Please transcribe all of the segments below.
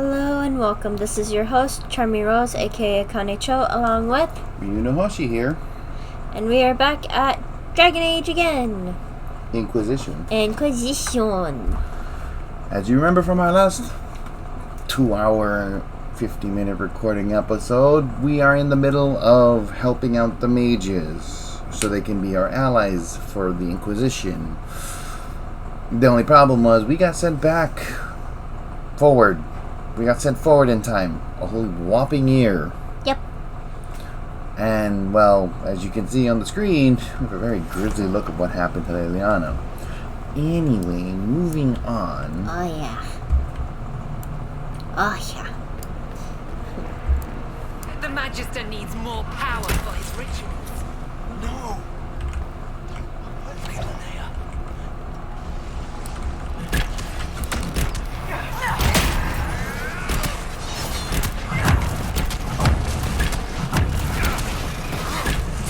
Hello and welcome. This is your host, CharmieRose, A.K.A. Akane Chou, along with Ryunohoshi here. And we are back at Dragon Age again. Inquisition. As you remember from our last 2-hour, 50-minute recording episode, we are in the middle of helping out the mages so they can be our allies for the Inquisition. The only problem was we got sent back forward. We got sent forward in time. A whole whopping year. Yep. And, well, as you can see on the screen, we have a very grisly look of what happened to Liliana. Anyway, moving on. Oh, yeah. Oh, yeah. The Magister needs more power for his rituals. No!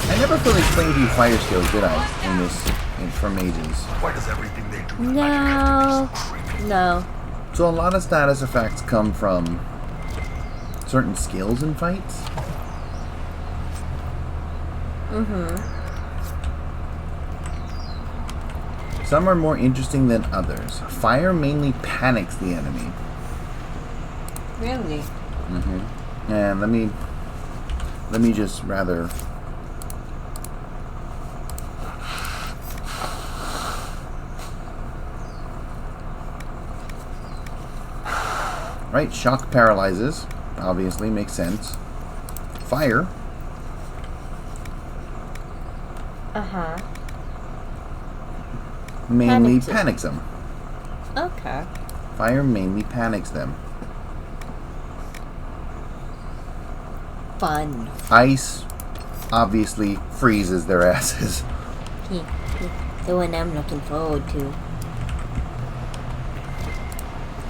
I never fully explained to you fire skills, did I? For mages. Why does everything they do No. So a lot of status effects come from certain skills in fights. Some are more interesting than others. Fire mainly panics the enemy. Really? And let me just rather. Right, shock paralyzes. Obviously, makes sense. Fire. Mainly panics them. Okay. Fire mainly panics them. Fun. Ice obviously freezes their asses. The one I'm looking forward to.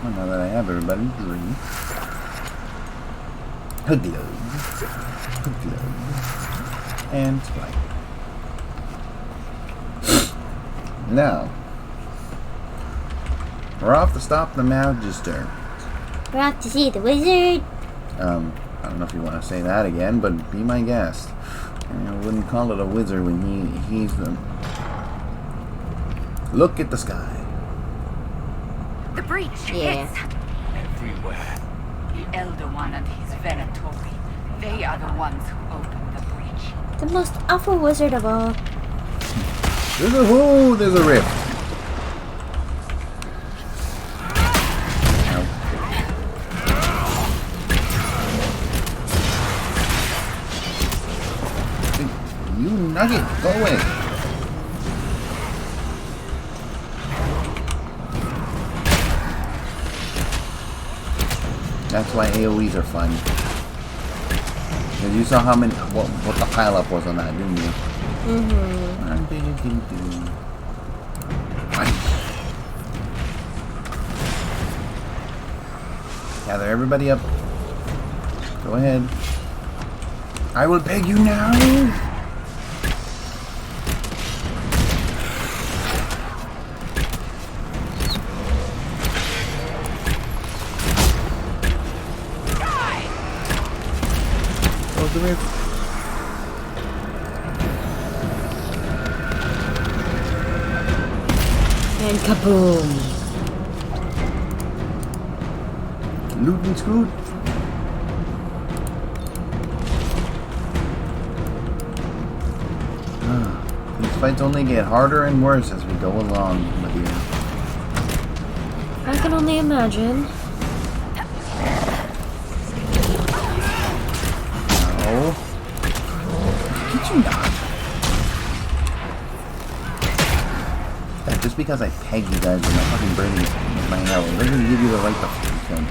Well, now that I have everybody, green. Hood globe. And spike. Now, we're off to stop the Magister. We're off to see the wizard. I don't know if you want to say that again, but be my guest. I wouldn't call it a wizard when he's the... Look at the sky. The breach. Yeah. It's everywhere? the Elder One and his Venatori. They are the ones who opened the breach. The most awful wizard of all. There's a rift. Ow. You nugget, go away. That's why AoEs are fun. Because you saw how many, what the pileup was on that, didn't you? Gather everybody up. Go ahead. I will peg you now. Close the rift. And kaboom! Loot and scoot. These fights only get harder and worse as we go along, my dear. I can only imagine. No. Did you not? Just because I peg you guys with my fucking burning with my arrow doesn't give you the right to fucking kill me.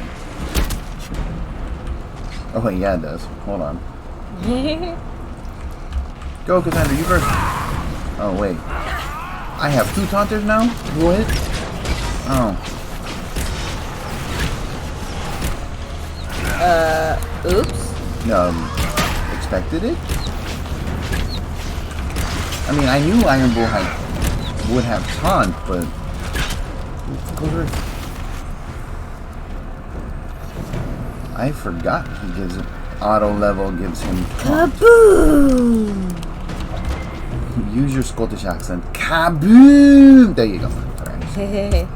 Oh wait, yeah it does. Hold on. Go, Cassandra, you first. Oh wait. I have 2 taunters now? What? Oh. Oops. Expected it? I mean, I knew Iron Bull would have taunt, but I forgot he gives it. Auto level gives him. Kaboom! Use your Scottish accent. Kaboom! There you go. Alright. Hehehe.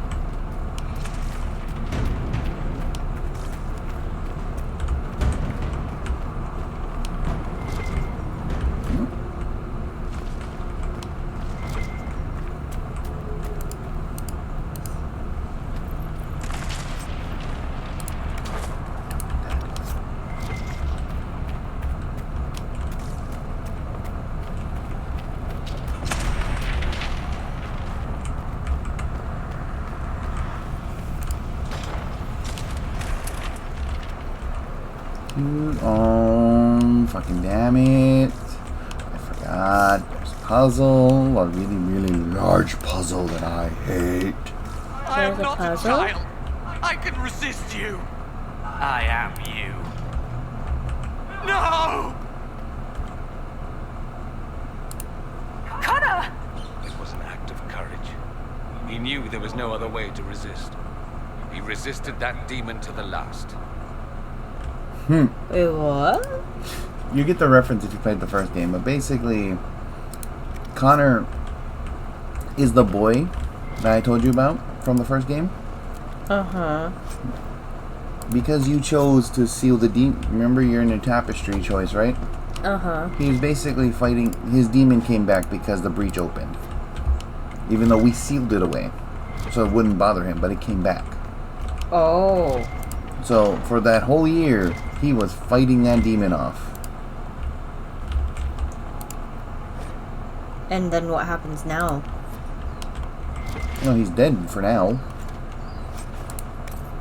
Fucking damn it. I forgot. There's a puzzle. A really, really large puzzle that I hate. I am There's a not a puzzle? child. I can resist you. I am you. No! Connor! It was an act of courage. He knew there was no other way to resist. He resisted that demon to the last. Wait, what? You get the reference if you played the first game, but basically, Connor is the boy that I told you about from the first game. Uh-huh. Because you chose to seal the demon. Remember, you're in a tapestry choice, right? Uh-huh. He was basically fighting. His demon came back because the breach opened. Even though we sealed it away. So it wouldn't bother him, but it came back. Oh. So for that whole year, he was fighting that demon off. And then what happens now? No, he's dead for now.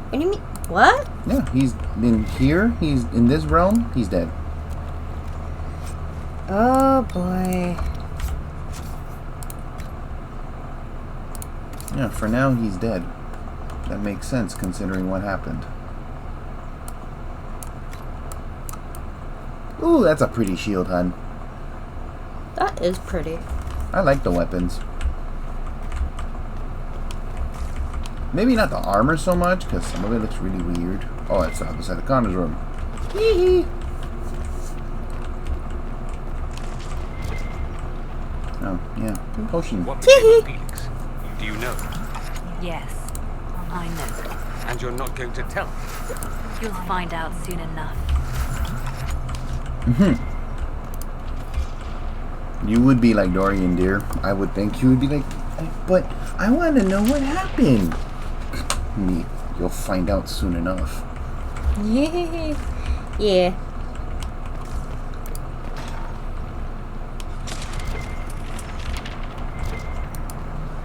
What do you mean? What? Yeah, he's in here. He's in this realm. He's dead. Oh, boy. Yeah, for now he's dead. That makes sense considering what happened. Ooh, that's a pretty shield, hun. That is pretty. I like the weapons. Maybe not the armor so much, because some of it looks really weird. Oh, it's the other side of Connor's room. Hee hee. Oh, yeah. Potion. What became of Felix? Do you know? Yes, I know. And you're not going to tell me? You'll find out soon enough. You would be like Dorian, dear. I would think you would be like, but I want to know what happened. Me, you'll find out soon enough. Yeah. Yeah.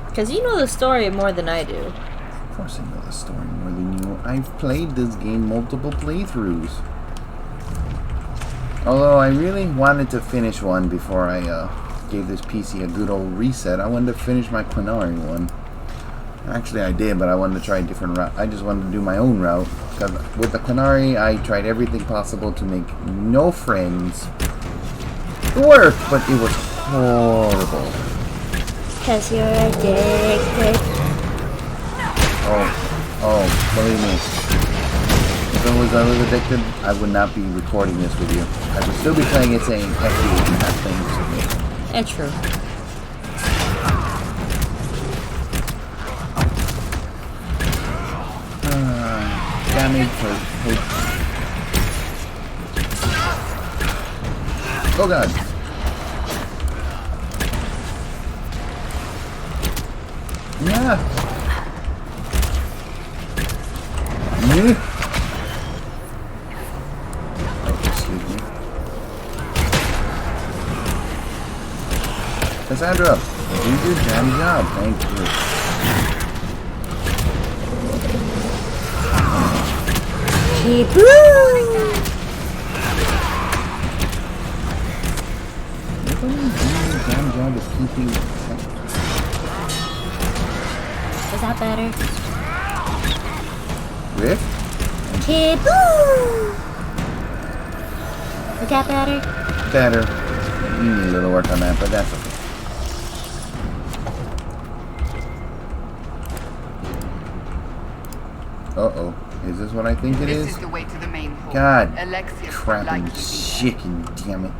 Because you know the story more than I do. Of course I know the story more than you. I've played this game multiple playthroughs. Although I really wanted to finish one before I gave this PC a good old reset. I wanted to finish my Quinari one. Actually I did, but I wanted to try a different route. I just wanted to do my own route. Because with the Quinari, I tried everything possible to make no friends. It worked, but it was horrible. Because you're addicted. Oh, believe me. If I was addicted, I would not be recording this with you. I would still be playing it saying F you and not playing this with me. And true. Damage for oh god. Yeah. Excuse me. Cassandra, do your damn job. Thank you. Keep-oo! Damn job is keeping. Is that better? Rift? Keep-oo! Is that better? Better. You need a little work on that, but that's okay. Uh-oh. Is this what I think it This is? is the way to the main hall. God. Alexius Crap would like and to be there. chicken, damn it.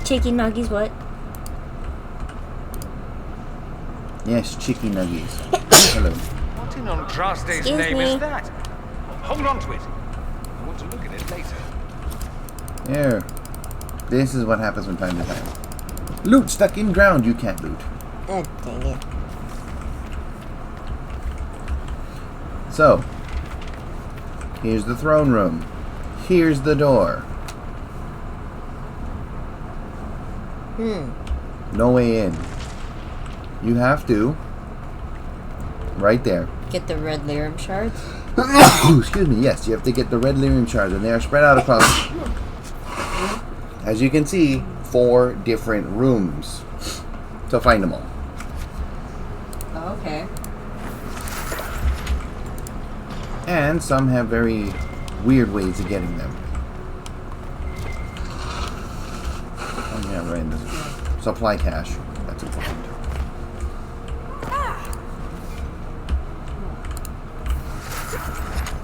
Chicken nuggies, what? Yes, chicken nuggies. Hello. What in Andraste's Excuse name me. is that? Hold on to it. I want to look at it later. There. This is what happens from time to time. Loot stuck in ground you can't loot. Oh, dang it. So, here's the throne room. Here's the door. No way in. You have to. Right there. Get the red lyrium shards. Excuse me, yes, you have to get the red lyrium shards, and they are spread out across, as you can see, 4 different rooms. So find them all. Oh, okay. And some have very weird ways of getting them. Oh yeah, right in this supply cache. That's important.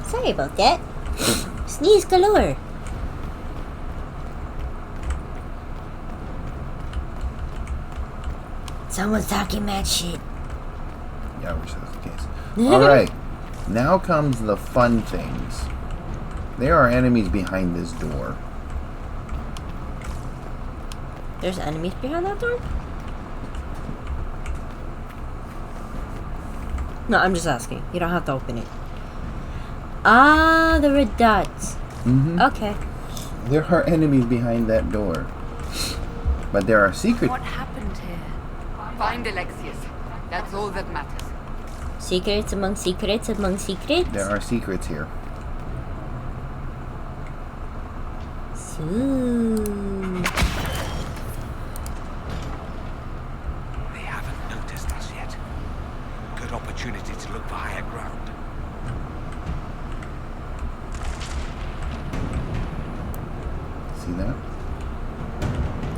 Sorry about that. Sneeze galore. Someone's talking mad shit. Yeah, I wish that was the case. Alright, now comes the fun things. There are enemies behind this door. There's enemies behind that door? No, I'm just asking. You don't have to open it. Ah, the red dots. Okay. There are enemies behind that door. But there are secret... What happened here? Find Alexius. That's all that matters. Secrets among secrets among secrets. There are secrets here. Ooh. They haven't noticed us yet. Good opportunity to look for higher ground. See that?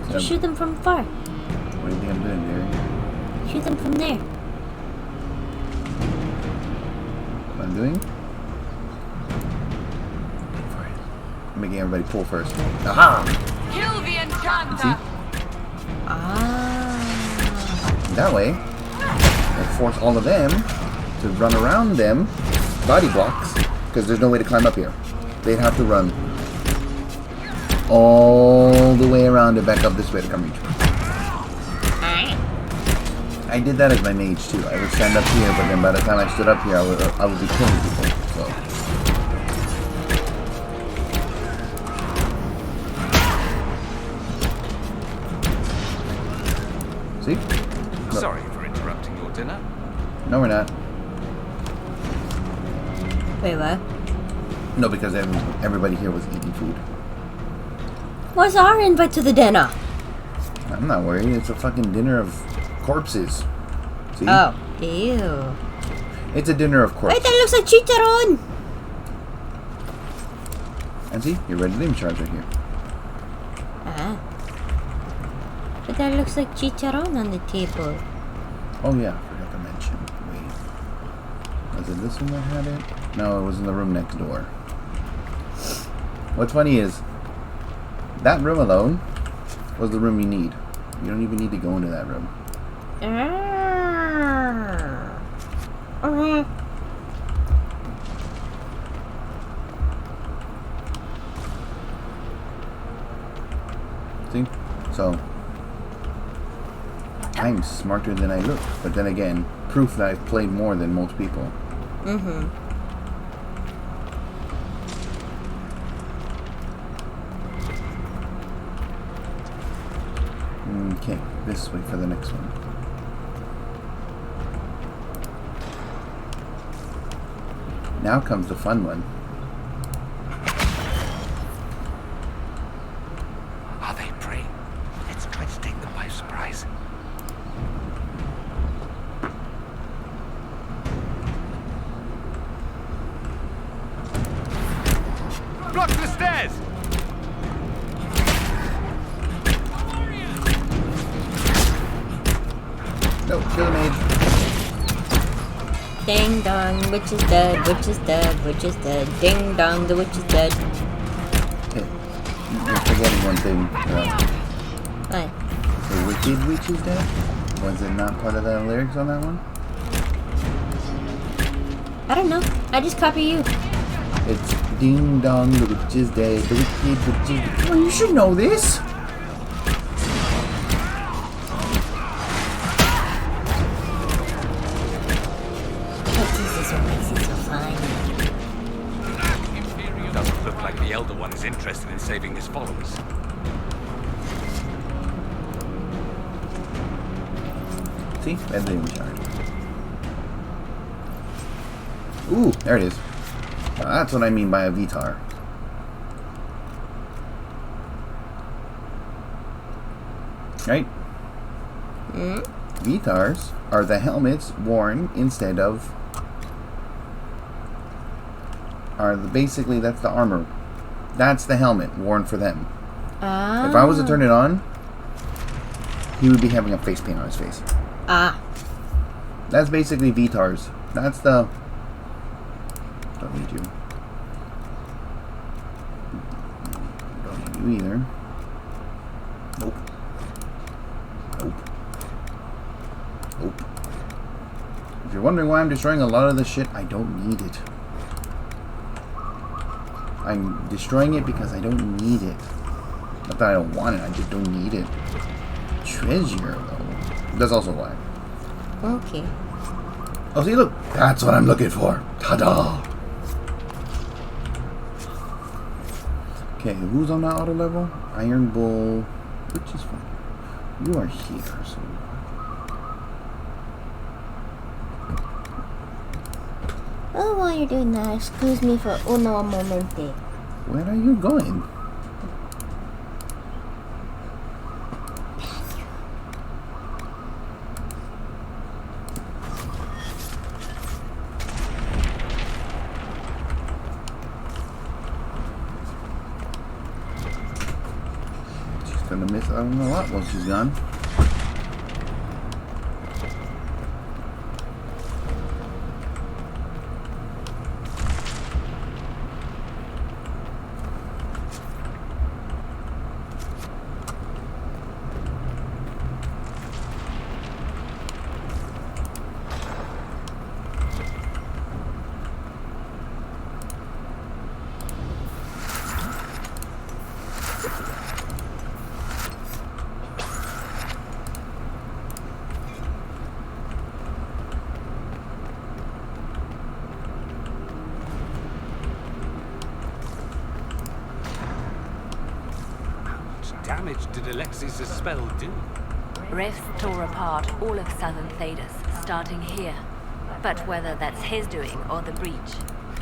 Just shoot them from far. What do you think I'm doing, Jerry? Shoot them from there. What I'm doing? Making everybody pull first. Aha! Kill the enchanter! Ah. That way, we'll force all of them to run around them body blocks, because there's no way to climb up here. They'd have to run all the way around and back up this way to come reach me. I did that as my mage too. I would stand up here, but then by the time I stood up here, I would be killing people. So. See? Look. Sorry for interrupting your dinner. No, we're not. Wait, what? No, because everybody here was eating food. What's our invite to the dinner? I'm not worried. It's a fucking dinner of corpses. See? Oh. Ew. It's a dinner of Wait, corpses. that looks like chicharron! And see? Your red limb shards right here. Ah. But that looks like chicharron on the table. Oh yeah, I forgot to mention. Wait. Was it this one that had it? No, it was in the room next door. What's funny is, that room alone was the room you need. You don't even need to go into that room. See? So, I'm smarter than I look. But then again, proof that I've played more than most people. Mm-hmm. Okay, this way for the next one. Now comes the fun one. Are they prey? Let's try to take them by surprise. Block the stairs! No, kill the mage. Ding dong, witch is dead, witch is dead, witch is dead. Ding dong, the witch is dead. Okay. You're forgetting one thing. What? The wicked witch is dead? Was it not part of the lyrics on that one? I don't know. I just copy you. It's ding dong, the witch is dead, the wicked witch is dead. Well, you should know this. What is this? What makes it so fine? Doesn't look like the Elder One is interested in saving his followers. See? Editing chart. Ooh, there it is. That's what I mean by a Vitar. Right? Vitars are the helmets worn instead of... basically, that's the armor. That's the helmet worn for them. Ah. If I was to turn it on, he would be having a face paint on his face. Ah. That's basically Vitars. That's the... Don't need you. Don't need you either. Nope. Nope. Nope. If you're wondering why I'm destroying a lot of this shit, I don't need it. I'm destroying it because I don't need it. Not that I don't want it, I just don't need it. Treasure, though. That's also why. Okay. Oh, see, look. That's what I'm looking for. Ta-da! Okay, who's on that auto level? Iron Bull, which is fine. You are here, so... Oh, while you're doing that, excuse me for uno momente. Where are you going? She's gonna miss out on a lot once she's gone. Damage did Alexis' spell do? Rifts tore apart all of southern Thedas, starting here. But whether that's his doing or the breach,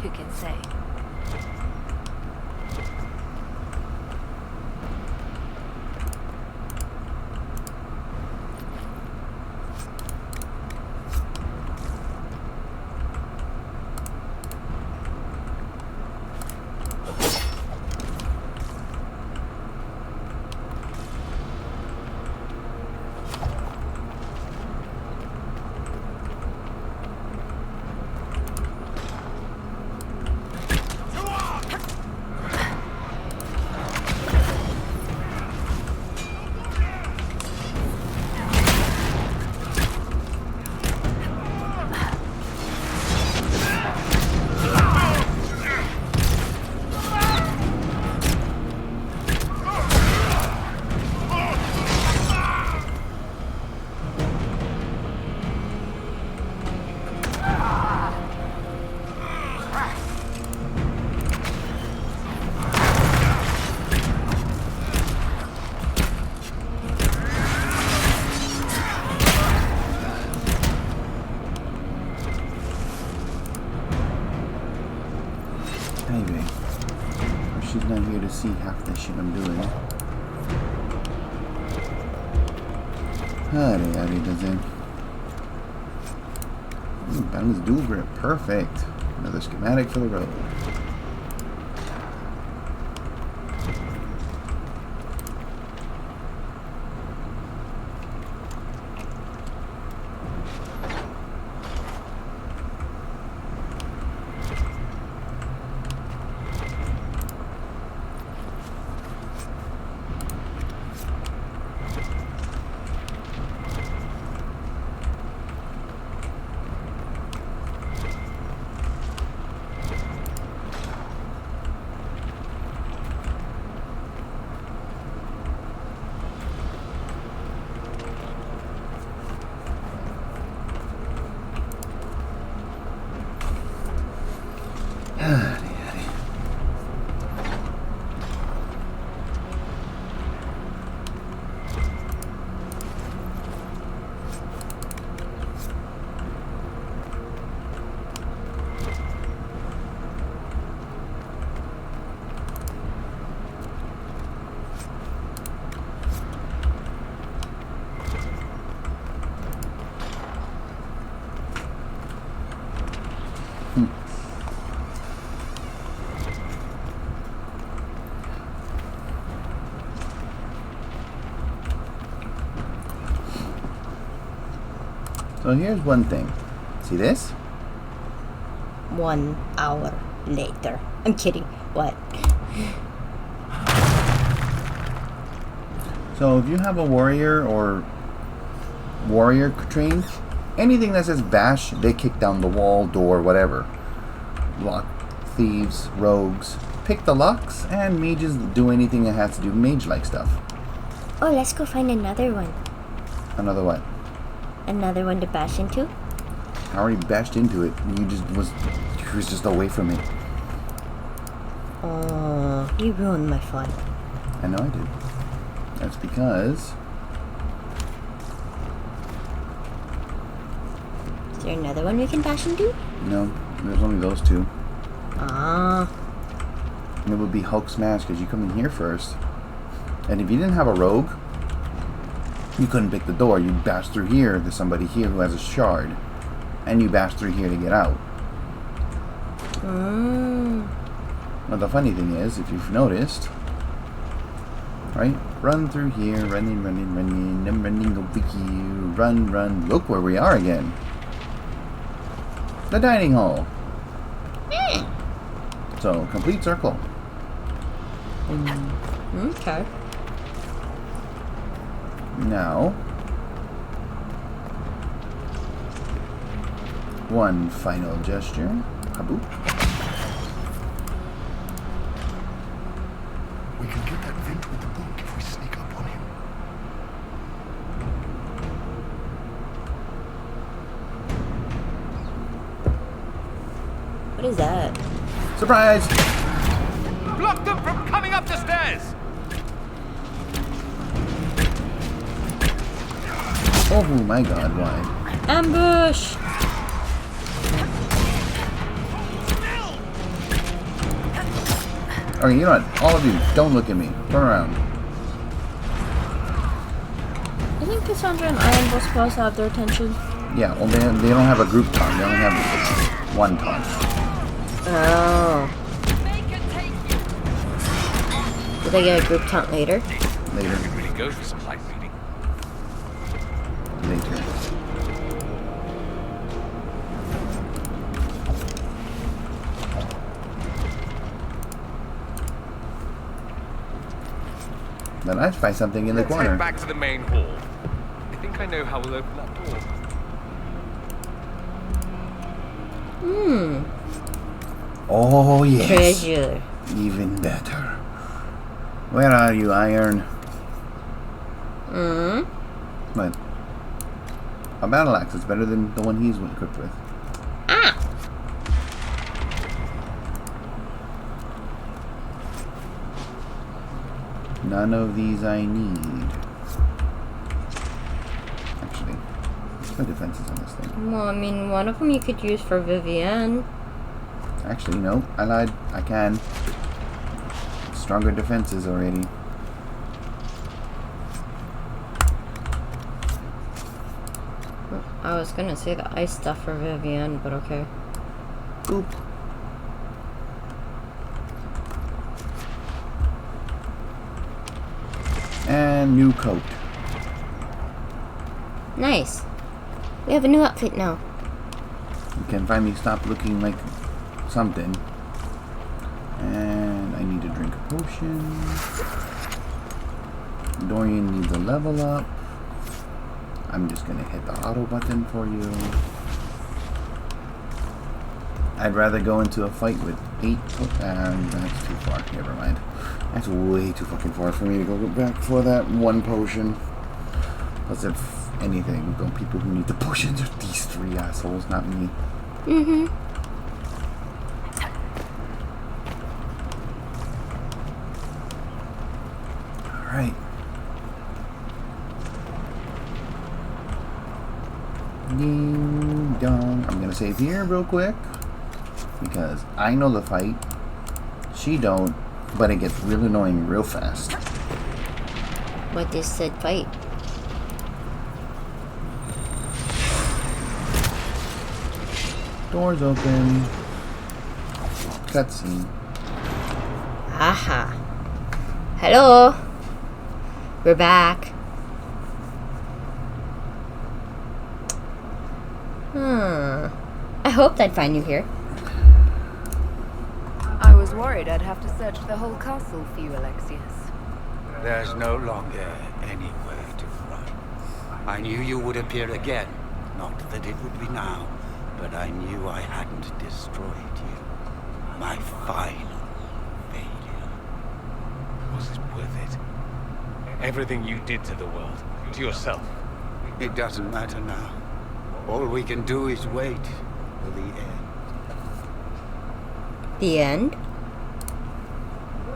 who can say? Maybe. Or she's not here to see half the shit I'm doing. Howdy does it. Balance dual grip. Perfect. Another schematic for the road. So here's one thing. See this? 1 hour later. I'm kidding. What? So if you have a warrior or warrior trained, anything that says bash, they kick down the wall, door, whatever. Lock, thieves, rogues. Pick the locks, and mages do anything that has to do mage-like stuff. Oh, let's go find another one. Another what? Another one to bash into? I already bashed into it. You was just away from it. Oh, you ruined my fun. I know I did. That's because... Is there another one we can bash into? No, there's only those two. Ah. And it would be Hulk Smash because you come in here first. And if you didn't have a rogue, you couldn't pick the door. You'd bash through here. There's somebody here who has a shard. And you bash through here to get out. Well, the funny thing is, if you've noticed, right? Run through here, running, I'm running over here, run. Look where we are again. The dining hall. So, complete circle. Okay. Now, one final gesture. Haboop. We can get that vent with the book if we sneak up on him. What is that? Surprise! Block them from coming up the stairs! Oh my god, why? Ambush! Okay, you know what? All of you, don't look at me. Turn around. I think Cassandra and Iron were supposed to have their attention. Yeah, well, they don't have a group taunt. They only have one taunt. Oh. Did they get a group taunt later? Later. It really goes for some light reading. Later. Then I find something in the Let's corner. head back to the main hall. I think I know how we'll open that door. Oh, yes. Treasure. Even better. Where are you, Iron? What? A battle axe is better than the one he's equipped with. None of these I need. Actually, what's my defenses on this thing? Well, I mean, one of them you could use for Vivienne. Actually, no, I lied. I can. Stronger defenses already. I was gonna say the ice stuff for Vivienne, but okay. Oop. And new coat. Nice. We have a new outfit now. You can finally stop looking like something. And I need to drink a potion. Dorian needs a level up. I'm just gonna hit the auto button for you. I'd rather go into a fight with 8 that's too far. Never mind. That's way too fucking far for me to go back for that one potion. Plus, if anything, the people who need the potions are these 3 assholes, not me. Alright. Ding dong. I'm gonna save here real quick. Because I know the fight. She don't. But it gets real annoying real fast. What is said fight? Doors open. Cutscene. Aha. Hello. We're back. hoped I'd find you here. I was worried I'd have to search the whole castle for you, Alexius. There's no longer anywhere to run. I knew you would appear again. Not that it would be now, but I knew I hadn't destroyed you. My final failure. Was it worth it? Everything you did to the world, to yourself. It doesn't matter now. All we can do is wait for the end. The end?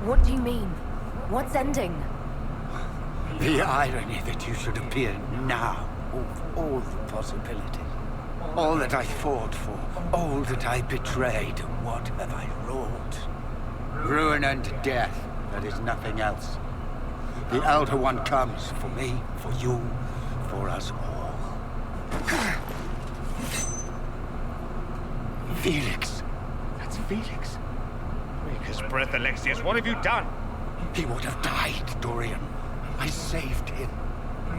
What do you mean? What's ending? The irony that you should appear now of all the possibilities. All that I fought for, all that I betrayed, what have I wrought? Ruin and death, that is nothing else. The Elder One comes for me, for you, for us all. Felix. That's Felix. Maker's breath, Alexius, what have you done? He would have died, Dorian. I saved him.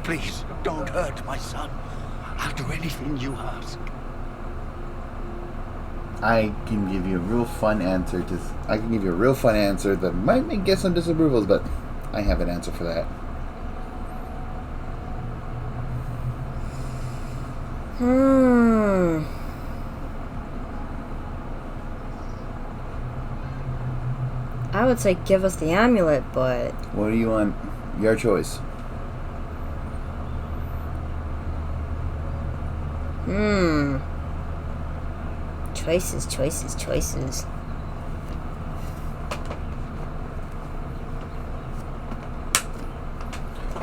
Please, don't hurt my son. I'll do anything you ask. I can give you a real fun answer that might get some disapprovals, but I have an answer for that. I would say give us the amulet, but... What do you want? Your choice. Choices.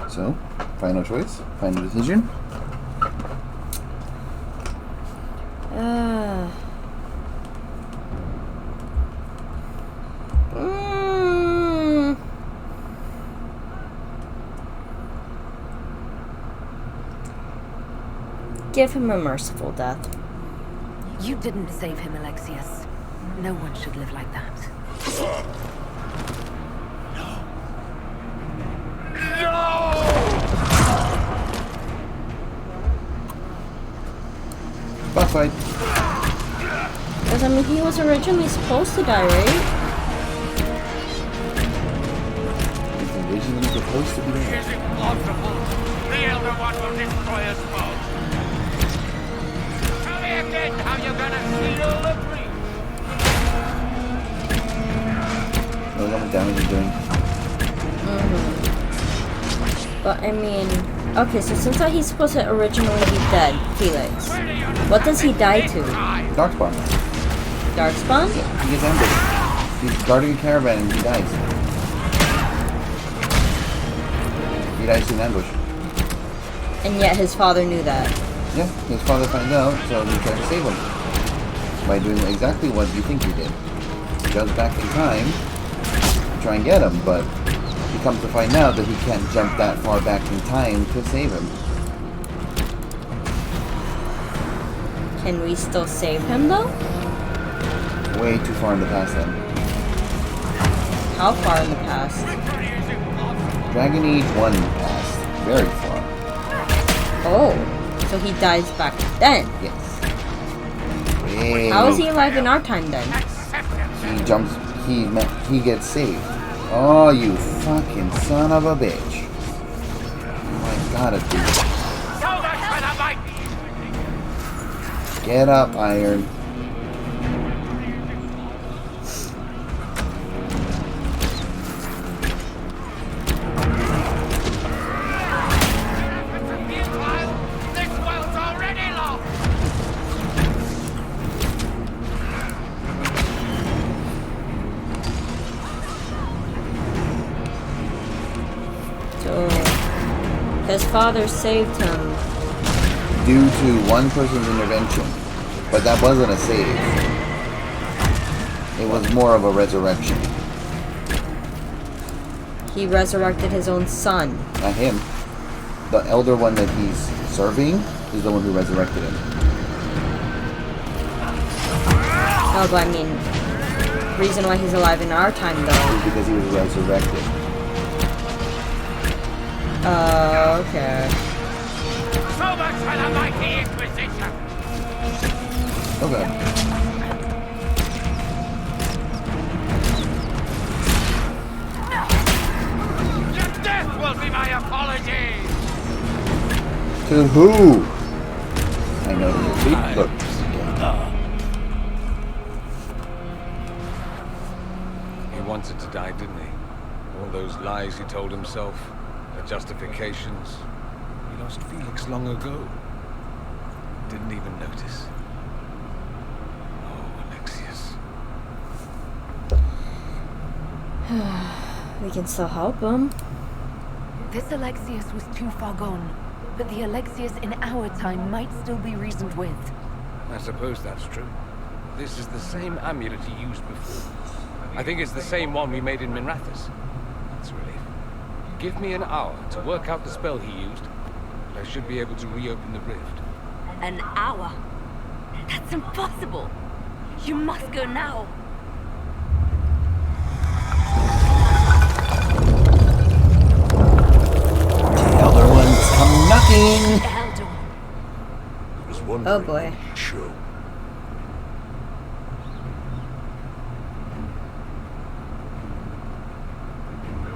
So, final choice? Final decision? Give him a merciful death. You didn't save him, Alexius. No one should live like that. Boss fight. Because, I mean, he was originally supposed to die, right? He's originally supposed to be there. It is impossible. The Elder One will destroy us both. Tell me again how you're gonna seal the breach. Look how much damage he's doing. But, I mean... Okay, so since he's supposed to originally be dead, Felix, what does he die to? Darkspawn. Darkspawn? Yeah, he gets ambushed. He's guarding a caravan and he dies. He dies to an ambush. And yet his father knew that. Yeah, his father finds out, so he tries to save him. By doing exactly what you think he did. He jumps back in time to try and get him, but he comes to find out that he can't jump that far back in time to save him. Can we still save him, though? Way too far in the past then. How far in the past? Dragon Age 1 in the past. Very far. Oh, so he dies back then. Yes. Way How is he alive in our time then? He jumps, he gets saved. Oh, you fucking son of a bitch. Oh my god, it's Get up, Iron. His father saved him. Due to one person's intervention. But that wasn't a save. It was more of a resurrection. He resurrected his own son. Not him. The elder one that he's serving is the one who resurrected him. Oh, but I mean, reason why he's alive in our time though. Is because he was resurrected. Okay. So much for the mighty Inquisition! Okay. Your death will be my apology! To who? I know your feet looks. He wanted to die, didn't he? All those lies he told himself, the justifications. He lost Felix long ago. Didn't even notice. Oh, Alexius. We can still help him. This Alexius was too far gone, but the Alexius in our time might still be reasoned with. I suppose that's true. This is the same amulet he used before. I think it's the same one we made in Minrathous. That's a relief. Give me an hour to work out the spell he used, and I should be able to reopen the rift. An hour? That's impossible! You must go now! The elder ones come knocking. Elder. Was wondering, Oh boy. Chou.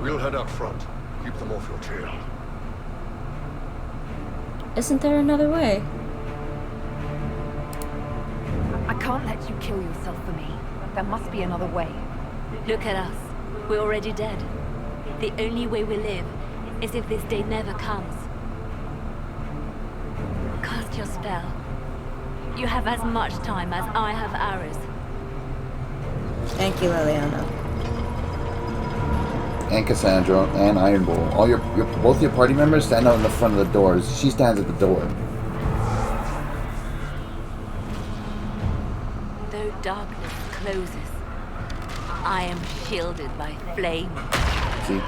We'll head out front. Keep them off your tail. Isn't there another way? I can't let you kill yourself for me. There must be another way. Look at us. We're already dead. The only way we live is if this day never comes. Cast your spell. You have as much time as I have arrows. Thank you, Liliana. And Cassandra and Iron Bull. All both your party members stand out in the front of the doors. She stands at the door. Though darkness closes, I am shielded by flame. See?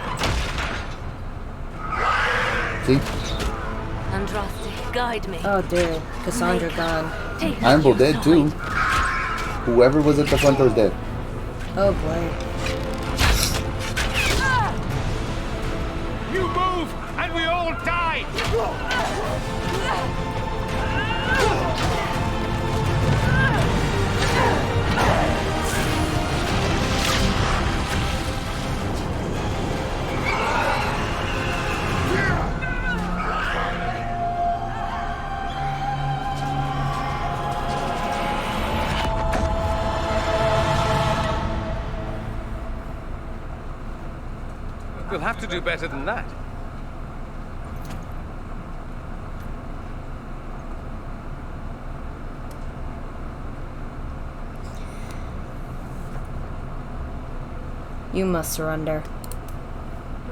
See? Andraste, guide me. Oh dear, Cassandra gone. Take Iron Bull your dead too. side. Whoever was at the front door is dead. Oh boy. You move, and we all die! We'll have to do better than that. You must surrender.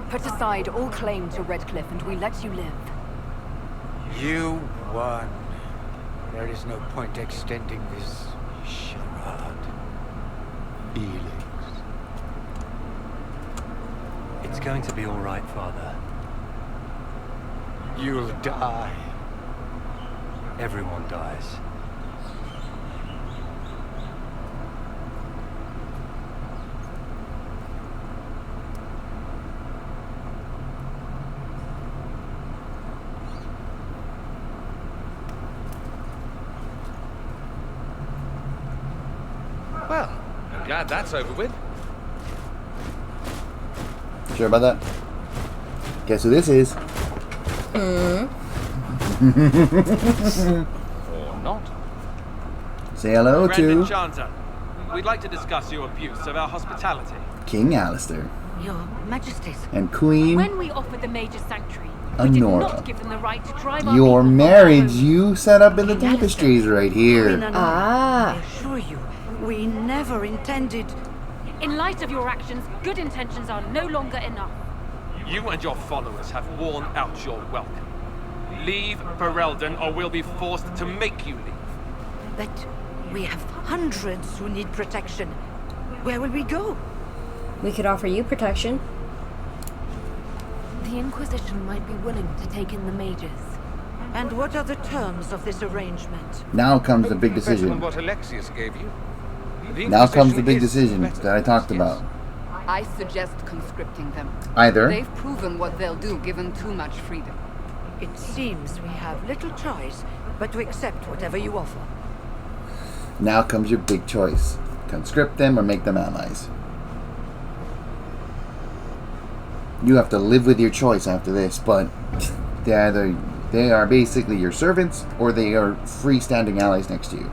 Put aside all claim to Redcliffe and we let you live. You won. There is no point extending this charade. Felix. It's going to be all right, Father. You'll die. Everyone dies. Well, I'm glad that's over with. Sure about that? Guess who this is? Or not. Say hello Grand to Enchanter, we'd like to discuss your abuse of our hospitality. King Alistair Your Majesties. and Queen When we offered the Major Sanctuary, we did not Honora. give them the right to drive our Your people from marriage their you set up in the tapestries right here. Ah. I assure you, we never intended. In light of your actions, good intentions are no longer enough. You and your followers have worn out your welcome. Leave Ferelden or we'll be forced to make you leave. But we have hundreds who need protection. Where will we go? We could offer you protection. The Inquisition might be willing to take in the mages. And what are the terms of this arrangement? Now comes the big Better than decision. what Alexius gave you. The Now comes the Inquisition big is decision better that I than talked Alexius. about. I suggest conscripting them. Either They've proven what they'll do given too much freedom. It seems we have little choice but to accept whatever you offer. Now comes your big choice. Conscript them or make them allies. You have to live with your choice after this, but they are basically your servants or they are freestanding allies next to you.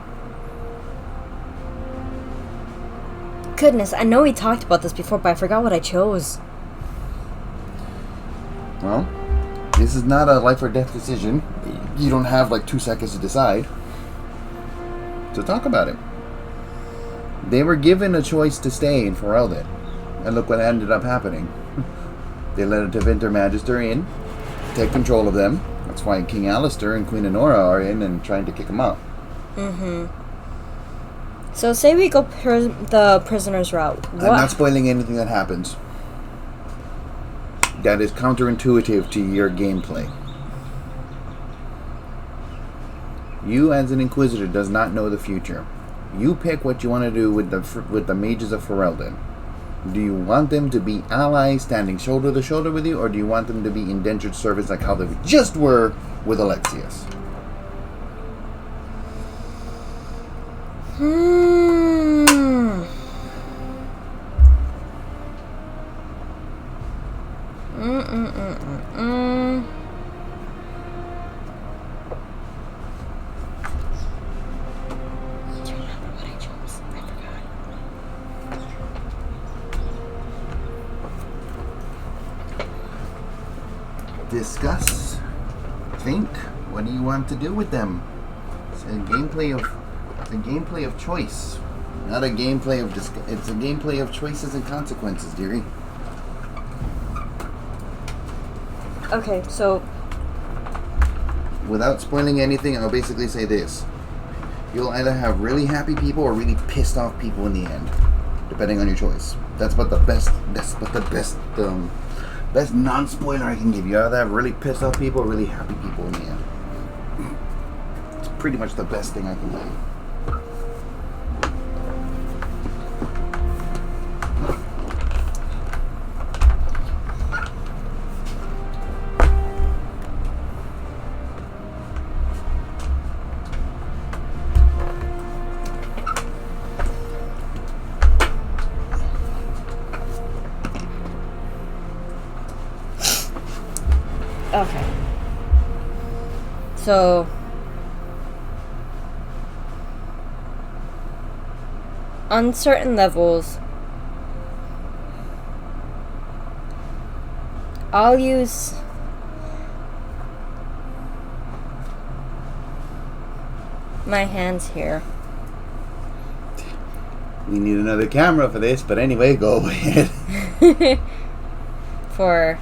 Goodness, I know we talked about this before, but I forgot what I chose. Well, this is not a life or death decision. You don't have like 2 seconds to decide. So talk about it. They were given a choice to stay in Ferelden. And look what ended up happening. They let a Tevinter Magister in, take control of them. That's why King Alistair and Queen Honora are in and trying to kick them out. Mm-hmm. So say we go the prisoner's route. I'm not spoiling anything that happens. That is counterintuitive to your gameplay. You, as an Inquisitor, does not know the future. You pick what you want to do with the mages of Ferelden. Do you want them to be allies standing shoulder to shoulder with you, or do you want them to be indentured servants like how they just were with Alexius? Discuss, think. What do you want to do with them? It's a gameplay of choice, not a gameplay of it's a gameplay of choices and consequences, dearie. Okay, so without spoiling anything, I'll basically say this: you'll either have really happy people or really pissed off people in the end, depending on your choice. That's what the best. Best non-spoiler I can give you. Either have really pissed off people or really happy people in the end. It's pretty much the best thing I can do. okay. So on certain levels, I'll use my hands here. We need another camera for this, but anyway, go ahead. For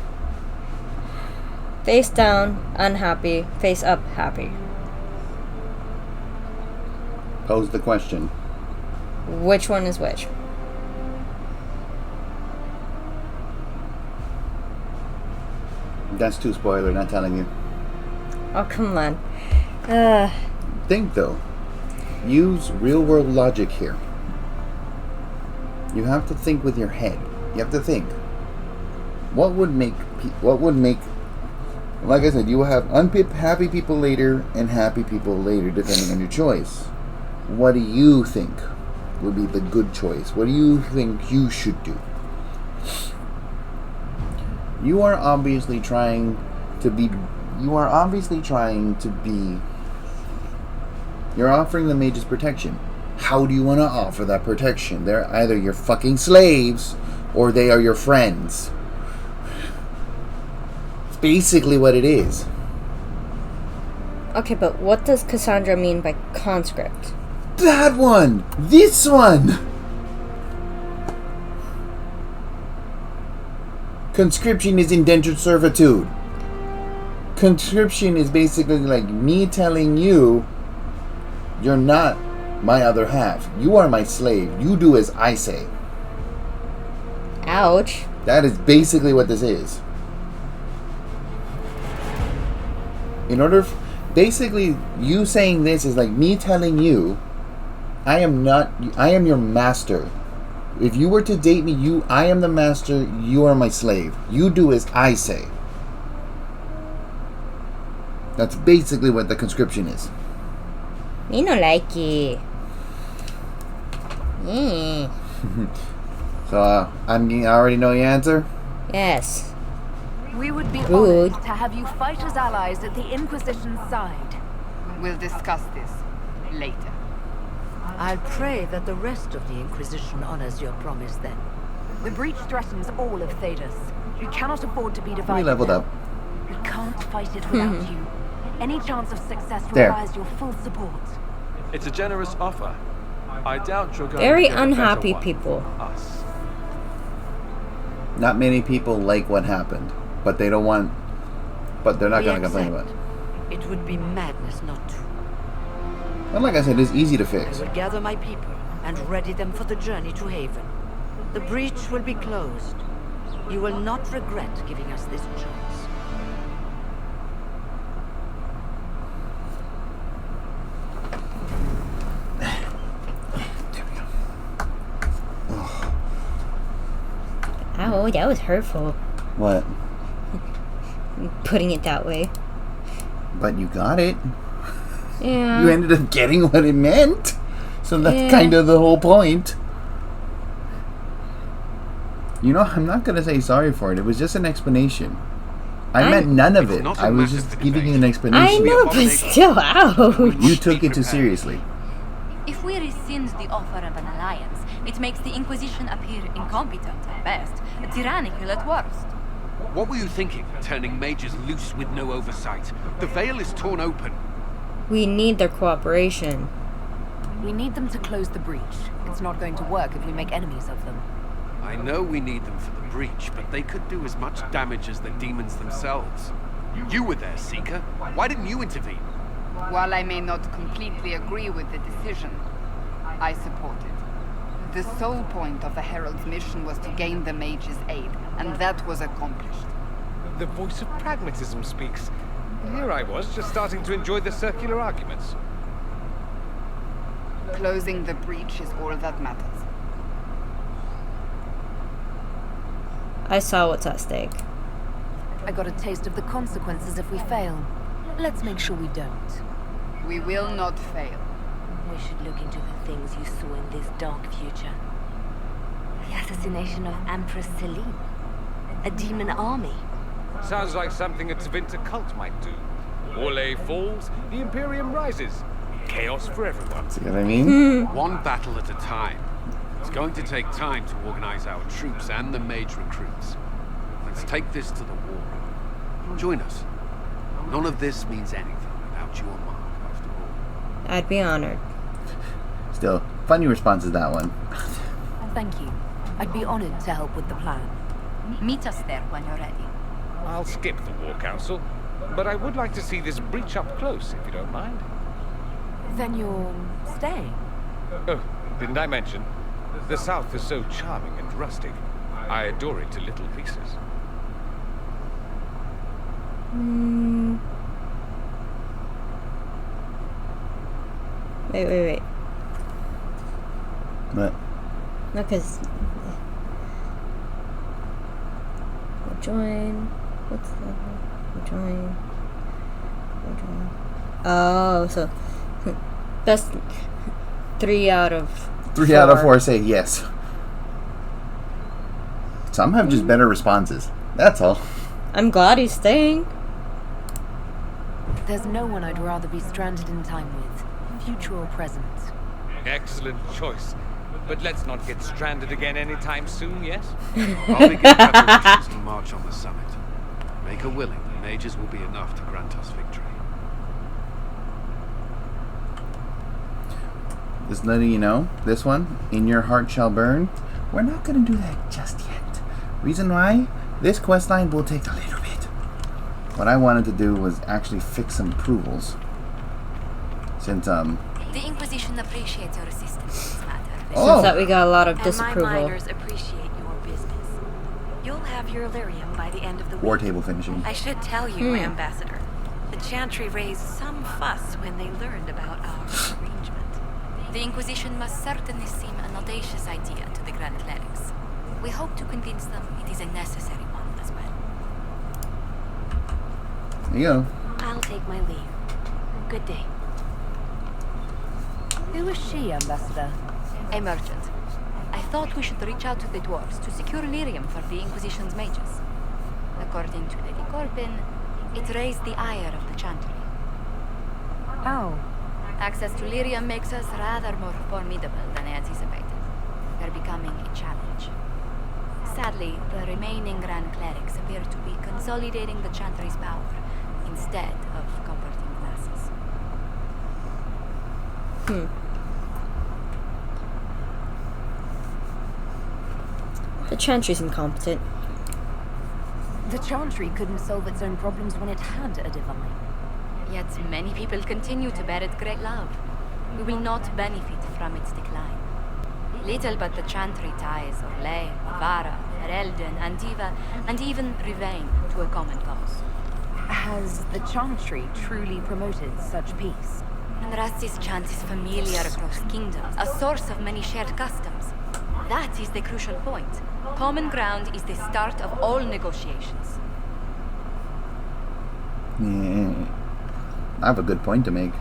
face down, unhappy, face up, happy. Pose the question. Which one is which? That's too spoiler, not telling you. Oh, come on. Think though. Use real world logic here. You have to think with your head. You have to think. What would make, like I said, you will have happy people later and happy people later, depending on your choice. What do you think would be the good choice? What do you think you should do? You are obviously trying to be. You're offering the mages protection. How do you want to offer that protection? They're either your fucking slaves or they are your friends. It's basically what it is. Okay, but what does Cassandra mean by conscript? That one! This one! Conscription is indentured servitude. Conscription is basically like me telling you, you're not my other half. You are my slave. You do as I say. Ouch. That is basically what this is. Basically, you saying this is like me telling you, I am your master. If you were to date me, I am the master, you are my slave. You do as I say. That's basically what the conscription is. Me no like it. So, I already know your answer? Yes. We would be Rude. honored to have you fight as allies at the Inquisition's side. We'll discuss this later. I'll pray that the rest of the Inquisition honors your promise then. The breach threatens all of Thedas. We cannot afford to be divided. We leveled now. up. We can't fight it without you. Any chance of success There. requires your full support. It's a generous offer. I doubt you're going Very to get a better unhappy one people. from us. Not many people like what happened, but they don't want. But they're not We going to complain about accept. it. It would be madness not to. And like I said, it's easy to I fix. will gather my people and ready them for the journey to Haven. The breach will be closed. You will not regret giving us this chance. Ow, that was hurtful. What? Putting it that way. But you got it. Yeah. You ended up getting what it meant. So that's Yeah. kind of the whole point. You know, I'm not going to say sorry for it. It was just an explanation. I meant none of It's it. not a I was massive just giving you an I explanation. know, but still, ouch. You took it too seriously. If we rescind the offer of an alliance, it makes the Inquisition appear incompetent at best, tyrannical at worst. What were you thinking, turning mages loose with no oversight? The veil is torn open. We need their cooperation. We need them to close the breach. It's not going to work if we make enemies of them. I know we need them for the breach, but they could do as much damage as the demons themselves. You were there, Seeker. Why didn't you intervene? While I may not completely agree with the decision, I support it. The sole point of the Herald's mission was to gain the mage's aid, and that was accomplished. The voice of pragmatism speaks. Here I was, just starting to enjoy the circular arguments. Closing the breach is all that matters. I saw what's at stake. I got a taste of the consequences if we fail. Let's make sure we don't. We will not fail. We should look into the things you saw in this dark future. The assassination of Empress Celine. A demon army. Sounds like something a Tevinter cult might do. Orlais falls, the Imperium rises. Chaos for everyone. See what I mean? One battle at a time. It's going to take time to organize our troops and the mage recruits. Let's take this to the war room. Join us. None of this means anything without your mark, after all. I'd be honored. Still, funny response is that one. Thank you. I'd be honored to help with the plan. Meet us there when you're ready. I'll skip the War Council, but I would like to see this breach up close, if you don't mind. Then you're staying? Oh, didn't I mention? The South is so charming and rustic. I adore it to little pieces. Wait. What? No, because... We'll join... What's that? We'll join... Oh, so... Best... 3 out of 3 out of 4 say yes. Some have just better responses. That's all. I'm glad he's staying. There's no one I'd rather be stranded in time with, future or present. Excellent choice. But let's not get stranded again anytime soon, yes? I'll begin preparations to march on the summit. Make her willing, the mages will be enough to grant us victory. Just letting you know, this one, In Your Heart Shall Burn, we're not going to do that just yet. Reason why? This questline will take a little bit. What I wanted to do was actually fix some approvals. Since, The Inquisition appreciates your assistance in this matter. Since that we got a lot of And disapproval. my miners appreciate your business. You'll have your Illyrium by the end of the week. War table finishing. I should tell you, Ambassador. The Chantry raised some fuss when they learned about our arrangement. The Inquisition must certainly seem an audacious idea to the Grand Clerics. We hope to convince them it is a necessary one as well. There you go. I'll take my leave. Good day. Who is she, Ambassador? A merchant. I thought we should reach out to the dwarves to secure lyrium for the Inquisition's mages. According to Lady Corbin, it raised the ire of the Chantry. How? Access to lyrium makes us rather more formidable than anticipated. We're becoming a challenge. Sadly, the remaining Grand Clerics appear to be consolidating the Chantry's power instead of comforting the masses. The Chantry's incompetent. The Chantry couldn't solve its own problems when it had a divine. Yet many people continue to bear it great love. We will not benefit from its decline. Little but the Chantry ties Orlais, Vara, Ferelden, Antiva, and even Rivain to a common cause. Has the Chantry truly promoted such peace? Andraste's chant is familiar across kingdoms, a source of many shared customs. That is the crucial point. Common ground is the start of all negotiations. Yeah. I have a good point to make.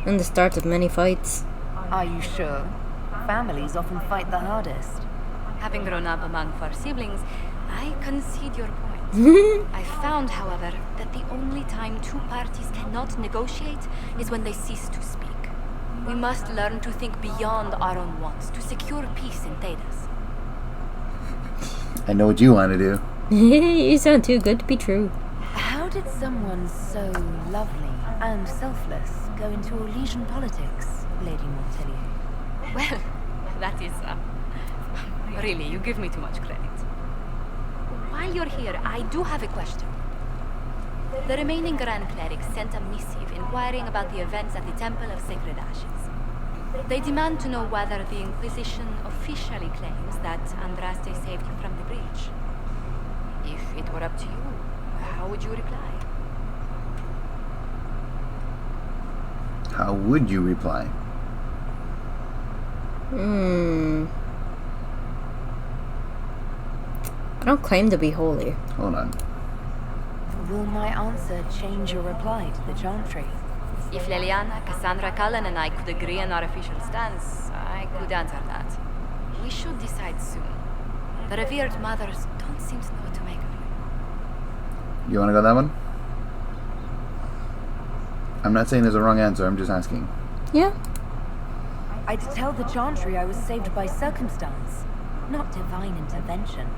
And the start of many fights. Are you sure? Families often fight the hardest. Having grown up among 4 siblings, I concede your point. I found, however, that the only time 2 parties cannot negotiate is when they cease to speak. We must learn to think beyond our own wants to secure peace in Thedas. I know what you want to do. You sound too good to be true. How did someone so lovely and selfless go into Elysian politics, Lady Montelier? Well, that is, really, you give me too much credit. While you're here, I do have a question. The remaining Grand Clerics sent a missive inquiring about the events at the Temple of Sacred Ashes. They demand to know whether the Inquisition officially claims that Andraste saved you from the breach. If it were up to you, how would you reply? How would you reply? I don't claim to be holy. Hold on. Will my answer change your reply to the Chantry? If Leliana, Cassandra, Cullen, and I could agree on our official stance, I could answer that. We should decide soon. The revered mothers don't seem to know what to make of you. You want to go that one? I'm not saying there's a wrong answer, I'm just asking. Yeah. I'd tell the Chantry I was saved by circumstance, not divine intervention.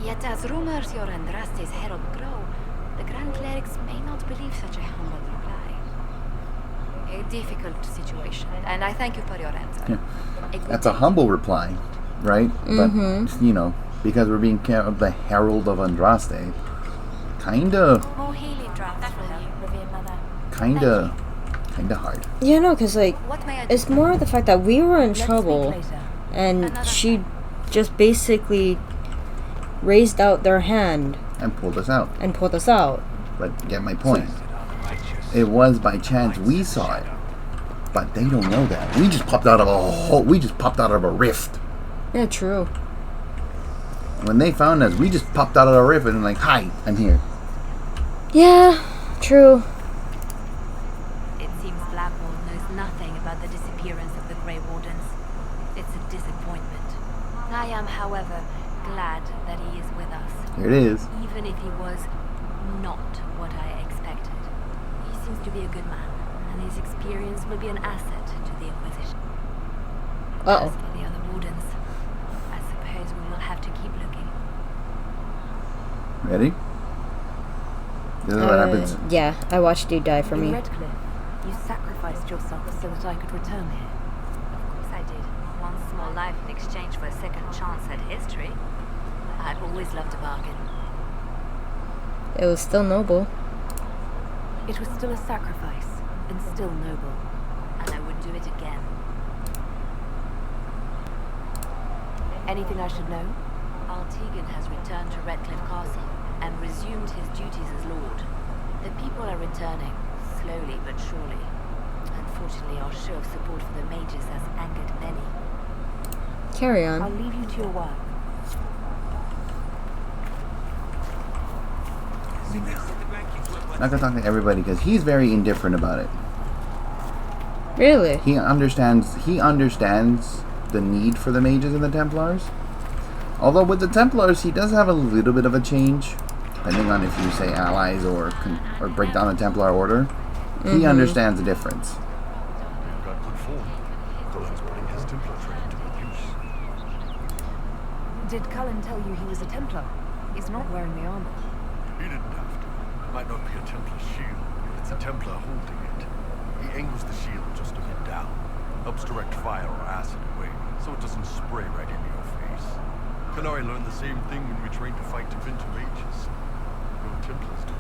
Yet as rumors your Andraste's herald grow, the Grand Clerics may not believe such a humble reply. A difficult situation, and I thank you for your answer. Yeah. That's a humble reply, right? But, you know, because we're being the herald of Andraste, kinda... More healing drops from you, revered mother. Kinda hard. Yeah, no, because, like, it's more the fact that we were in trouble, and she just basically raised out their hand. And pulled us out. But get my point. It was by chance we saw it. But they don't know that. We just popped out of a hole. We just popped out of a rift. Yeah, true. When they found us, we just popped out of a rift and like, hi, I'm here. Yeah, true. It seems Blackwall knows nothing about the disappearance of the Grey Wardens. It's a disappointment. I am, however, glad that he is with us. Here it is. Even if he was not what I expected. He seems to be a good man, and his experience will be an asset to the Inquisition. As for the other Wardens, I suppose we will have to keep looking. Ready? This is what happens. Yeah, I watched you die for me. Redcliffe, you sacrificed yourself so that I could return here. Of course I did. One small life in exchange for a second chance at history. I've always loved a bargain. It was still noble. It was still a sacrifice, and still noble. And I would do it again. Anything I should know? Artegan has returned to Redcliffe Castle and resumed his duties as Lord. The people are returning, slowly but surely. Unfortunately, our show of support for the mages has angered many. Carry on. I'll leave you to your work. Not gonna talk to everybody because he's very indifferent about it. Really? He understands the need for the mages and the Templars. Although with the Templars, he does have a little bit of a change, depending on if you say allies or break down the Templar order. He understands the difference. You've got good form. Cullen's putting his Templar training to good use. Did Cullen tell you he was a Templar? He's not wearing the armor. He didn't have to. It might not be a Templar shield, but it's a Templar holding it. He angles the shield just a bit down. Helps direct fire or acid away, so it doesn't spray right into your face. Kanari learned the same thing when we trained to fight Tevinter mages. No Templars do.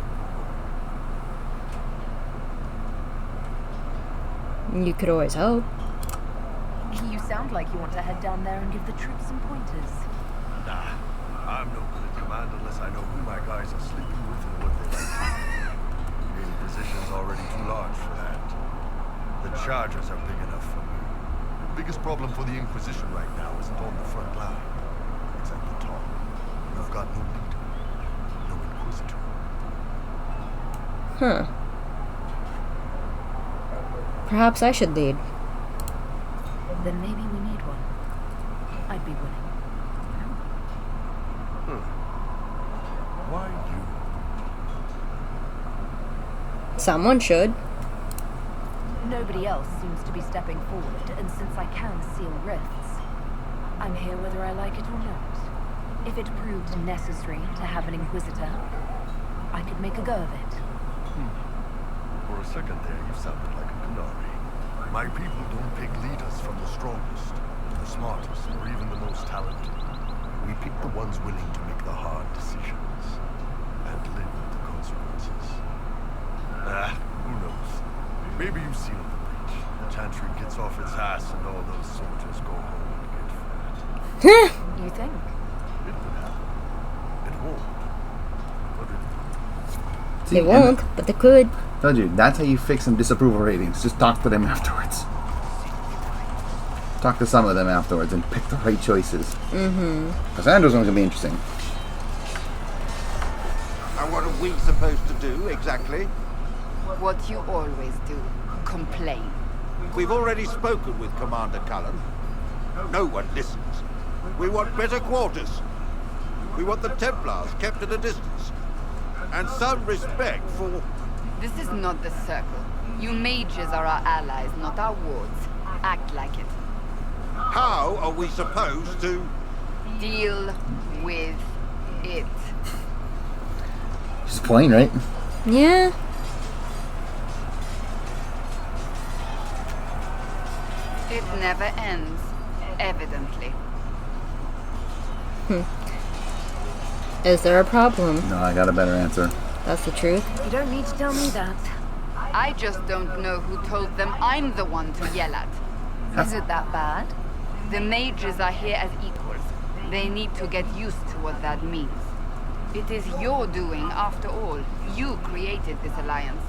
You could always hope. You sound like you want to head down there and give the troops some pointers. Nah, I'm no good at command unless I know who my guys are sleeping with and what they like. The Inquisition's already too large for that. The Chargers are big enough for me. The biggest problem for the Inquisition right now isn't on the front line. It's at the top. You've got no leader, no Inquisitor. Huh. Perhaps I should lead. Then maybe we need one. I'd be willing. Why you? Someone should. Nobody else seems to be stepping forward, and since I can seal rifts, I'm here whether I like it or not. If it proved necessary to have an Inquisitor, I could make a go of it. For a second there, you sounded like a Kanari. My people don't pick leaders from the strongest, the smartest, or even the most talented. We pick the ones willing to make the hard decisions and live with the consequences. Who knows? Maybe you seal the breach. Chantry gets off its ass and all those soldiers go home and get fat. You think? It would happen. It won't. But it will. They won't, but they could. Told you, that's how you fix some disapproval ratings. Just talk to them afterwards. Talk to some of them afterwards and pick the right choices. Cassandra's one's gonna be interesting. And what are we supposed to do, exactly? What you always do. Complain. We've already spoken with Commander Cullen. No one listens. We want better quarters. We want the Templars kept at a distance. And some respect for... This is not the Circle. You mages are our allies, not our wards. Act like it. How are we supposed to... Deal with it. She's plain, right? Yeah. It never ends, evidently. Is there a problem? No, I got a better answer. That's the truth. You don't need to tell me that. I just don't know who told them I'm the one to yell at. Is it that bad? The mages are here as equals. They need to get used to what that means. It is your doing, after all. You created this alliance.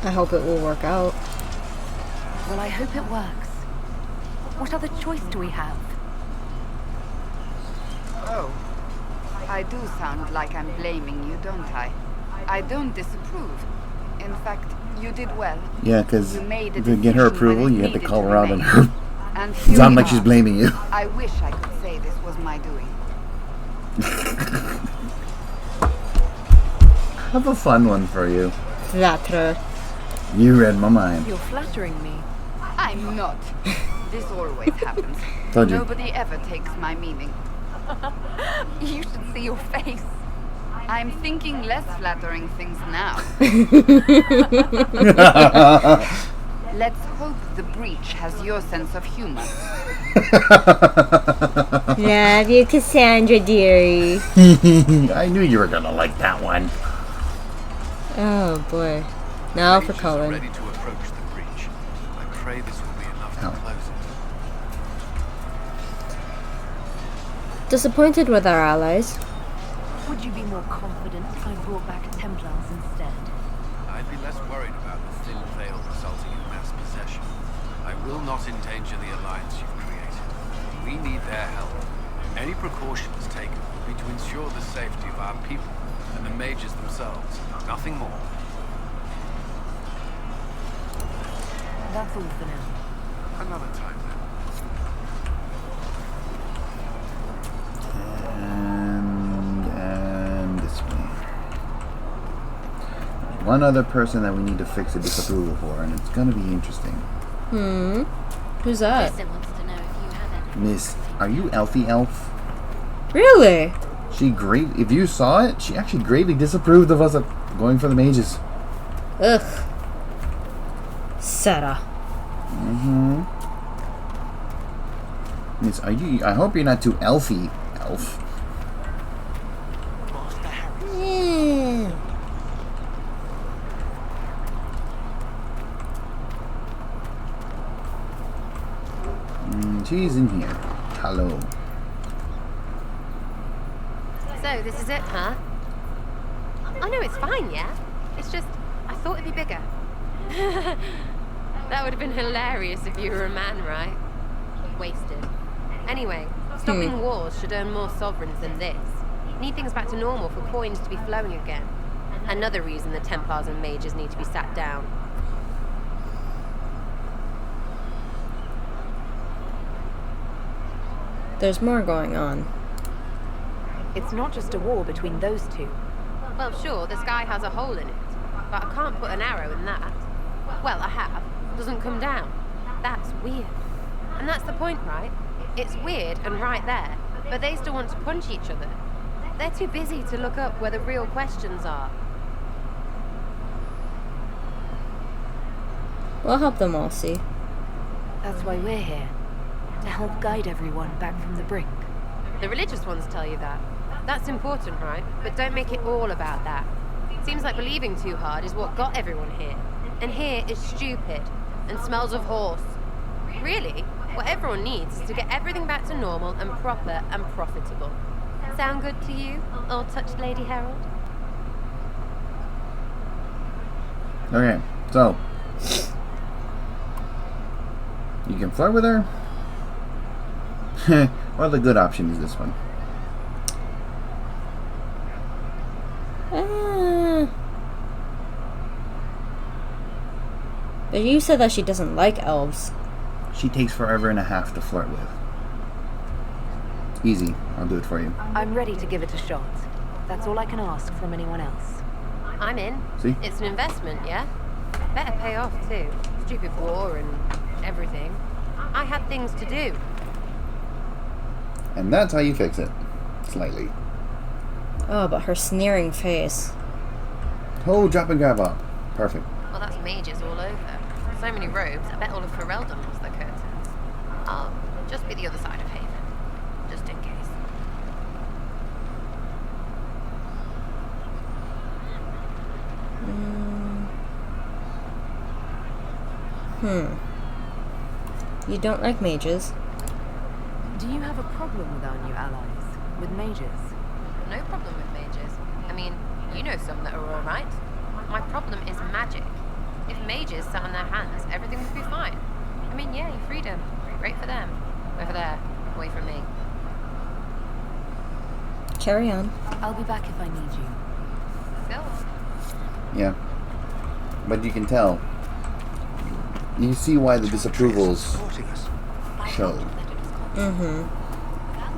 I hope it will work out. Well, I hope it works. What other choice do we have? Oh. I do sound like I'm blaming you, don't I? I don't disapprove. In fact, you did well. Yeah, because You made a to get her decision when approval, it you have to needed call to her out on remain. her. And here Sound we like she's are. blaming you. I wish I could say this was my doing. I have a fun one for you. Flatterer. You read my mind. You're flattering me. I'm not. This always happens. Told you. Nobody ever takes my meaning. You should see your face. I'm thinking less flattering things now. Let's hope the breach has your sense of humor. Love you, Cassandra, dearie. I knew you were gonna like that one. Oh boy. Now for Mages are Cullen. ready to approach the breach. I pray this will be enough to close it. Disappointed with our allies. Would you be more confident if I brought back Templars instead? I'd be less worried about the thin veil resulting in mass possession. I will not endanger the alliance you've created. We need their help. Any precautions taken will be to ensure the safety of our people and the mages themselves. Nothing more. That's all for now. Another time then. And this way. One other person that we need to fix a disapproval for, and it's gonna be interesting. Who's that? Listen wants to know if you have any. Miss, are you Elfie Elf? Really? If you saw it, she actually greatly disapproved of us going for the mages. Ugh. Sarah. Miss, I hope you're not too elfy, Elf. She's in here. Hello. So, this is it, huh? Oh no, it's fine, yeah? It's just, I thought it'd be bigger. That would have been hilarious if you were a man, right? Wasted. Anyway, stopping wars should earn more sovereigns than this. Need things back to normal for coins to be flowing again. Another reason the Templars and mages need to be sat down. There's more going on. It's not just a war between those two. Well, sure, the sky has a hole in it, but I can't put an arrow in that. Well, I have. It doesn't come down. That's weird. And that's the point, right? It's weird and right there, but they still want to punch each other. They're too busy to look up where the real questions are. We'll help them all see. That's why we're here. To help guide everyone back from the brink. The religious ones tell you that. That's important, right? But don't make it all about that. Seems like believing too hard is what got everyone here. And here is stupid and smells of horse. Really, what everyone needs is to get everything back to normal and proper and profitable. Sound good to you, old-touched Lady Herald? Okay, so you can flirt with her. Well, the good option is this one. But you said that she doesn't like elves. She takes forever and a half to flirt with. Easy, I'll do it for you. I'm ready to give it a shot. That's all I can ask from anyone else. I'm in. See? It's an investment, yeah? Better pay off, too. Stupid war and everything. I had things to do. And that's how you fix it. Slightly. Oh, but her sneering face. Oh, drop and grab up. Perfect. Well, that's mages all over. So many robes, I bet all of Ferelden lost their curtains. I'll just be the other side of Haven. Just in case. You don't like mages? Do you have a problem with our new allies? With mages? No problem with mages. I mean, you know some that are alright. My problem is magic. If mages sat on their hands, everything would be fine. I mean, yeah, freedom. Great for them. Over there, away from me. Carry on. I'll be back if I need you. Go. Yeah. But you can tell. You see why the disapprovals show.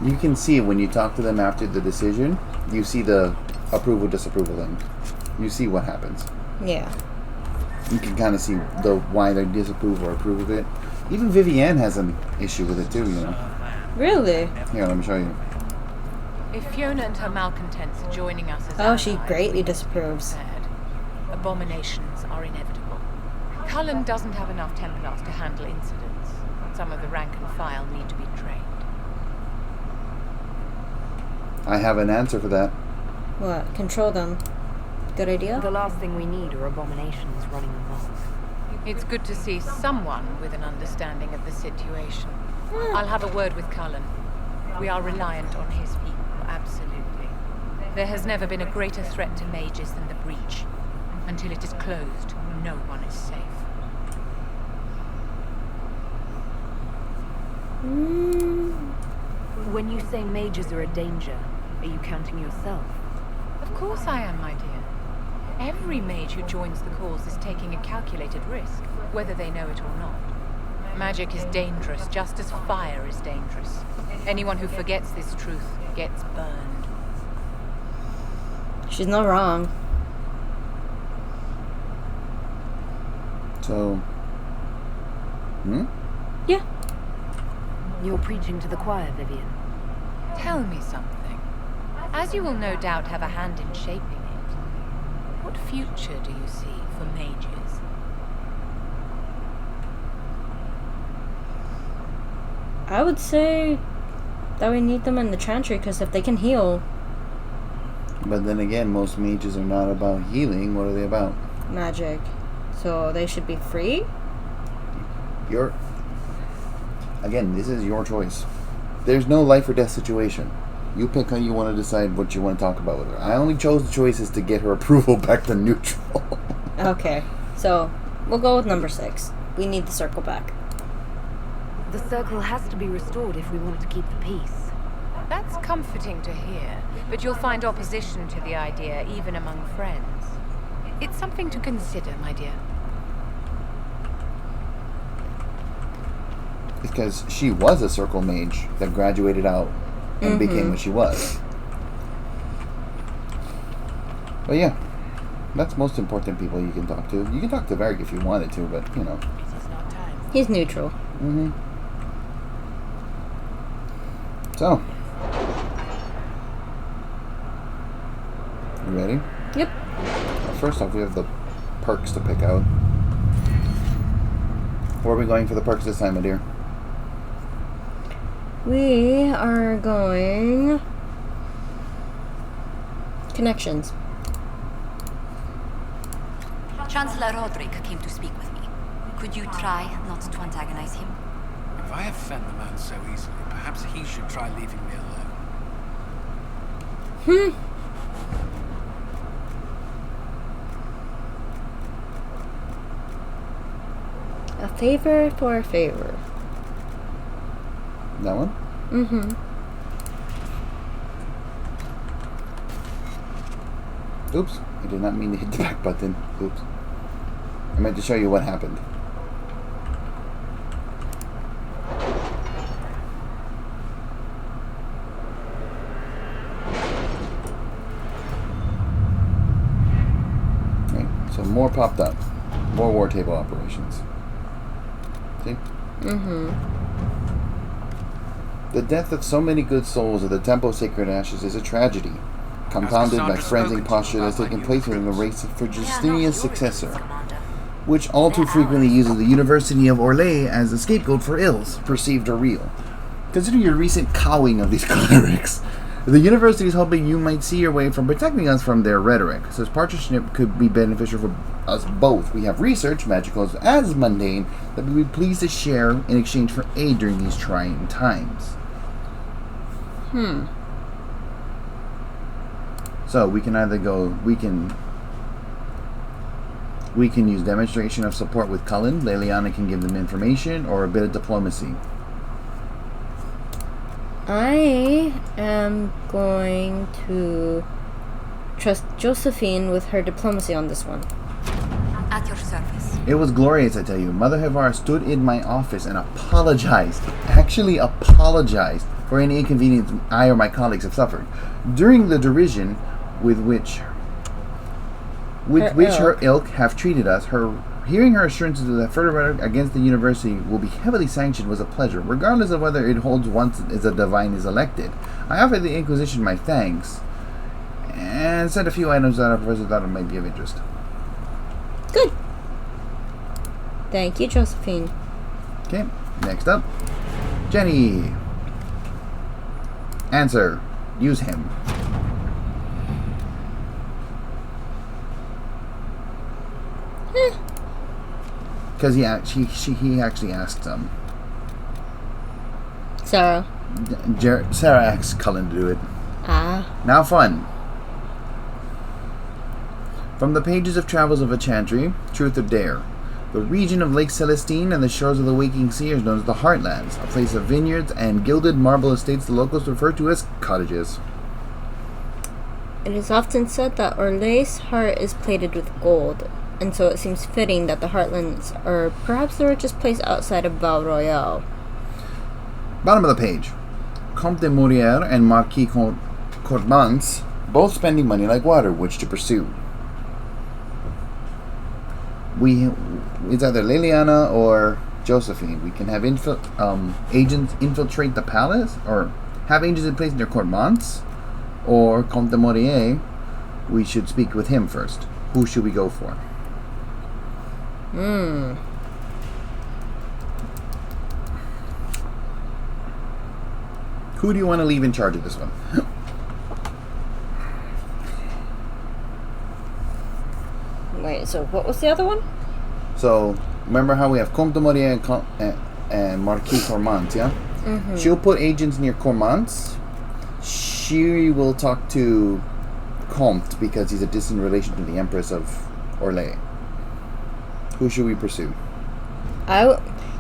You can see when you talk to them after the decision, you see the approval disapproval thing. You see what happens. Yeah. You can kind of see why they disapprove or approve of it. Even Vivienne has an issue with it too, you know. Really? Here, let me show you. If Fiona and her malcontents are joining us as Oh, she allies, greatly disapproves. abominations are inevitable. Cullen doesn't have enough Templars to handle incidents. Some of the rank and file need to be trained. I have an answer for that. What? Control them. Good idea? The last thing we need are abominations running amok. It's good to see someone with an understanding of the situation. I'll have a word with Cullen. We are reliant on his people, absolutely. There has never been a greater threat to mages than the breach. Until it is closed, no one is safe. When you say mages are a danger, are you counting yourself? Of course I am, my dear. Every mage who joins the cause is taking a calculated risk, whether they know it or not. Magic is dangerous, just as fire is dangerous. Anyone who forgets this truth gets burned. She's not wrong. So... Yeah. You're preaching to the choir, Vivian. Tell me something. As you will no doubt have a hand in shaping it, what future do you see for mages? I would say that we need them in the chantry, because if they can heal... But then again, most mages are not about healing. What are they about? Magic. So they should be free? Again, this is your choice. There's no life or death situation. You pick how you want to decide what you want to talk about with her. I only chose the choices to get her approval back to neutral. Okay, so we'll go with number 6. We need the circle back. The circle has to be restored if we want to keep the peace. That's comforting to hear, but you'll find opposition to the idea even among friends. It's something to consider, my dear. Because she was a circle mage that graduated out and became what she was. But yeah, that's most important people you can talk to. You can talk to Varric if you wanted to, but you know. He's neutral. So, you ready? Yep. Well, first off, we have the perks to pick out. Where are we going for the perks this time, my dear? We are going... Connections. Chancellor Roderick came to speak with me. Could you try not to antagonize him? If I offend the man so easily, perhaps he should try leaving me alone. A favor for a favor. That one? Oops. I did not mean to hit the back button. Oops. I meant to show you what happened. Right. So more popped up. More war table operations. See? The death of so many good souls at the Temple of Sacred Ashes is a tragedy, compounded by frenzied posture that has taken place within the race for Justinian's successor, which all too frequently uses the University of Orlais as a scapegoat for ills, perceived or real. Consider your recent cowing of these clerics. The university is hoping you might see your way from protecting us from their rhetoric, so this partnership could be beneficial for us both. We have research, magical as mundane, that we would be pleased to share in exchange for aid during these trying times. So we can either go, we can use demonstration of support with Cullen. Leliana can give them information, or a bit of diplomacy. I am going to trust Josephine with her diplomacy on this one. At your service. It was glorious, I tell you. Mother Havar stood in my office and apologized, actually apologized, for any inconvenience I or my colleagues have suffered. During the derision with which her ilk have treated us, hearing her assurances that further rhetoric against the university will be heavily sanctioned was a pleasure, regardless of whether it holds once as a divine is elected. I offered the Inquisition my thanks, and said a few items that our professor thought might be of interest. Good. Thank you, Josephine. Okay, next up. Jenny. Answer. Use him. Because he actually asked them. Sarah. Sarah asked Cullen to do it. Now fun. From the pages of Travels of a Chantry, Truth or Dare. The region of Lake Celestine and the shores of the Waking Sea is known as the Heartlands, a place of vineyards and gilded marble estates the locals refer to as cottages. It is often said that Orlay's heart is plated with gold, and so it seems fitting that the Heartlands are perhaps the richest place outside of Val Royale. Bottom of the page. Comte de Morier and Marquis Courtmans both spending money like water, which to pursue. It's either Liliana or Josephine. We can have agents infiltrate the palace, or have agents in place near Courtmans, or Comte de Morier. We should speak with him first. Who should we go for? Who do you want to leave in charge of this one? Wait, so what was the other one? So, remember how we have Comte de Morier and Marquis Courtmans, yeah? Mm-hmm. She'll put agents near Courtmans. She will talk to Comte because he's a distant relation to the Empress of Orlais. Who should we pursue? You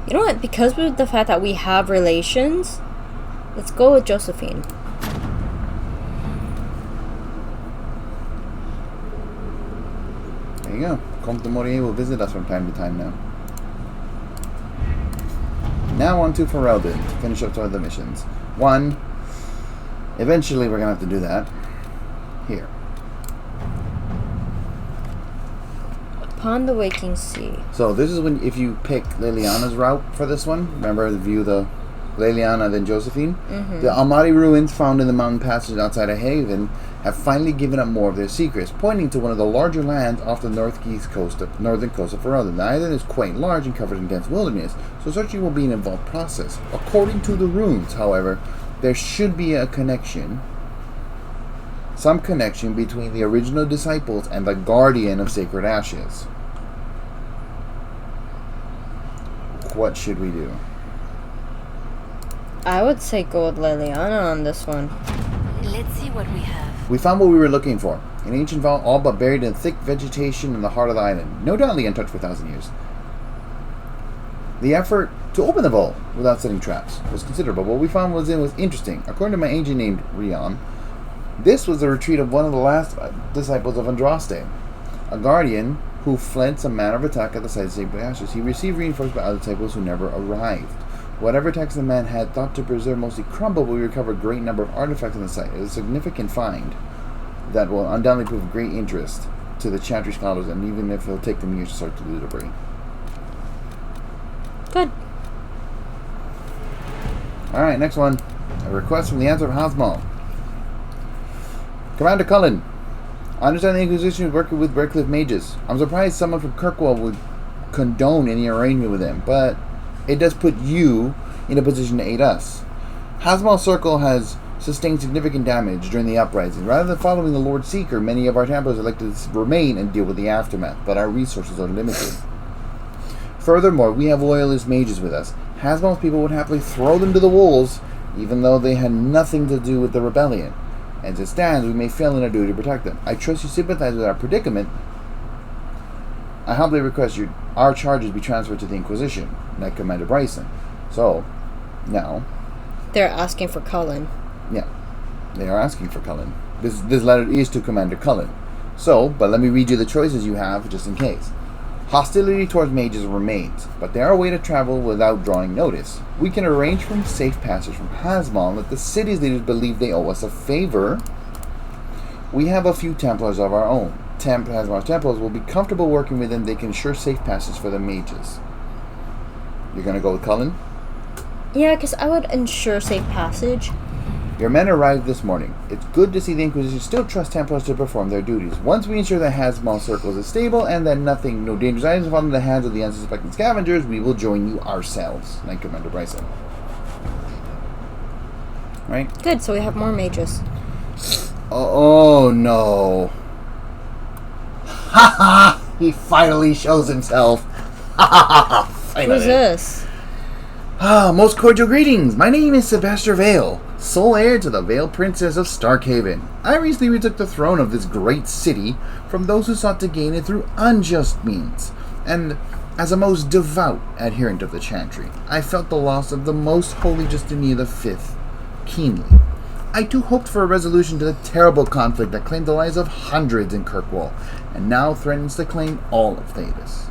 know what? Because of the fact that we have relations, let's go with Josephine. There you go. Comte de Morier will visit us from time to time now. Now on to Ferelden to finish up some of the missions. One, eventually we're going to have to do that. Here. Upon the waking sea. So this is when, if you pick Liliana's route for this one, remember the view the Liliana then Josephine? Mm-hmm. The Almaty ruins found in the mountain passages outside of Haven have finally given up more of their secrets, pointing to one of the larger lands off the northern coast of Ferelden. The island is quite large and covered in dense wilderness, so searching will be an involved process. According to the runes, however, there should be a connection, some connection between the original disciples and the guardian of sacred ashes. What should we do? I would say go with Liliana on this one. Let's see what we have. We found what we were looking for. An ancient vault all but buried in thick vegetation in the heart of the island. No doubt untouched for 1,000 years. The effort to open the vault without setting traps was considerable. What we found was interesting. According to my agent named Rion, this was the retreat of one of the last disciples of Andraste, a guardian who fled some manner of attack at the site of sacred ashes. He received reinforcements by other disciples who never arrived. Whatever attacks the man had thought to preserve mostly crumbled, but we recovered a great number of artifacts on the site. It is a significant find that will undoubtedly prove of great interest to the Chantry scholars, and even if it'll take them years to sort through the debris. Good. Alright, next one. A request from the Answer of Hasmal. Commander Cullen, I understand the Inquisition is working with Redcliffe mages. I'm surprised someone from Kirkwall would condone any arrangement with them, but it does put you in a position to aid us. Hasmal's circle has sustained significant damage during the uprising. Rather than following the Lord Seeker, many of our Templars elected to remain and deal with the aftermath, but our resources are limited. Furthermore, we have loyalist mages with us. Hasmal's people would happily throw them to the wolves, even though they had nothing to do with the rebellion. As it stands, we may fail in our duty to protect them. I trust you sympathize with our predicament. I humbly request our charges be transferred to the Inquisition, like Commander Bryson. So, now... They're asking for Cullen. Yeah, they are asking for Cullen. This letter is to Commander Cullen. So, but let me read you the choices you have, just in case. Hostility towards mages remains, but there are ways to travel without drawing notice. We can arrange for safe passage from Hasmal and let the city's leaders believe they owe us a favor. We have a few Templars of our own. Hasmal's Templars will be comfortable working with them. They can ensure safe passage for the mages. You're going to go with Cullen? Yeah, because I would ensure safe passage. Your men arrived this morning. It's good to see the Inquisition still trust Templars to perform their duties. Once we ensure that Hasmal's circle is stable and that no dangerous items fall into the hands of the unsuspecting scavengers, we will join you ourselves, like Commander Bryson. Right? Good, so we have more mages. Oh no. Ha ha! He finally shows himself. Ha ha ha! Who's this? Most cordial greetings. My name is Sebastian Vale, sole heir to the Vale Princess of Starkhaven. I recently retook the throne of this great city from those who sought to gain it through unjust means, and as a most devout adherent of the Chantry, I felt the loss of the most holy Justinian V keenly. I too hoped for a resolution to the terrible conflict that claimed the lives of hundreds in Kirkwall, and now threatens to claim all of Thedas.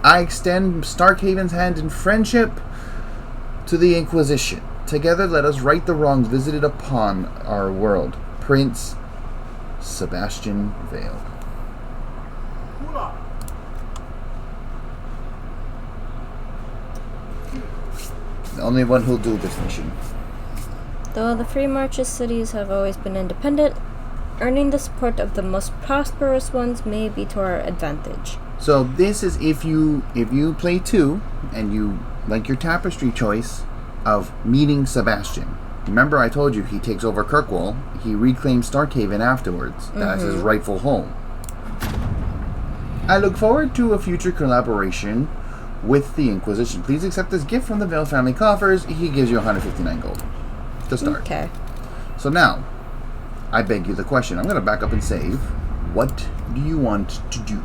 I extend Starkhaven's hand in friendship to the Inquisition. Together let us right the wrongs visited upon our world. Prince Sebastian Vale. The only one who'll do this mission. Though the Free Marches cities have always been independent, earning the support of the most prosperous ones may be to our advantage. So this is if you play 2 and you like your tapestry choice of meeting Sebastian. Remember I told you he takes over Kirkwall, he reclaims Starkhaven afterwards. That's his rightful home. I look forward to a future collaboration with the Inquisition. Please accept this gift from the Vale family coffers. He gives you 159 gold to start. Okay. So now, I beg you the question. I'm going to back up and save. What do you want to do?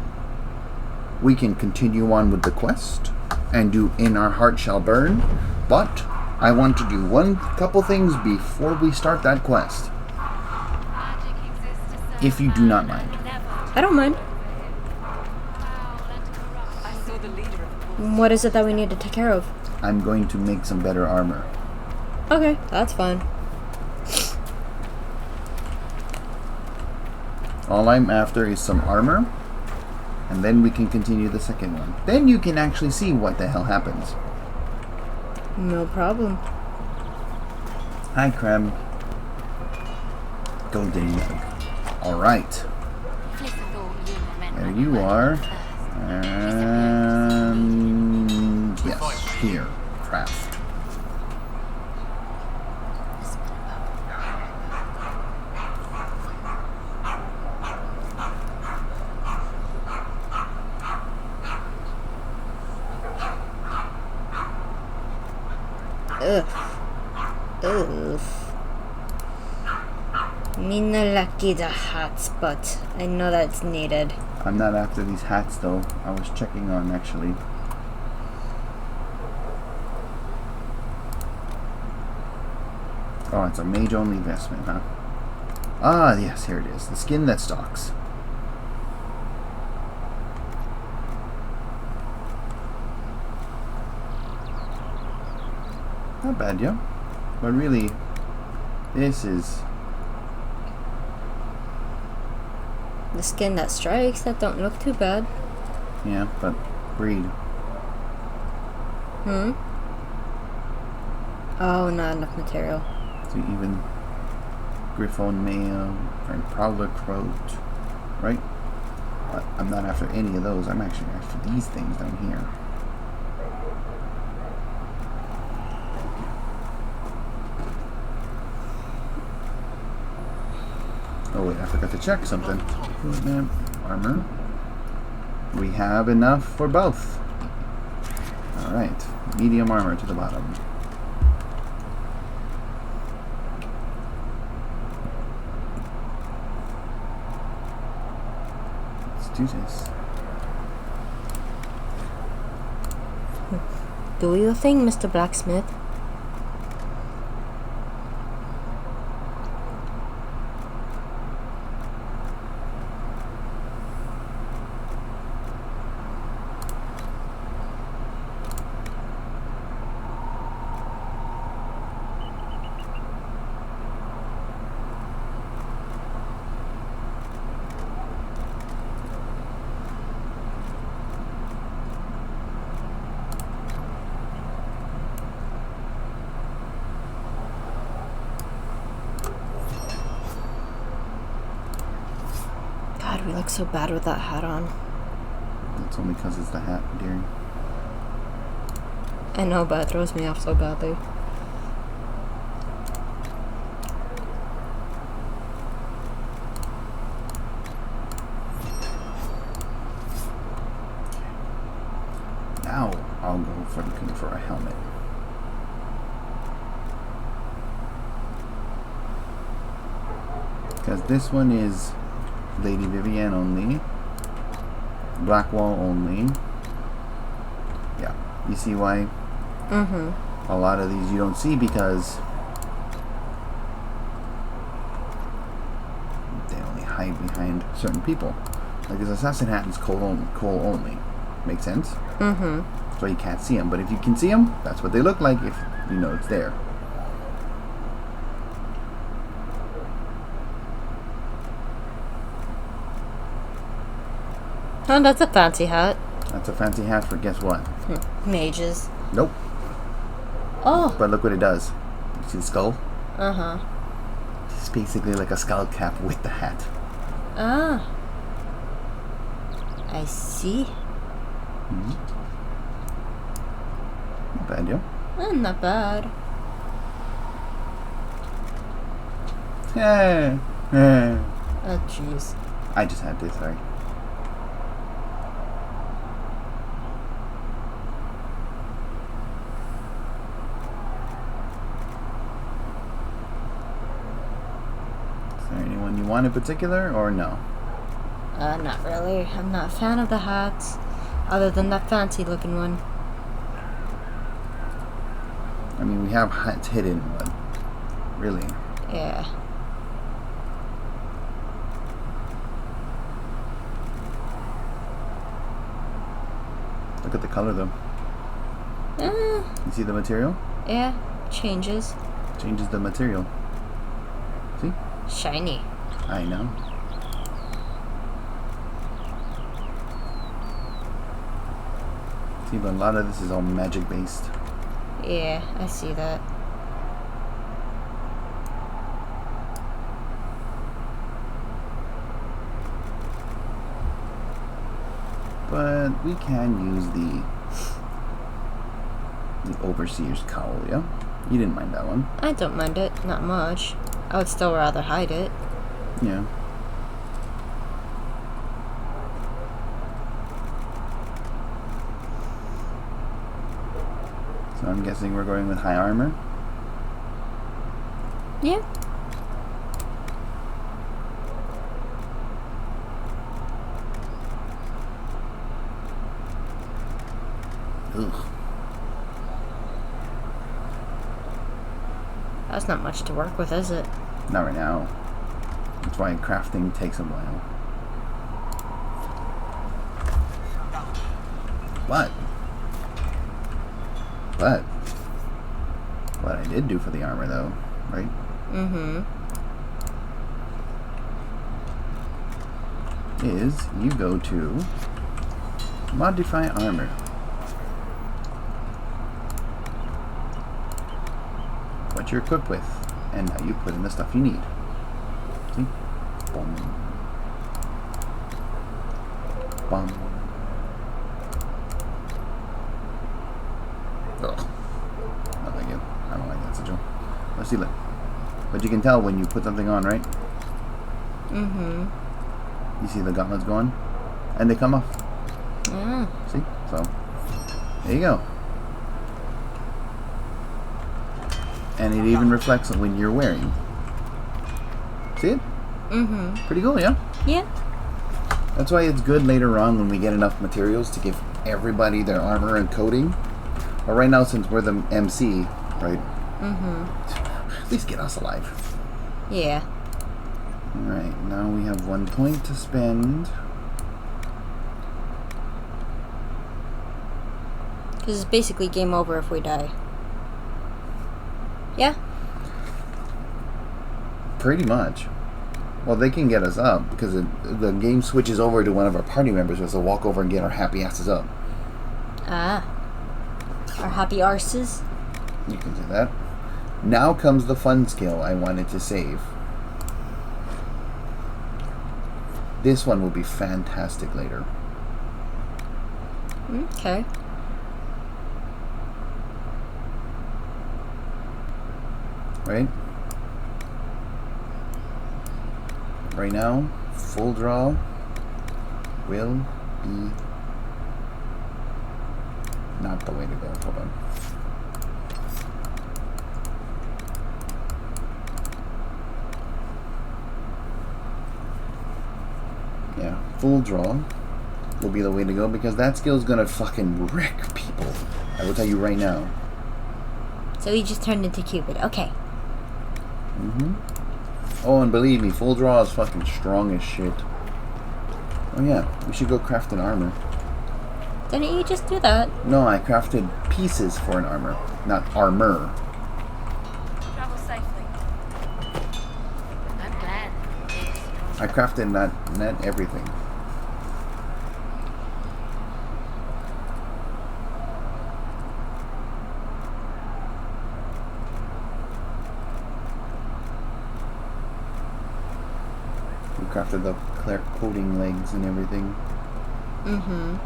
We can continue on with the quest and do In Our Heart Shall Burn, but I want to do couple things before we start that quest. If you do not mind. I don't mind. What is it that we need to take care of? I'm going to make some better armor. Okay, that's fine. All I'm after is some armor, and then we can continue the second one. Then you can actually see what the hell happens. No problem. Hi, Krem. Golden Nug. Alright. There you are. And yes, here. Craft. Ugh. Me no lucky the hats, but I know that's needed. I'm not after these hats though. I was checking on actually. Oh, it's a mage only investment, huh? Ah, yes, here it is. The skin that stalks. Not bad, yeah. But really, this is... The skin that strikes, that don't look too bad. Yeah, but breed. Oh, not enough material. So even Griffon Mail and Prowler Croat, right? But I'm not after any of those. I'm actually after these things down here. Oh wait, I forgot to check something. Armor. We have enough for both. Alright, medium armor to the bottom. Let's do this. Do your thing, Mr. Blacksmith. God, we look so bad with that hat on. That's only because it's the hat, dearie. I know, but it throws me off so badly. Now I'll go for looking for a helmet. Because this one is Lady Vivienne only. Blackwall only. Yeah. You see why? A lot of these you don't see because hide behind certain people. Like his assassin hat is coal only. Make sense? Mm-hmm. So you can't see them. But if you can see them, that's what they look like if you know it's there. Oh, that's a fancy hat. That's a fancy hat for guess what? Mages. Nope. Oh. But look what it does. You see the skull? Uh-huh. It's basically like a skull cap with the hat. Ah. I see. Mm-hmm. Not bad, yo. Not bad. Yeah. Oh, jeez. I just had to, sorry. Is there anyone you want in particular, or no? Not really. I'm not a fan of the hats, other than that fancy looking one. I mean, we have hats hidden, but really. Yeah. Look at the color, though. You see the material? Yeah, changes. Changes the material. See? Shiny. I know. See, but a lot of this is all magic based. Yeah, I see that. But we can use the Overseer's cowl, yeah? You didn't mind that one. I don't mind it, not much. I would still rather hide it. Yeah. So I'm guessing we're going with high armor? Yeah. Ugh. That's not much to work with, is it? Not right now. That's why crafting takes a while. But what I did do for the armor, though, right? Mm-hmm. Is you go to modify armor. What you're equipped with, and now you put in the stuff you need. See? Boom. Bum. Ugh. Not like it. I don't like that sigil. Let's see, look. But you can tell when you put something on, right? Mm-hmm. You see the gauntlets going? And they come off. Ah. See? So, there you go. And it even reflects when you're wearing. See it? Mm-hmm. Pretty cool, yeah? Yeah. That's why it's good later on when we get enough materials to give everybody their armor and coating. But right now, since we're the MC, right? Mm-hmm. At least get us alive. Yeah. Alright, now we have 1 point to spend. Because it's basically game over if we die. Yeah? Pretty much. Well, they can get us up because the game switches over to one of our party members who has to walk over and get our happy asses up. Ah. Our happy arses? You can do that. Now comes the fun skill I wanted to save. This one will be fantastic later. Okay. Right? Right now, full draw will be not the way to go. Hold on. Yeah, full draw will be the way to go because that skill is gonna fucking wreck people. I will tell you right now. So he just turned into Cupid. Okay. Mm-hmm. Oh, and believe me, full draw is fucking strong as shit. Oh yeah, we should go craft an armor. Didn't you just do that? No, I crafted pieces for an armor, not armor. Travel safely. I'm glad. I crafted not everything. We crafted the clear coating legs and everything. Mm-hmm.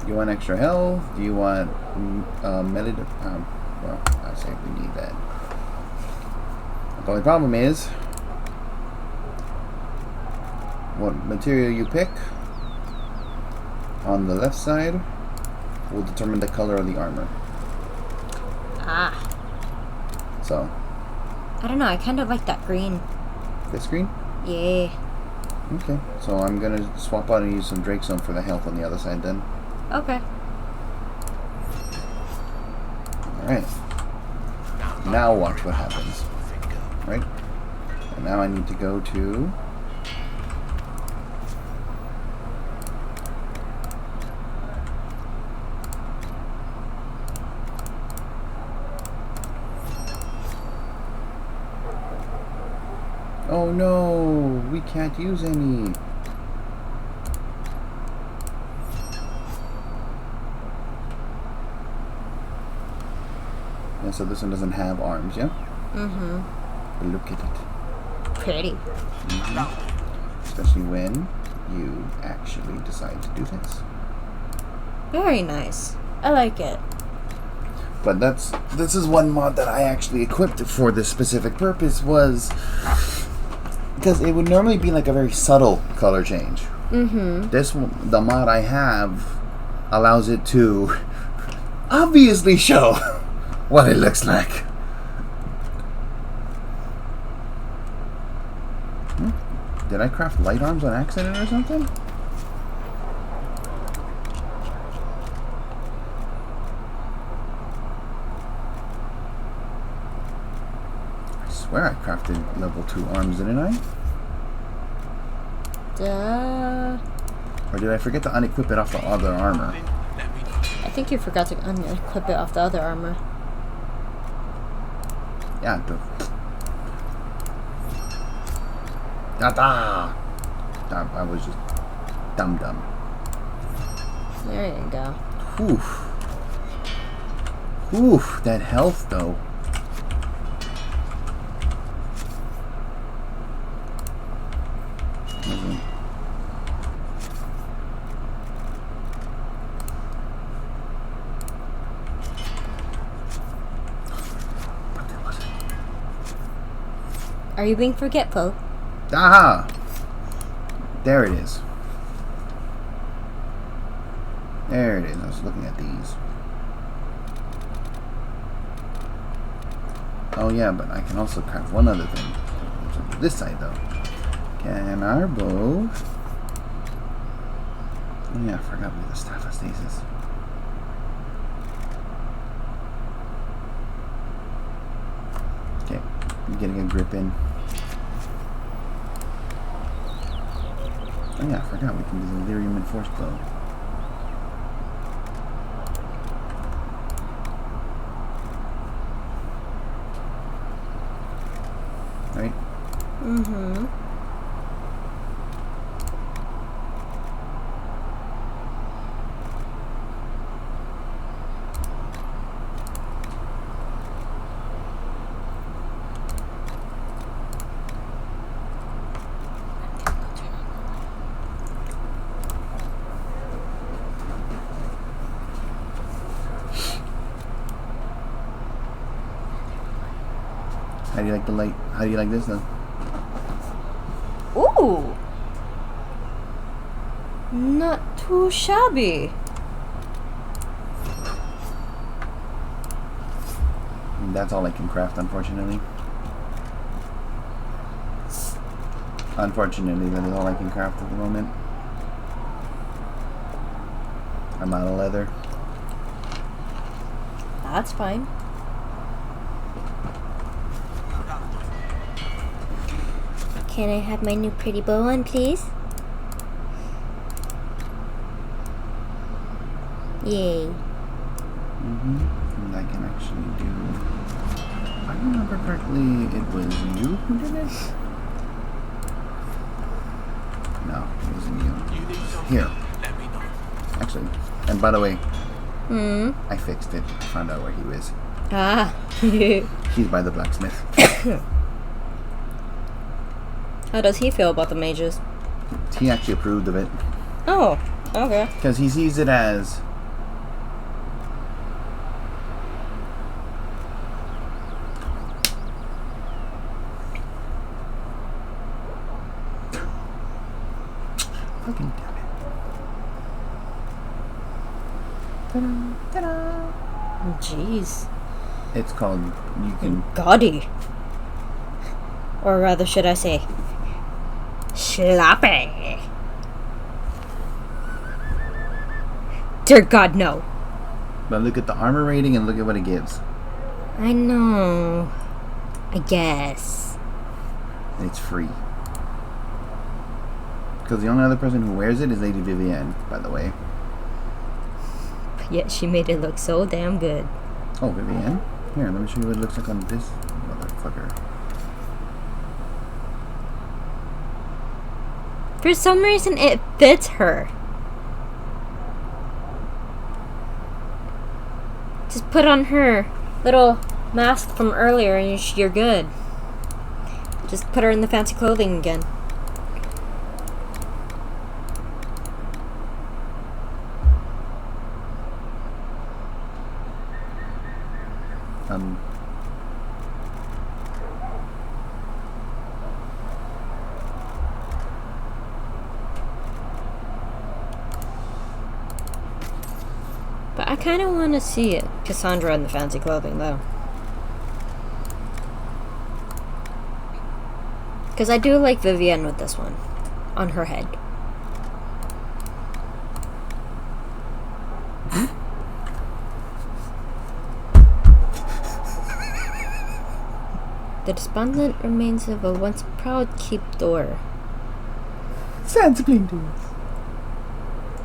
You want extra health? Do you want well, I say we need that. The only problem is what material you pick on the left side will determine the color of the armor. Ah. So. I don't know, I kind of like that green. This green? Yeah. Okay, so I'm gonna swap out and use some Drake Zone for the health on the other side then. Okay. Alright. Now watch what happens. Right? And now I need to go to... Oh no! We can't use any! Yeah, so this one doesn't have arms, yeah? Mm-hmm. But look at it. Pretty. Mm-hmm. Especially when you actually decide to do this. Very nice. I like it. But this is one mod that I actually equipped for this specific purpose was because it would normally be like a very subtle color change. Mm-hmm. This one, the mod I have allows it to obviously show what it looks like. Did I craft light arms on accident or something? I swear I crafted level 2 arms, didn't I? Or did I forget to unequip it off the other armor? I think you forgot to unequip it off the other armor. Yeah, I was just dumb. There you go. Oof, that health though. Are you being forgetful? Aha! There it is. There it is. I was looking at these. Oh yeah, but I can also craft one other thing. This side though. Can our bow... Oh yeah, I forgot we have the Staff of Stasis. Okay, I'm getting a grip in. Oh yeah, I forgot we can do the Lyrium Enforced Bow. Right? Mm-hmm. How do you like the light? How do you like this then? Ooh! Not too shabby. That's all I can craft, unfortunately. Unfortunately, that is all I can craft at the moment. I'm out of leather. That's fine. Can I have my new pretty bow on, please? Yay. And I can actually do... If I remember correctly, it was you who did it? No, it wasn't you. Here. Actually, and by the way, I fixed it. I found out where he was. Ah. He's by the blacksmith. How does he feel about the mages? He actually approved of it. Oh, okay. Because he sees it as... Fucking damn it. Ta-da, ta-da. Jeez. It's called... You can... Gaudy. Or rather, should I say... Sloppy. Dear God, no. But look at the armor rating and look at what it gives. I know. I guess. And it's free. Because the only other person who wears it is Lady Vivienne, by the way. But yet she made it look so damn good. Oh, Vivienne? Here, let me show you what it looks like on this motherfucker. For some reason, it fits her. Just put on her little mask from earlier and you're good. Just put her in the fancy clothing again. But I kind of want to see it. Cassandra in the fancy clothing, though. Because I do like Vivienne with this one. On her head. The despondent remains of a once proud keep door. Santa Splinters.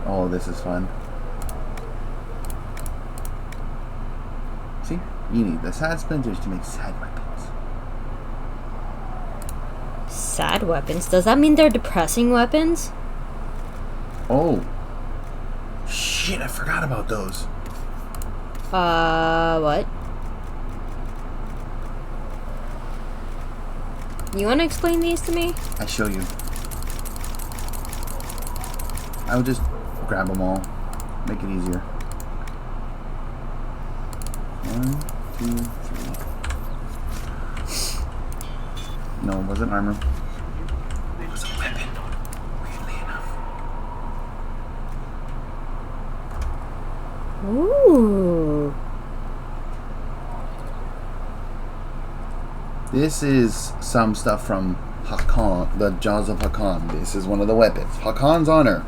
Oh, this is fun. See? You need the sad splinters to make sad weapons. Sad weapons? Does that mean they're depressing weapons? Oh. Shit, I forgot about those. What? You want to explain these to me? I show you. I would just grab them all. Make it easier. 1, 2, 3. No, it wasn't armor. It was a weapon. Weirdly enough. Ooh. This is some stuff from Akane, the Jaws of Akane. This is one of the weapons. Akane's honor.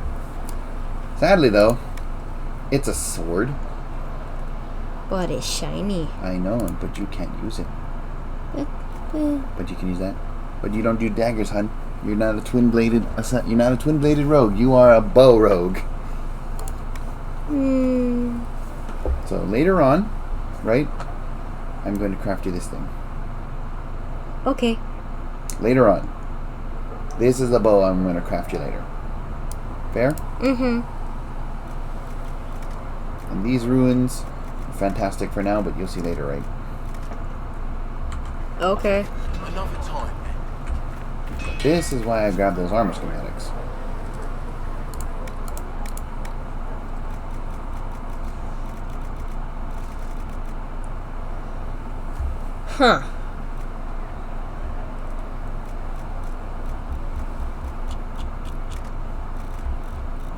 Sadly, though, it's a sword. But it's shiny. I know, but you can't use it. But you can use that. But you don't do daggers, hun. You're not a twin-bladed. You're not a twin-bladed rogue. You are a bow rogue. So later on, right? I'm going to craft you this thing. Okay. Later on. This is the bow I'm going to craft you later. Fair? Mm-hmm. And these ruins are fantastic for now, but you'll see later, right? Okay. Another time. This is why I grabbed those armor schematics. Huh.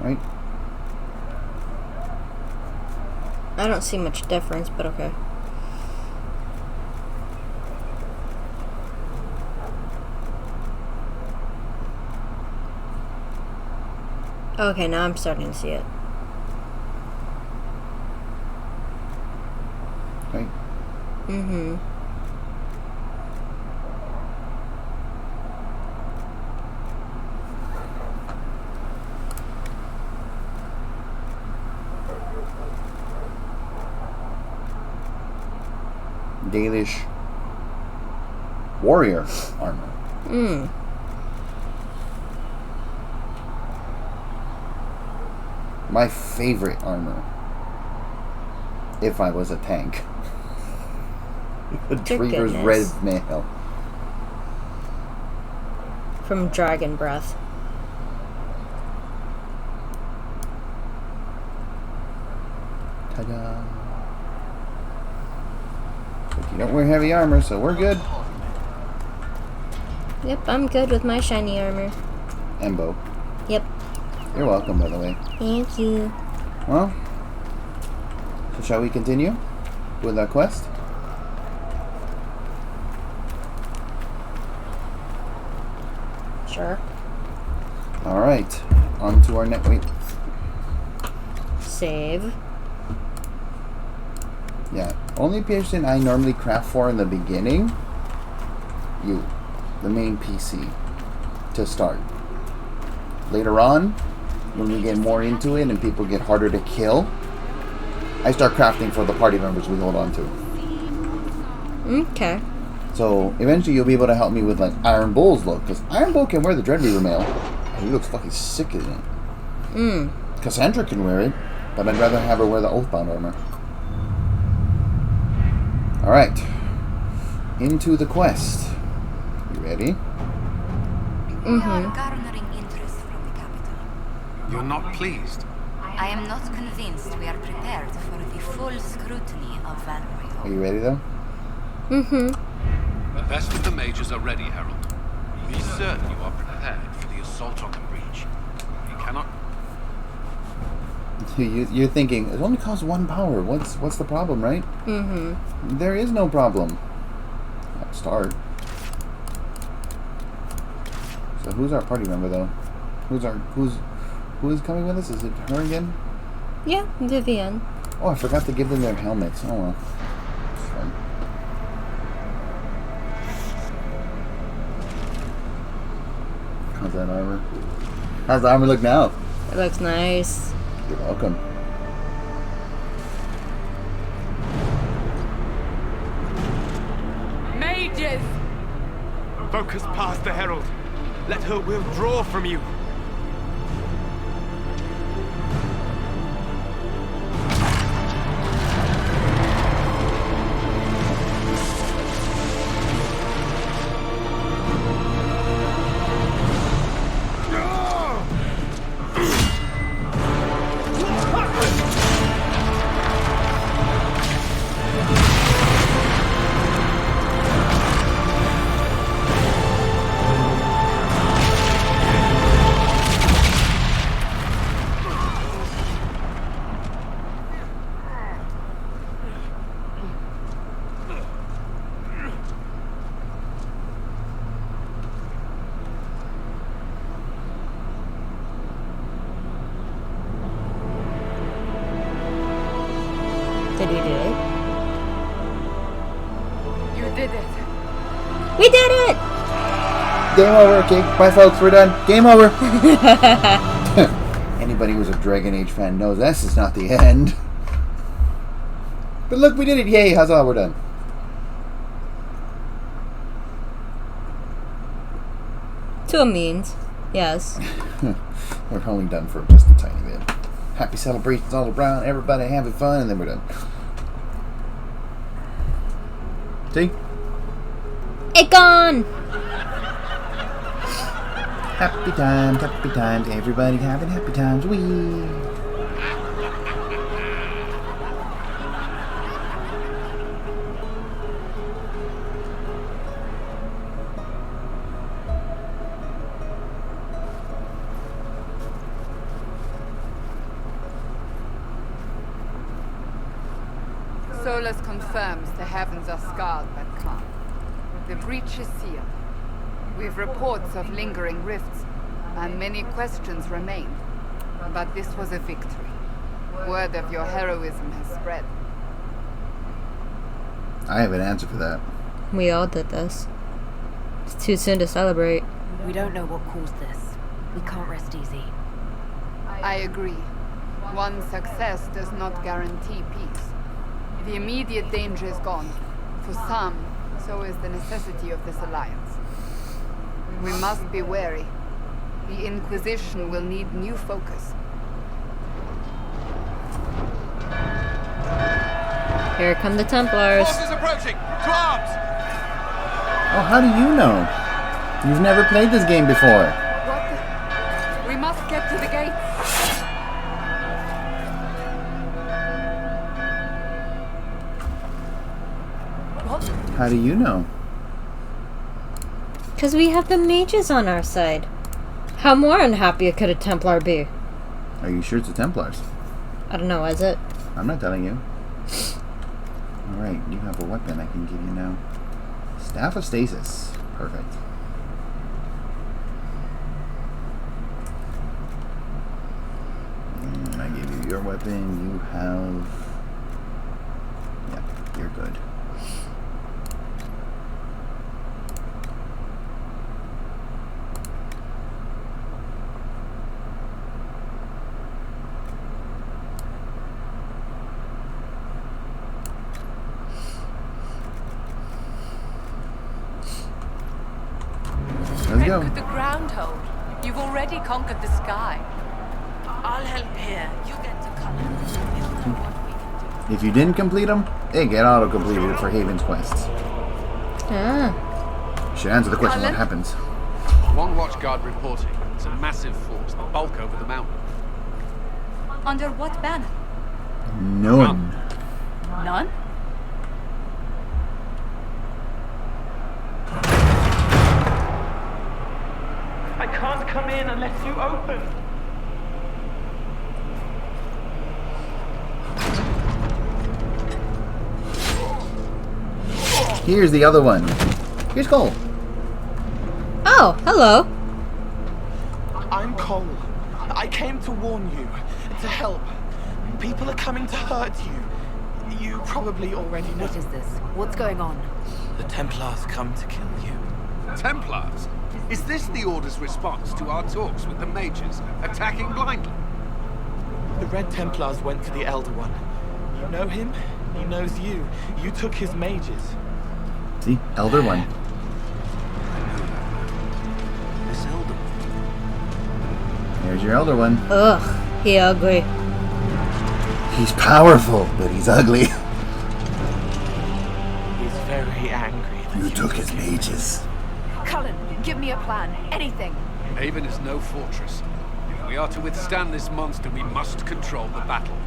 Right? I don't see much difference, but okay. Okay, now I'm starting to see it. Right? Mm-hmm. Dalish warrior armor. Mm. My favorite armor. If I was a tank. The Trigger's red mail. From Dragon Breath. Ta-da. But you don't wear heavy armor, so we're good. Yep, I'm good with my shiny armor. Embo. Yep. You're welcome, by the way. Thank you. Well, so shall we continue with our quest? Sure. Alright, on to our next... Wait. Save. Yeah, only person I normally craft for in the beginning, you, the main PC, to start. Later on, when we get more into it and people get harder to kill, I start crafting for the party members we hold on to. Okay. So eventually you'll be able to help me with like Iron Bull's look, because Iron Bull can wear the Dreadweaver mail, and he looks fucking sick in it. Cassandra can wear it, but I'd rather have her wear the Oathbound armor. Alright. Into the quest. You ready? Mm-hmm. Garnering interest from the capital. You're not pleased? I am not convinced we are prepared for the full scrutiny of Valroy. Are you ready though? Mm-hmm. The best of the mages are ready, Herald. Be certain you are prepared for the assault on the breach. You cannot... You're thinking, it only costs 1 power. What's the problem, right? Mm-hmm. There is no problem. I'll start. So who's our party member though? Who is coming with us? Is it her again? Yeah, Vivian. Oh, I forgot to give them their helmets. Oh well. It's fine. How's that armor? How's the armor look now? It looks nice. You're welcome. Mages! Focus past the Herald. Let her withdraw from you. Did we do it? You did it. We did it! Game over, okay? Bye folks, we're done. Game over. Anybody who's a Dragon Age fan knows this is not the end. But look, we did it. Yay, huzzah, we're done. To a means. Yes. We're only done for just a tiny bit. Happy celebrations all around, everybody having fun, and then we're done. See? It gone! Happy times, everybody having happy times, wee! Solus confirms the heavens are scarred by Akane. The breach is sealed. We've reports of lingering rifts, and many questions remain. But this was a victory. Word of your heroism has spread. I have an answer for that. We all did this. It's too soon to celebrate. We don't know what caused this. We can't rest easy. I agree. One success does not guarantee peace. The immediate danger is gone. For some, so is the necessity of this alliance. We must be wary. The Inquisition will need new focus. Here come the Templars. Forces approaching! To arms! Oh, how do you know? You've never played this game before. What? We must get to the gates. What? How do you know? Because we have the mages on our side. How more unhappy could a Templar be? Are you sure it's the Templars? I don't know, is it? I'm not telling you. Alright, you have a weapon I can give you now. Staff of Stasis. Perfect. And I gave you your weapon. You have... Yeah, you're good. Let's go. Could the ground hold? You've already conquered the sky. I'll help here. You get to come. If you didn't complete them, they get auto-completed for Haven's quests. Ah. Should answer the question, what happens? One watchguard reporting. It's a massive force, the bulk over the mountain. Under what banner? None. None? I can't come in unless you open. Here's the other one. Here's Cole. Oh, hello. I'm Cole. I came to warn you, to help. People are coming to hurt you. You probably already know. What is this? What's going on? The Templars come to kill you. Templars? Is this the Order's response to our talks with the mages, attacking blindly? The Red Templars went to the Elder One. You know him? He knows you. You took his mages. See? Elder One. This Elder One. There's your Elder One. Ugh, he ugly. He's powerful, but he's ugly. He's very angry. You took his mages. Cullen, give me a plan. Anything. Haven is no fortress. If we are to withstand this monster, we must control the battle.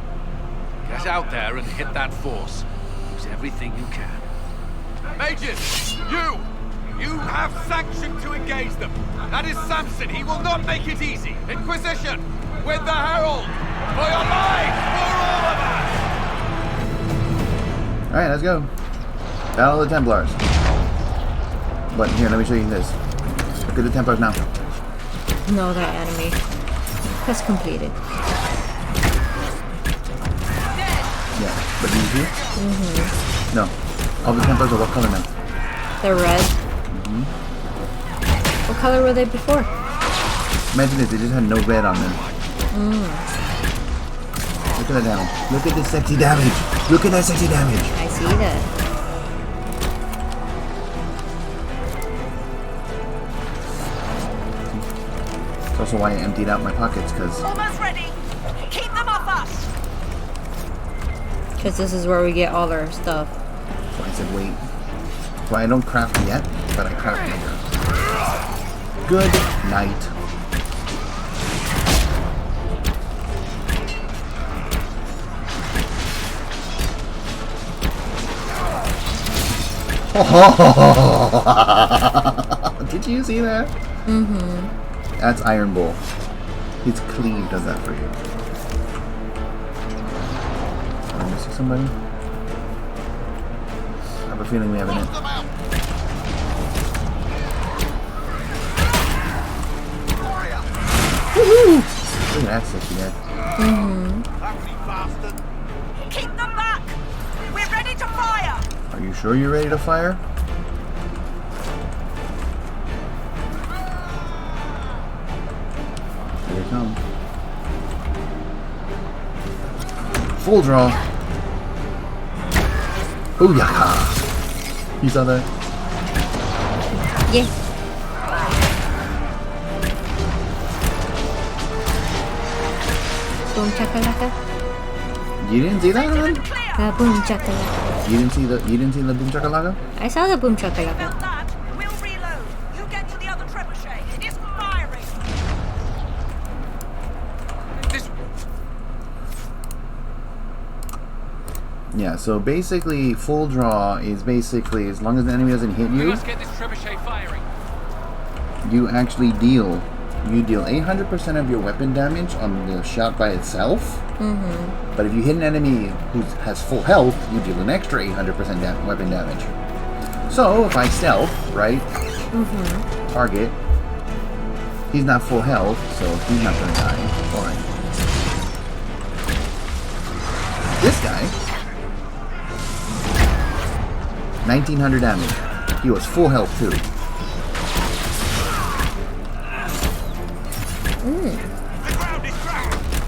Get out there and hit that force. Use everything you can. Mages! You have sanction to engage them. That is Samson. He will not make it easy. Inquisition! With the Herald! For your lives! For all of us! Alright, let's go. Battle of the Templars. But here, let me show you this. Look at the Templars now. No, that enemy. Quest completed. Yeah, but these here? Mm-hmm. No. All the Templars are what color now? They're red. Mm-hmm. What color were they before? Imagine this, they just had no red on them. Mm. Look at that damage. Look at this sexy damage. Look at that sexy damage. I see that. That's also why I emptied out my pockets, because... Almost ready. Keep them off us. Because this is where we get all our stuff. That's why I said wait. That's why I don't craft yet, but I craft later. Good night. Did you see that? Mm-hmm. That's Iron Bull. His cleave does that for you. Am I missing somebody? I have a feeling we have an it. Woohoo! Look at that sexy guy. Keep them back! We're ready to fire! Are you sure you're ready to fire? Here they come. Full draw. Booyah! You saw that? Yeah. Boom chakalaka. You didn't see that one? Boom chakalaka. You didn't see the boom chakalaka? I saw the boom chakalaka. We'll reload. You get to the other trebuchet. It's firing. Yeah, so basically full draw is basically as long as the enemy doesn't hit you, Let's get this trebuchet firing. you actually deal 800% of your weapon damage on the shot by itself. But if you hit an enemy who has full health, you deal an extra 800% weapon damage. So if I stealth, right, target, he's not full health, so he's not gonna die. Fine. This guy, 1900 damage. He was full health too.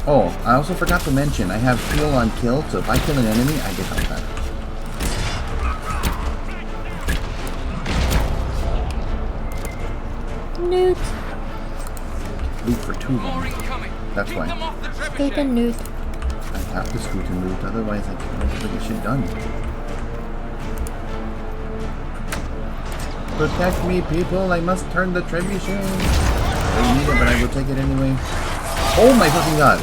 Oh, I also forgot to mention, I have heal on kill, so if I kill an enemy, I get health back. Newt. Loot for 2 of them. That's why. Scoot and Newt. I have to scoot and loot, otherwise I can't get shit done. Protect me, people, I must turn the trebuchet. I don't need it, but I will take it anyway. Oh my fucking god!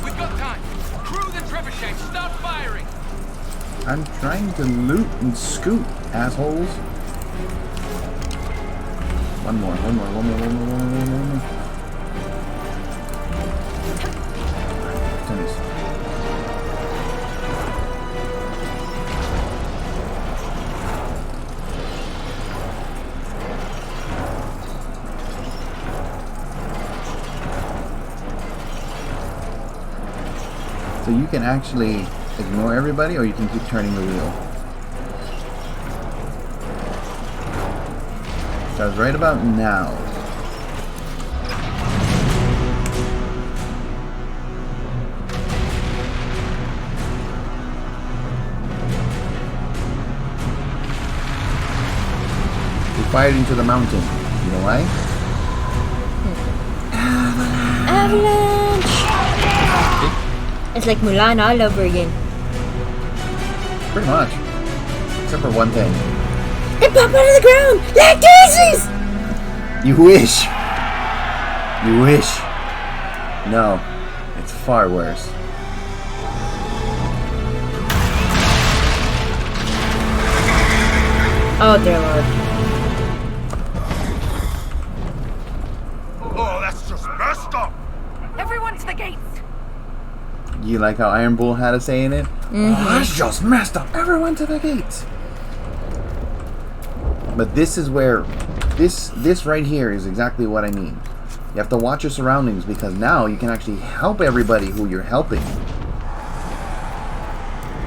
We've got time. Crew the trebuchet. Start firing. I'm trying to loot and scoot, assholes. One more. Tennis. So you can actually ignore everybody, or you can keep turning the wheel. So right about now. We fired into the mountain. You know why? Avalanche! It's like Mulan all over again. Pretty much. Except for one thing. It popped out of the ground like daisies! You wish. You wish. No. It's far worse. Oh dear lord. Oh, that's just messed up! Everyone to the gates! You like how Iron Bull had a say in it? Oh, that's just messed up. Everyone to the gates. But this is where this right here is exactly what I mean. You have to watch your surroundings, because now you can actually help everybody who you're helping.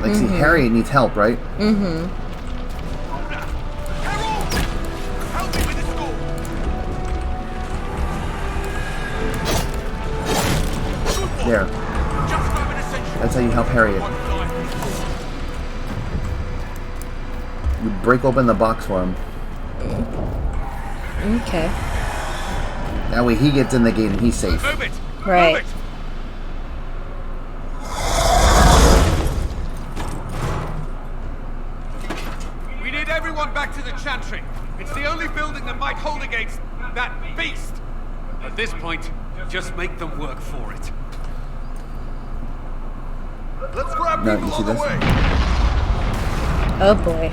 Like, see, Harriet needs help, right? There. That's how you help Harriet. You break open the box for him. Okay. That way he gets in the gate and he's safe. Right. We need everyone back to the chantry. It's the only building that might hold against that beast. At this point, just make them work for it. Let's grab No, people you see on the this? way. Oh boy.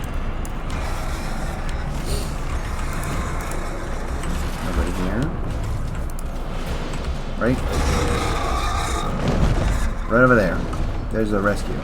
Right here. Right? Right over there. There's the rescue.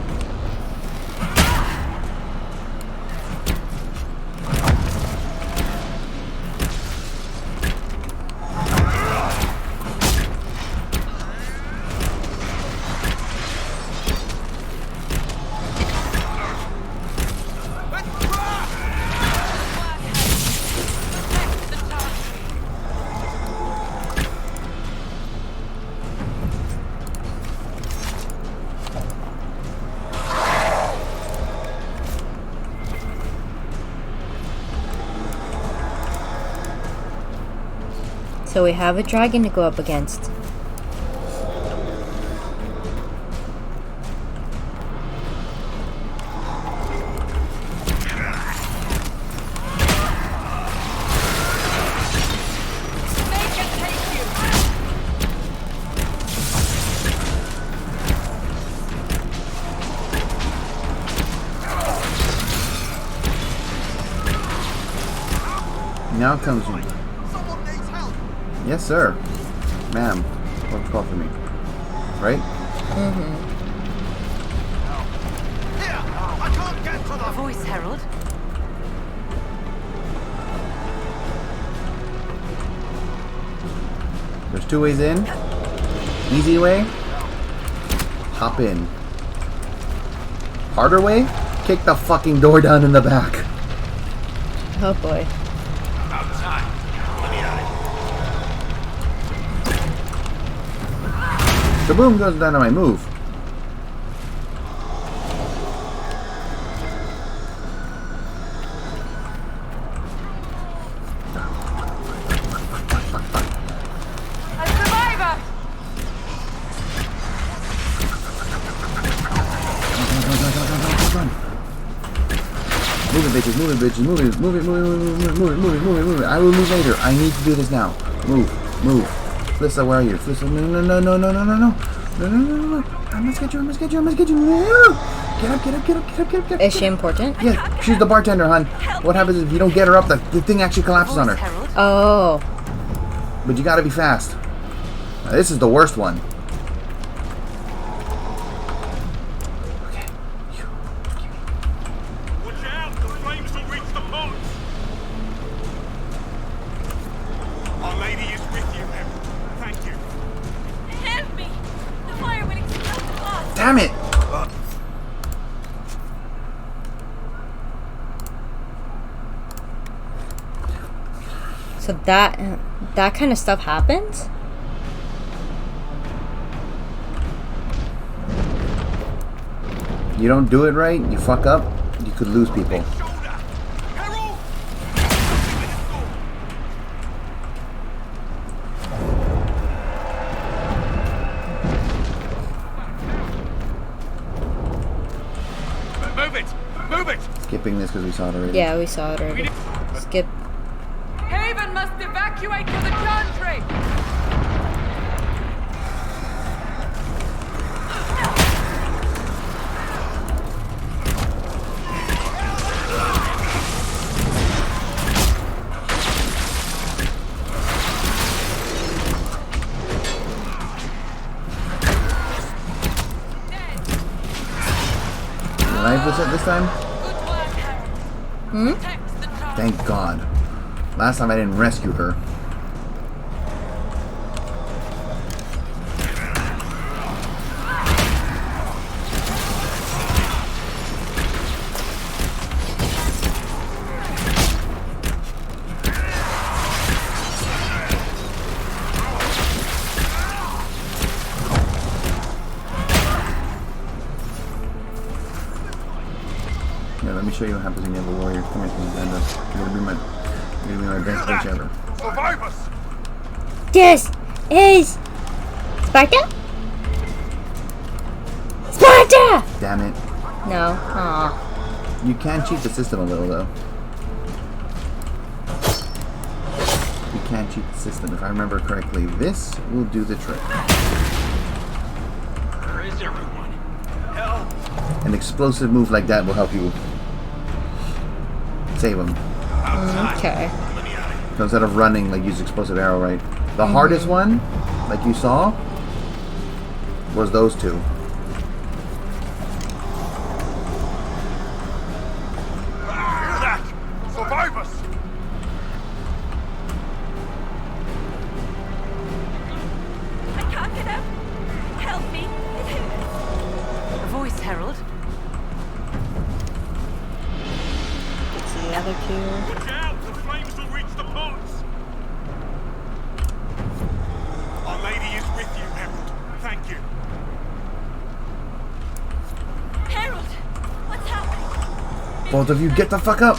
So we have a dragon to go up against. Now comes you. Yes, sir. Ma'am. What's called for me? Right? Mm-hmm. A voice, Herald. There's two ways in. Easy way. Hop in. Harder way? Kick the fucking door down in the back. Oh boy. The boom goes down to my move. A survivor! Move it, bitches, move it, bitches, move it, move it, move it, move it, move it, move it, move it, move it. I will move later. I need to do this now. Move, move. Flissa, where are you? Flissa, no, no, no, no, no, no, no, no. No, no, no, no, no. I must get you, I must get you, I must get you. No. Get up, get up, get up, get up, get up, get up. Is she important? Yeah, she's the bartender, hon. What happens if you don't get her up, the thing actually collapses on her. Oh. But you gotta be fast. Now, this is the worst one. Watch out! The flames will reach the boats! Our Lady is with you, Em. Thank you. Help me! The fire will explode the glass! Damn it! So that kind of stuff happens? You don't do it right, you fuck up, you could lose people. Move it! Move it! Skipping this because we saw it already. Yeah, we saw it already. Skip. Haven must evacuate to the chantry! Alive was it this time? Hmm? Thank God. Last time I didn't rescue her. Yeah, let me show you what happens when you have a warrior. Come here, Xander. You're gonna be my best bitch ever. Survivors! This is Sparta? Sparta! Damn it. No. Aw. You can cheat the system a little though. You can cheat the system. If I remember correctly, this will do the trick. Where is everyone? Hell! An explosive move like that will help you save him. Okay. So instead of running, like use explosive arrow, right? The hardest one, like you saw, was those two. another queue. Watch out! The flames will reach the boats! Our Lady is with you, Herald. Thank you. Herald! What's happening? Both of you, get the fuck up!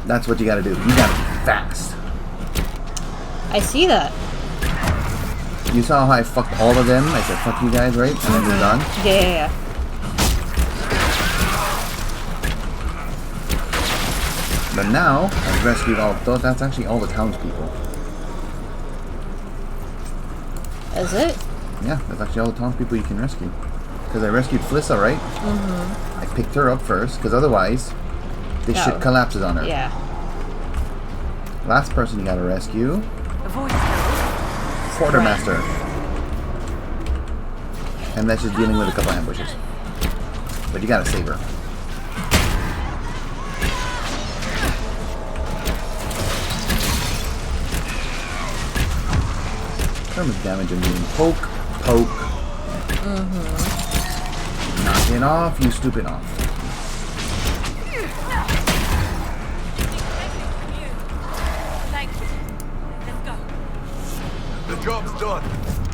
That's what you gotta do. You gotta be fast. I see that. You saw how I fucked all of them? I said, fuck you guys, right? And then moved on? Yeah. But now, I've rescued all of those. That's actually all the townspeople. Is it? Yeah, that's actually all the townspeople you can rescue. Because I rescued Flissa, right? Mm-hmm. I picked her up first, because otherwise, this shit collapses on her. Yeah. Last person you gotta rescue. Quartermaster. And that's just dealing with a couple ambushes. But you gotta save her. Term of damage and being poke. Mm-hmm. Knocking off, you stupid off. The job's done.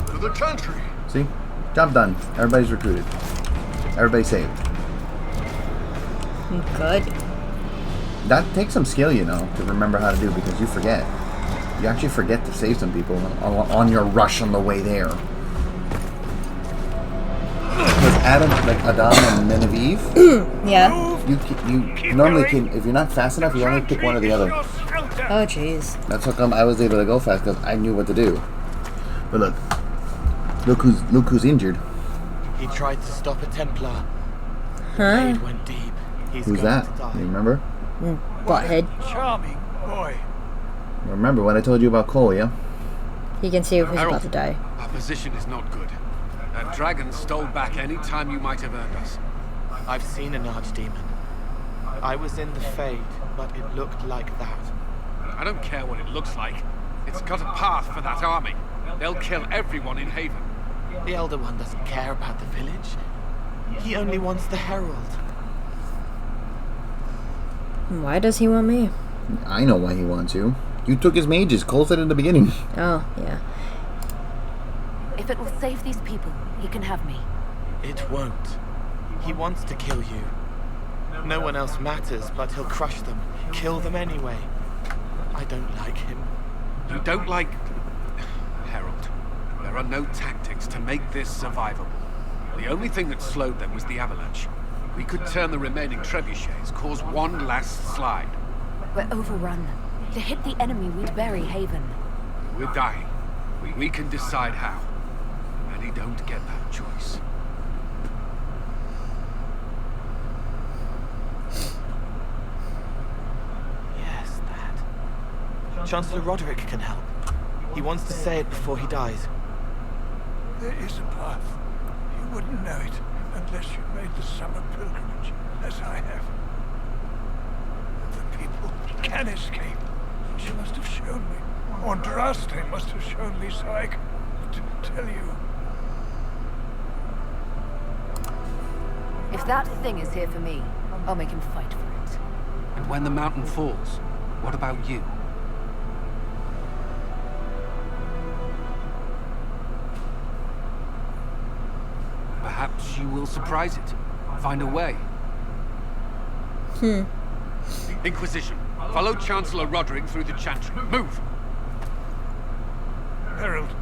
To the country. See? Job done. Everybody's recruited. Everybody's saved. Good. That takes some skill, you know, to remember how to do because you forget. You actually forget to save some people on your rush on the way there. Because Adam and Menevieve, yeah. You normally can, if you're not fast enough, you only pick one or the other. Oh, jeez. That's how come I was able to go fast because I knew what to do. But look who's injured. He tried to stop a Templar. Huh? The blade went deep. He's Who's going that? to die. You remember? Butthead. Charming boy. Remember when I told you about Cole, yeah? He can see if he's Harold, about to die. Our position is not good. That dragon stole back any time you might have earned us. I've seen an archdemon. I was in the Fade, but it looked like that. I don't care what it looks like. It's got a path for that army. They'll kill everyone in Haven. The Elder One doesn't care about the village. He only wants the Herald. Why does he want me? I know why he wants you. You took his mages. Cole said in the beginning. Oh, yeah. If it will save these people, he can have me. It won't. He wants to kill you. No one else matters, but he'll crush them. Kill them anyway. I don't like him. You don't like... Harold, there are no tactics to make this survivable. The only thing that slowed them was the avalanche. We could turn the remaining trebuchets, cause one last slide. We're overrun. To hit the enemy, we'd bury Haven. We're dying. We can decide how. Many don't get that choice. Yes, that. Chancellor Roderick can help. He wants to say it before he dies. There is a path. You wouldn't know it unless you made the summer pilgrimage, as I have. The people can escape. She must have shown me. Or Draste must have shown me so I could tell you. If that thing is here for me, I'll make him fight for it. And when the mountain falls, what about you? Perhaps you will surprise it. Find a way. Inquisition, follow Chancellor Roderick through the Chantry. Move! Herald,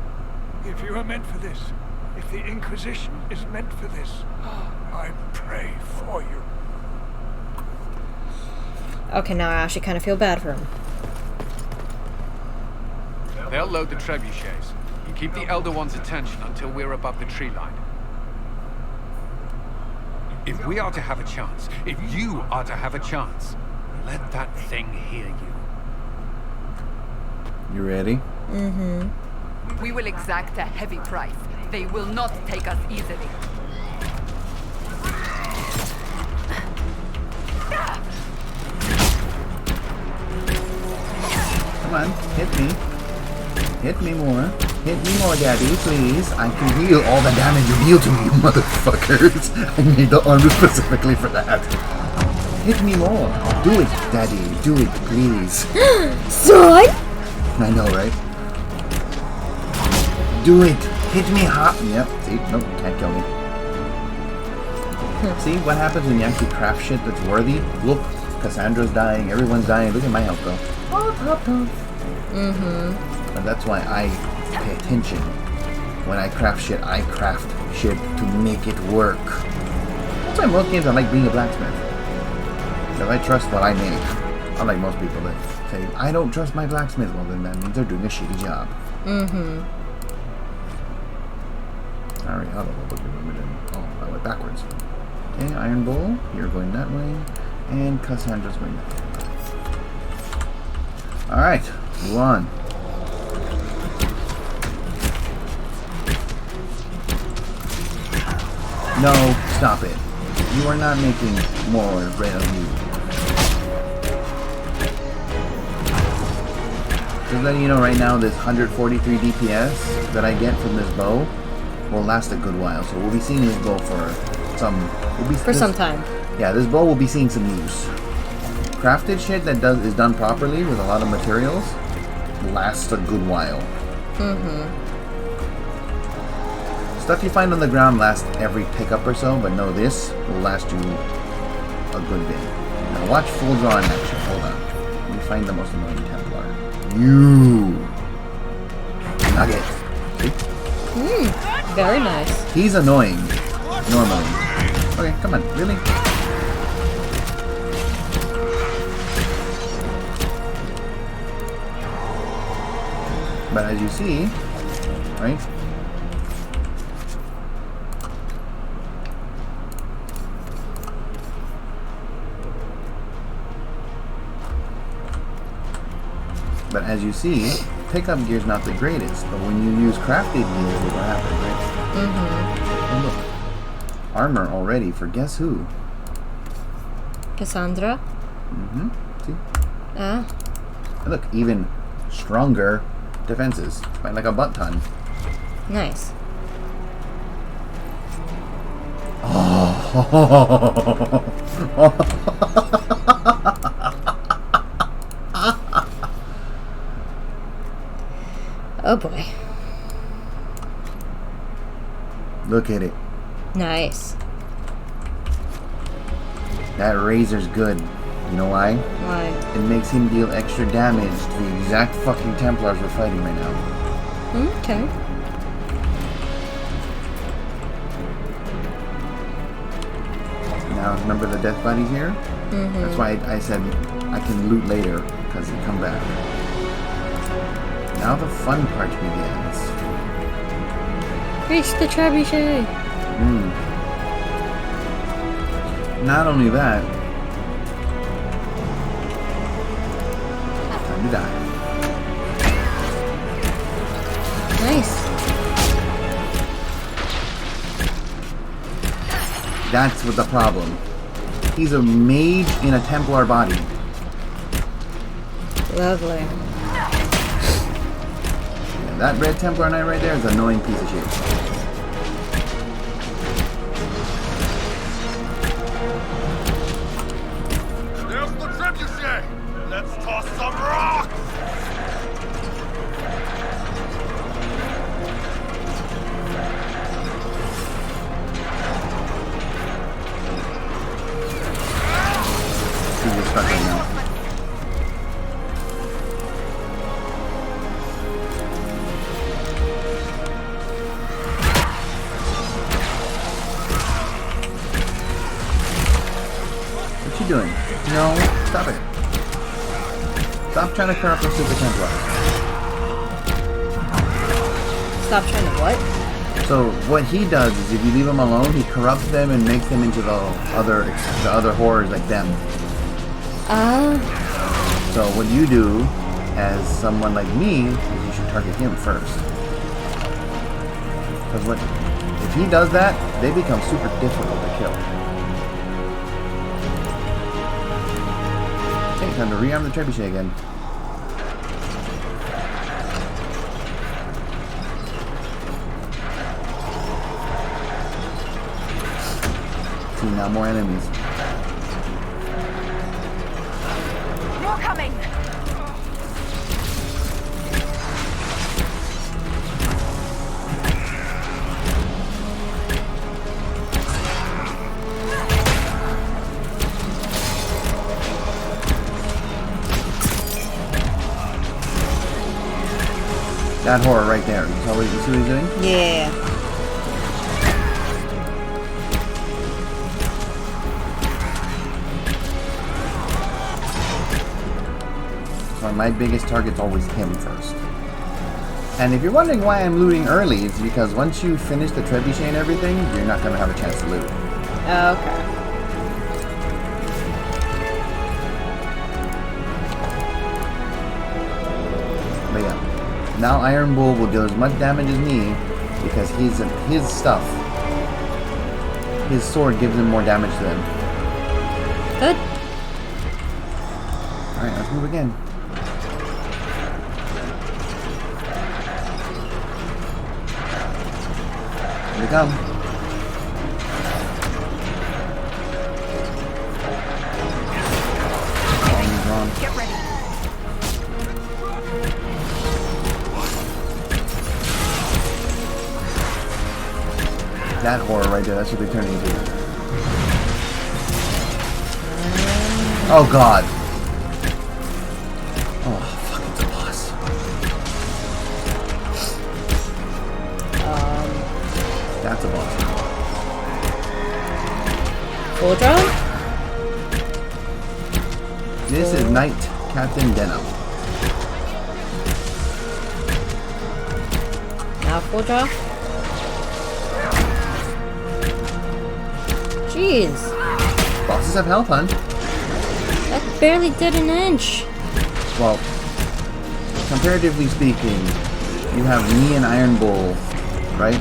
if you are meant for this, if the Inquisition is meant for this, I pray for you. Okay, now I actually kind of feel bad for him. They'll load the trebuchets. Keep the Elder One's attention until we're above the tree line. If we are to have a chance, if you are to have a chance, let that thing hear you. You ready? Mm-hmm. We will exact a heavy price. They will not take us easily. Come on, hit me. Hit me more. Hit me more, Daddy, please. I can heal all the damage you deal to me, you motherfuckers. I made the armor specifically for that. Hit me more. Do it, Daddy. Do it, please. Son? I know, right? Do it. Hit me hot. Yep. See? Nope. Can't kill me. See what happens when you actually craft shit that's worthy? Look, Cassandra's dying. Everyone's dying. Look at my health, though. Mm-hmm. And that's why I pay attention. When I craft shit, I craft shit to make it work. That's why most games I like being a blacksmith. If I trust what I make, unlike most people that say, I don't trust my blacksmith, well then that means they're doing a shitty job. Mm-hmm. Alright, oh, I went backwards. Okay, Iron Bowl, you're going that way, and Cassandra's going that way. Alright, move on. No, stop it. You are not making more red of you. Just letting you know right now, this 143 DPS that I get from this bow will last a good while. So we'll be seeing this bow for some time. Yeah, this bow will be seeing some use. Crafted shit that is done properly with a lot of materials lasts a good while. Mm-hmm. Stuff you find on the ground lasts every pickup or so, but no, this will last you a good bit. Now watch full draw in action. Hold on. Let me find the most annoying Templar. You! Nugget. Very nice. He's annoying. Normally. Okay, come on. Really? But as you see, right? But as you see, pickup gear's not the greatest. But when you use crafted gear, what happens, right? Mm-hmm. Oh look. Armor already for guess who? Cassandra? Mm-hmm. See? Ah. And look, even stronger defenses. By like a butt ton. Nice. Oh boy. Look at it. Nice. That razor's good. You know why? Why? It makes him deal extra damage to the exact fucking Templars we're fighting right now. Okay. Now, remember the death bodies here? Mm-hmm. That's why I said I can loot later, because they come back. Now the fun part begins. Reach the trebuchet! Not only that, time to die. Nice. That's what the problem. He's a mage in a Templar body. Lovely. And that red Templar Knight right there is an annoying piece of shit. There's the trebuchet! Let's toss some rocks! He's stuck right now. What you doing? No, stop it. Stop trying to corrupt the Super Templar. Stop trying to what? So what he does is if you leave him alone, he corrupts them and makes them into the other horrors like them. So what you do as someone like me is you should target him first. Because if he does that, they become super difficult to kill. Okay, time to rearm the trebuchet again. see now more enemies. More coming! That horror right there. You see what he's doing? Yeah. So my biggest target's always him first. And if you're wondering why I'm looting early, it's because once you finish the trebuchet and everything, you're not going to have a chance to loot. Okay. But yeah. Now Iron Bull will deal as much damage as me because his stuff, his sword gives him more damage to them. Good. Alright, let's move again. Here they come. Get ready. That horror right there, that's what they turn into. Oh god. Oh, fuck, it's a boss. That's a boss. Full draw? This is Knight Captain Denim. Now full draw? Jeez. Bosses have health, hun. That barely did an inch. Well, comparatively speaking, you have me and Iron Bull, right?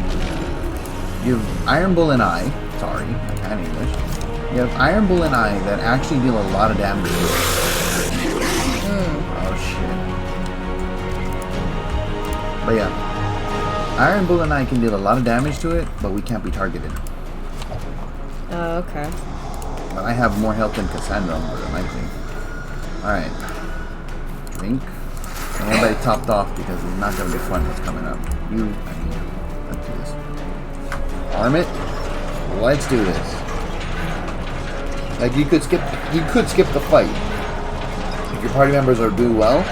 You have Iron Bull and I. Sorry, I can't English. You have Iron Bull and I that actually deal a lot of damage to it. Oh shit. But yeah, Iron Bull and I can deal a lot of damage to it, but we can't be targeted. Oh, okay. But I have more health than Cassandra, more than likely. Alright. Drink. And everybody topped off because it's not going to be fun what's coming up. You, I mean, let's do this. Arm it. Let's do this. Like, you could skip the fight. If your party members are doing well,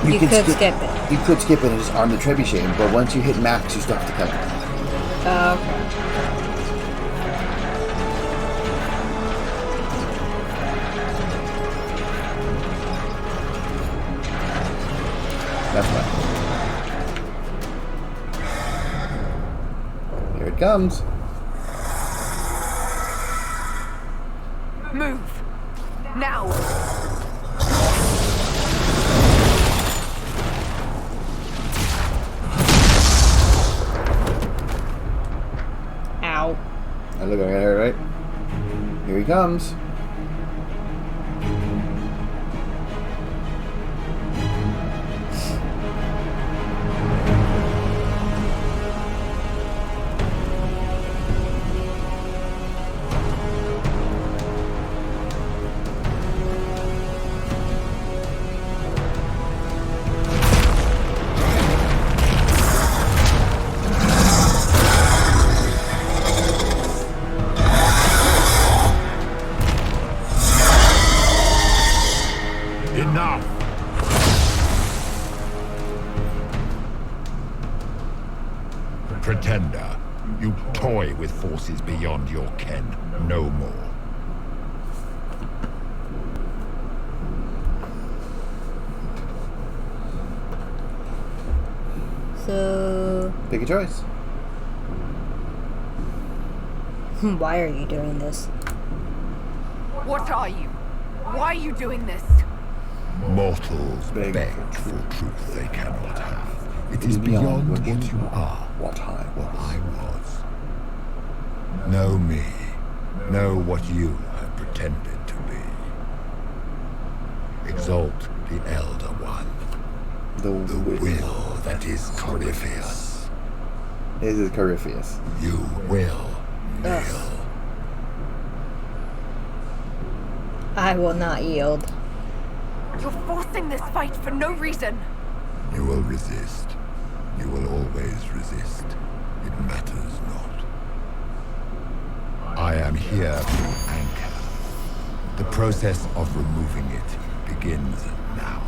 you could skip it. You could skip it and just arm the trebuchet, but once you hit max, you still have to kill it. Oh, okay. That's right. Here it comes. Move! Now! Ow. I look at her, right? Here he comes. Pretender, you toy with forces beyond your ken. No more. So... Pick a choice. Why are you doing this? What are you? Why are you doing this? Mortals beg for truth they cannot have. It is beyond what you are, what I was. Know me. Know what you have pretended to be. Exalt the Elder One. The will that is Corypheus. This is Corypheus. You will Kneel. I will not yield. You're forcing this fight for no reason. You will resist. You will always resist. It matters not. I am here to anchor. The process of removing it begins now.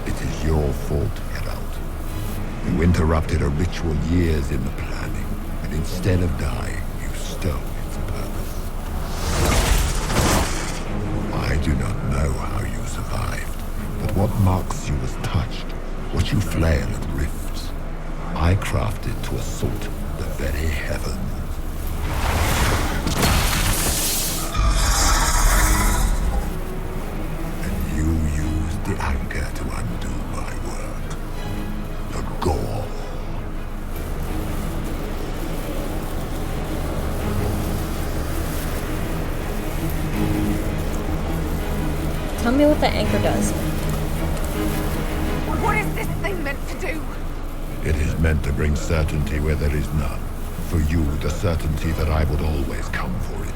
It is your fault, Herald. You interrupted a ritual years in the planning, and instead of dying, you stole its purpose. I do not know how you survived, but what marks you as touched, what you flail at rifts, I crafted to assault the very heavens. And you used the anchor to undo my work. The gall. Tell me what the anchor does. What is this thing meant to do? It is meant to bring certainty where there is none. For you, the certainty that I would always come for it.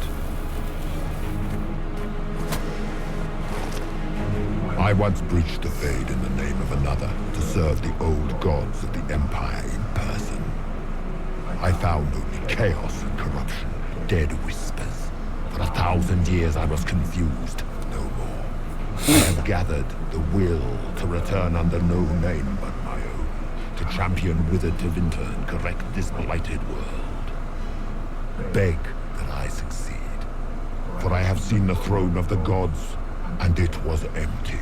I once breached the Fade in the name of another to serve the old gods of the Empire in person. I found only chaos and corruption, dead whispers. For 1,000 years I was confused, no more. I have gathered the will to return under no name but my own, to champion Withered to Winter and correct this blighted world. Beg that I succeed, for I have seen the throne of the gods, and it was empty.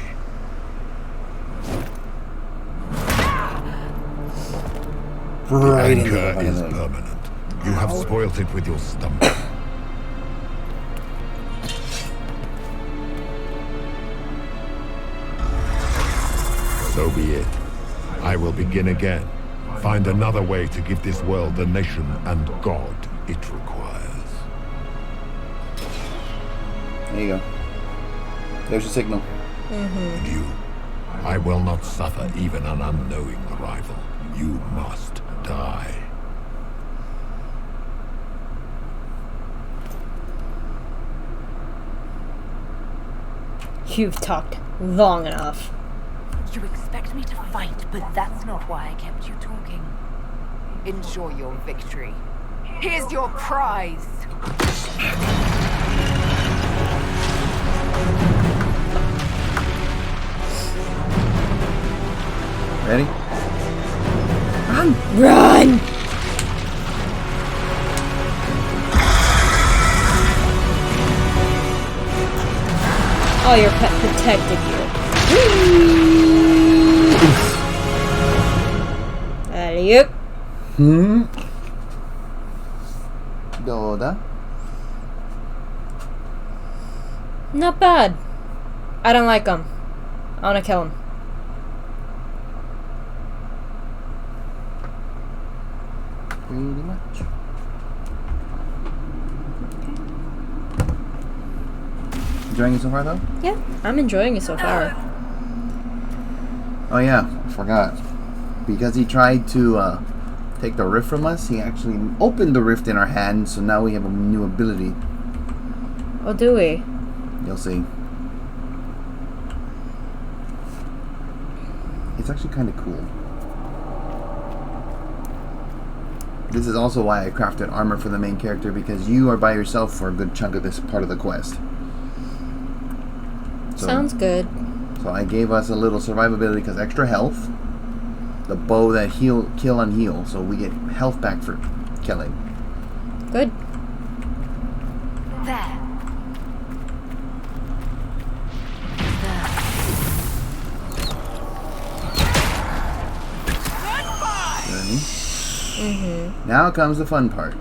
The anchor is permanent. You have spoilt it with your stumble. So be it. I will begin again. Find another way to give this world the nation and God it requires. There you go. There's your signal. And you, I will not suffer even an unknowing rival. You must die. You've talked long enough. You expect me to fight, but that's not why I kept you talking. Enjoy your victory. Here's your prize! Ready? Run! Run! Oh, your pet protected you. Alley-oop. Doda. Not bad. I don't like him. I want to kill him. Pretty much. Enjoying it so far, though? Yeah, I'm enjoying it so far. Oh yeah, I forgot. Because he tried to take the rift from us, he actually opened the rift in our hand, so now we have a new ability. Oh, do we? You'll see. It's actually kind of cool. This is also why I crafted armor for the main character, because you are by yourself for a good chunk of this part of the quest. So, sounds good. So I gave us a little survivability because extra health. The bow that kill and heal, so we get health back for killing. Good. There. Ready? Now comes the fun part.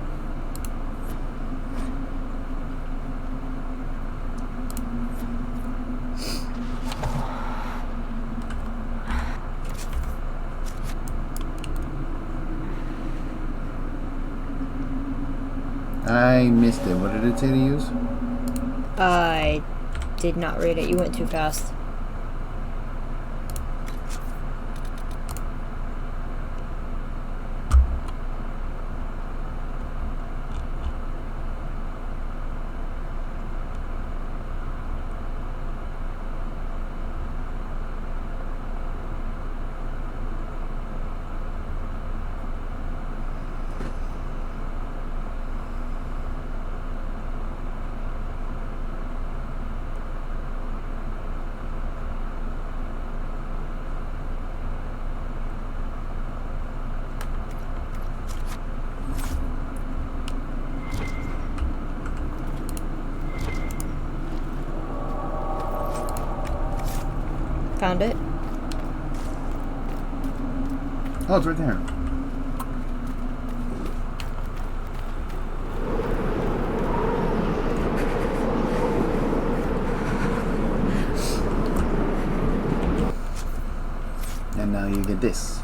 I missed it. What did it say to use? I did not read it. You went too fast. Found it. Oh, it's right there. And now you get this.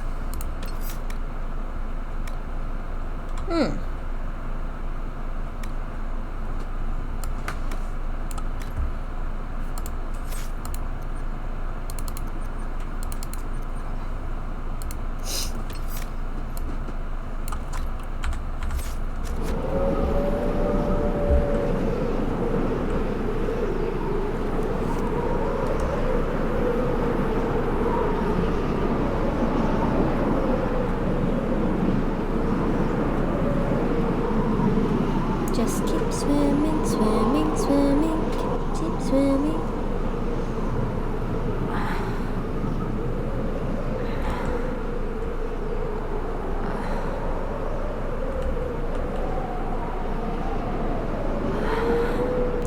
Just keep swimming, swimming, swimming, keep swimming.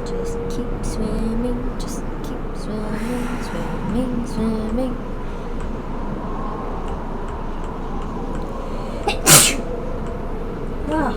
Just keep swimming, just keep swimming, swimming, swimming. Ah.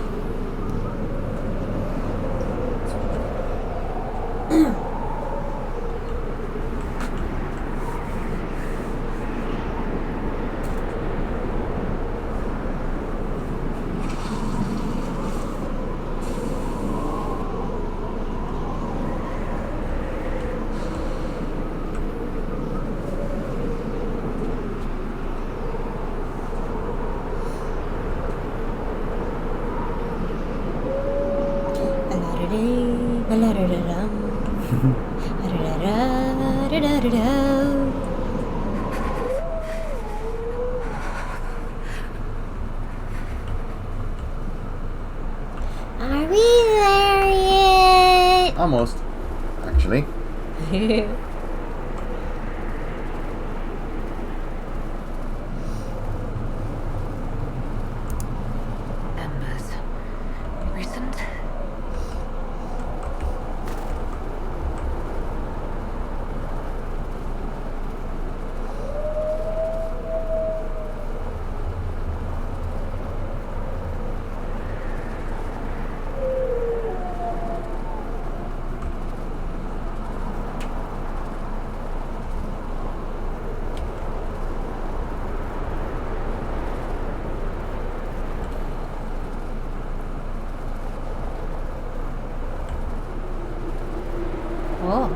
Are we there yet? Almost, actually. Embers. Recent? Oh.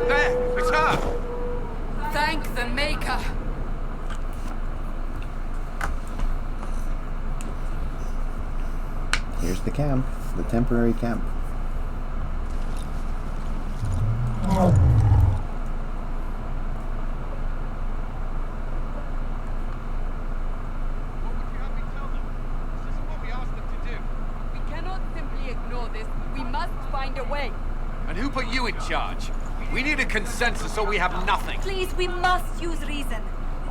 There! It's her! Thank the Maker! Here's the camp, the temporary camp. We cannot simply ignore this. We must find a way. And who put you in charge? We need a consensus or we have nothing. Please, we must use reason.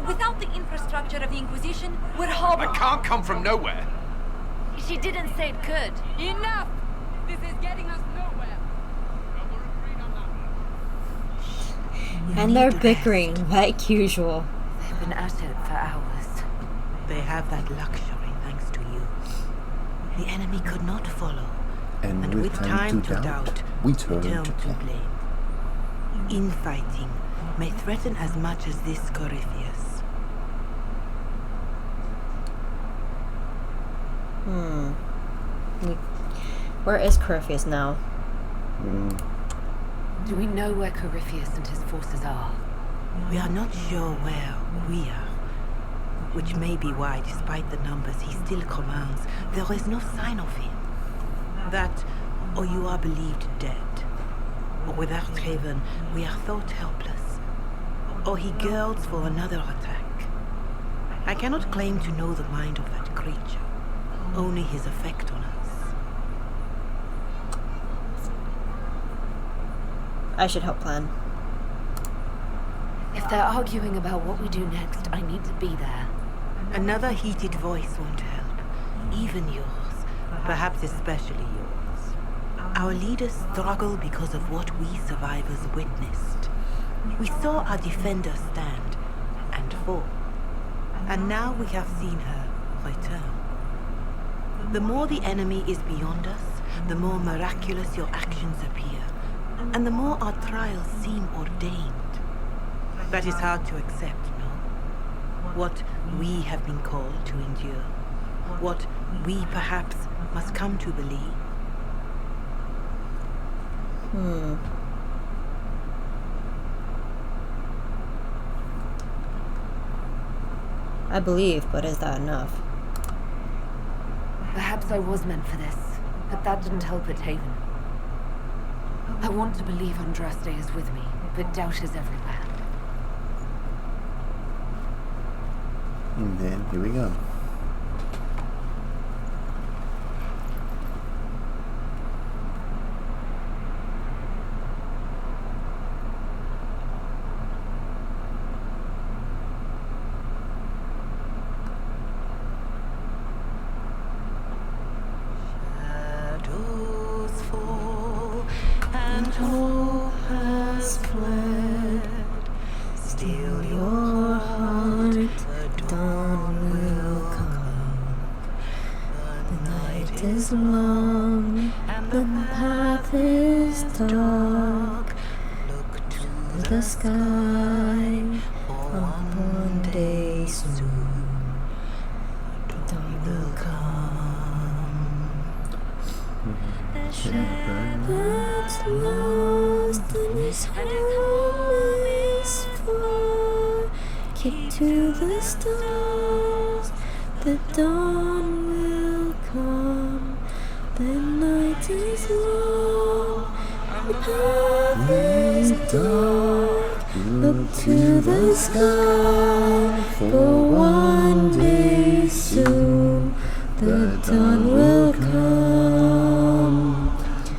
Without the infrastructure of the Inquisition, we're hobbled. I can't come from nowhere. She didn't say it could. Enough! This is getting us nowhere. And they're bickering like usual. They've been at it for hours. They have that luxury thanks to you. The enemy could not follow. And with time to doubt, we turn to blame. Infighting may threaten as much as this Corypheus. Where is Corypheus now? Do we know where Corypheus and his forces are? We are not sure where we are. Which may be why, despite the numbers he still commands, there is no sign of him. That, or you are believed dead. Or without Haven, we are thought helpless. Or he girds for another attack. I cannot claim to know the mind of that creature, only his effect on us. I should help plan. If they're arguing about what we do next, I need to be there. Another heated voice won't help. Even yours. Perhaps especially yours. Our leaders struggle because of what we survivors witnessed. We saw our defenders stand and fall. And now we have seen her return. The more the enemy is beyond us, the more miraculous your actions appear, and the more our trials seem ordained. That is hard to accept, no? What we have been called to endure, what we perhaps must come to believe. I believe, but is that enough? Perhaps I was meant for this, but that didn't help at Haven. I want to believe Andraste is with me, but doubt is everywhere. And then, here we go. The sky one day soon, dawn will come. The shepherd's lost and his home is far. Keep to the stars, the dawn will come. The night is long, the path is dark. Look to the sky, for one day soon the dawn will come.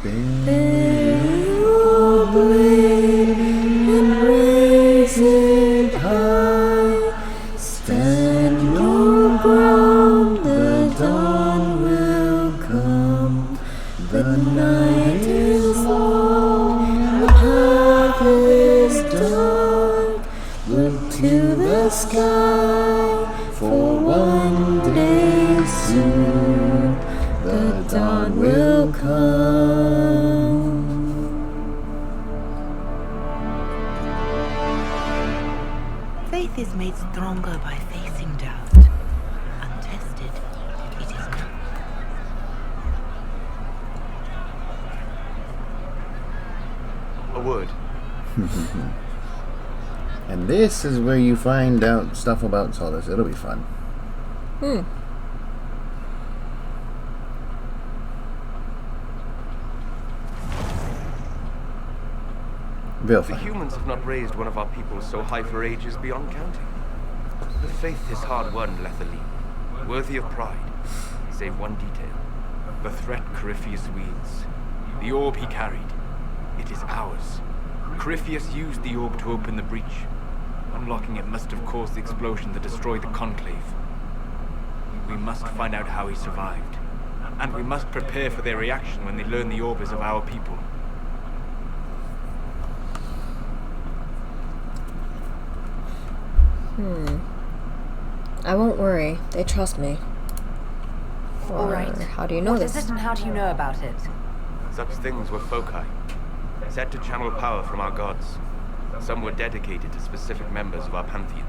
Bear your blade and raise it high. Stand your ground, the dawn will come. The night is long, the path is dark. Look to the sky, for one day soon the dawn will come. Faith is made stronger by facing doubt. Untested, it is not. A word. And this is where you find out stuff about Solus. It'll be fun. The humans have not raised one of our people so high for ages beyond counting. The faith is hard-won, Lethaline, worthy of pride, save one detail. The threat Corypheus wields. The orb he carried. It is ours. Corypheus used the orb to open the breach. Unlocking it must have caused the explosion that destroyed the Conclave. We must find out how he survived. And we must prepare for their reaction when they learn the orb is of our people. I won't worry. They trust me. All right. How do you know this? What is it and how do you know about it? Such things were foci, set to channel power from our gods. Some were dedicated to specific members of our pantheon.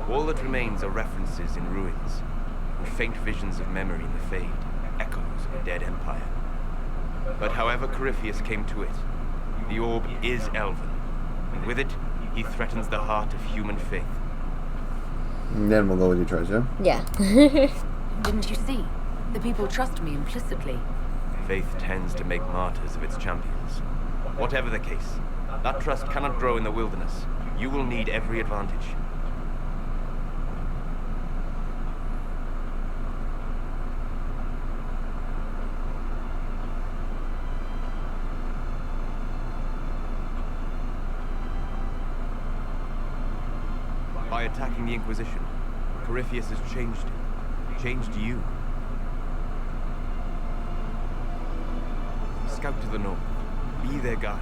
All that remains are references in ruins, and faint visions of memory in the fade, echoes of a dead empire. But however Corypheus came to it, the orb is elven, and with it, he threatens the heart of human faith. And then we'll go with your choice, yeah? Yeah. Didn't you see? The people trust me implicitly. Faith tends to make martyrs of its champions. Whatever the case, that trust cannot grow in the wilderness. You will need every advantage. By attacking the Inquisition, Corypheus has changed you. Scout to the north. Be their guide.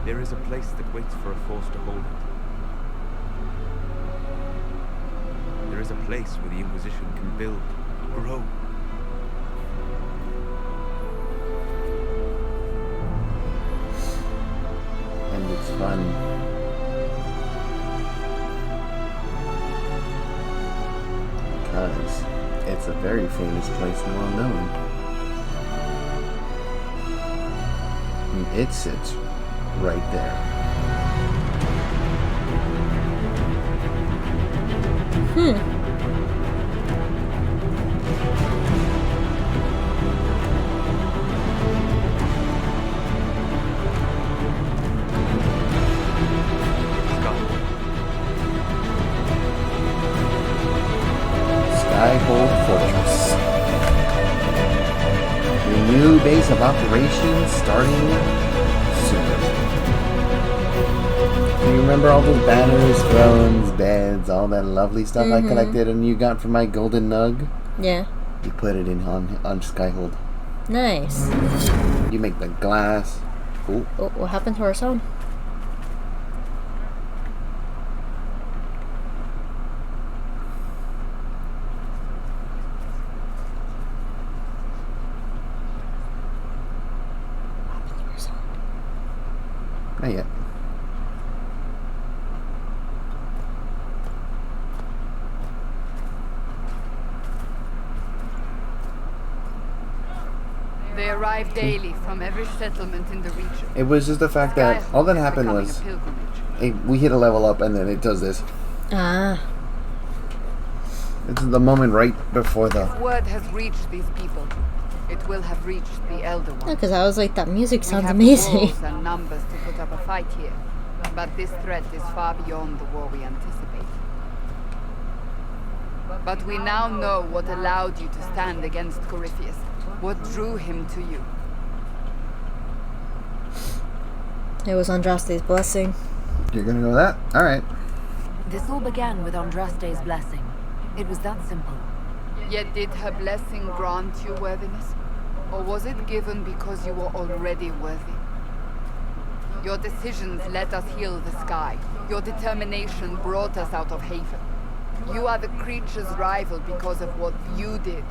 There is a place that waits for a force to hold it. There is a place where the Inquisition can build, grow. And it's fun. Because it's a very famous place and well known. And it sits right there. SkyHold Fortress. Your new base of operations starting soon. Do you remember all those banners, thrones, beds, all that lovely stuff I collected and you got from my golden nug? Yeah. You put it in on SkyHold. Nice. You make the glass. Cool. Oh, what happened to our sound? Not yet. They arrive daily from every settlement in the region. It was just the fact that all that happened was we hit a level up and then it does this. Ah. It's the moment right before the... If word has reached these people, it will have reached the Elder One. Yeah, because I was like, that music sounds we have amazing. Walls and numbers to put up a fight here, but this threat is far beyond the war we anticipate. But we now know what allowed you to stand against Corypheus, what drew him to you. It was Andraste's blessing. You're gonna go with that? Alright. This all began with Andraste's blessing. It was that simple. Yet did her blessing grant you worthiness? Or was it given because you were already worthy? Your decisions let us heal the sky. Your determination brought us out of Haven. You are the creature's rival because of what you did.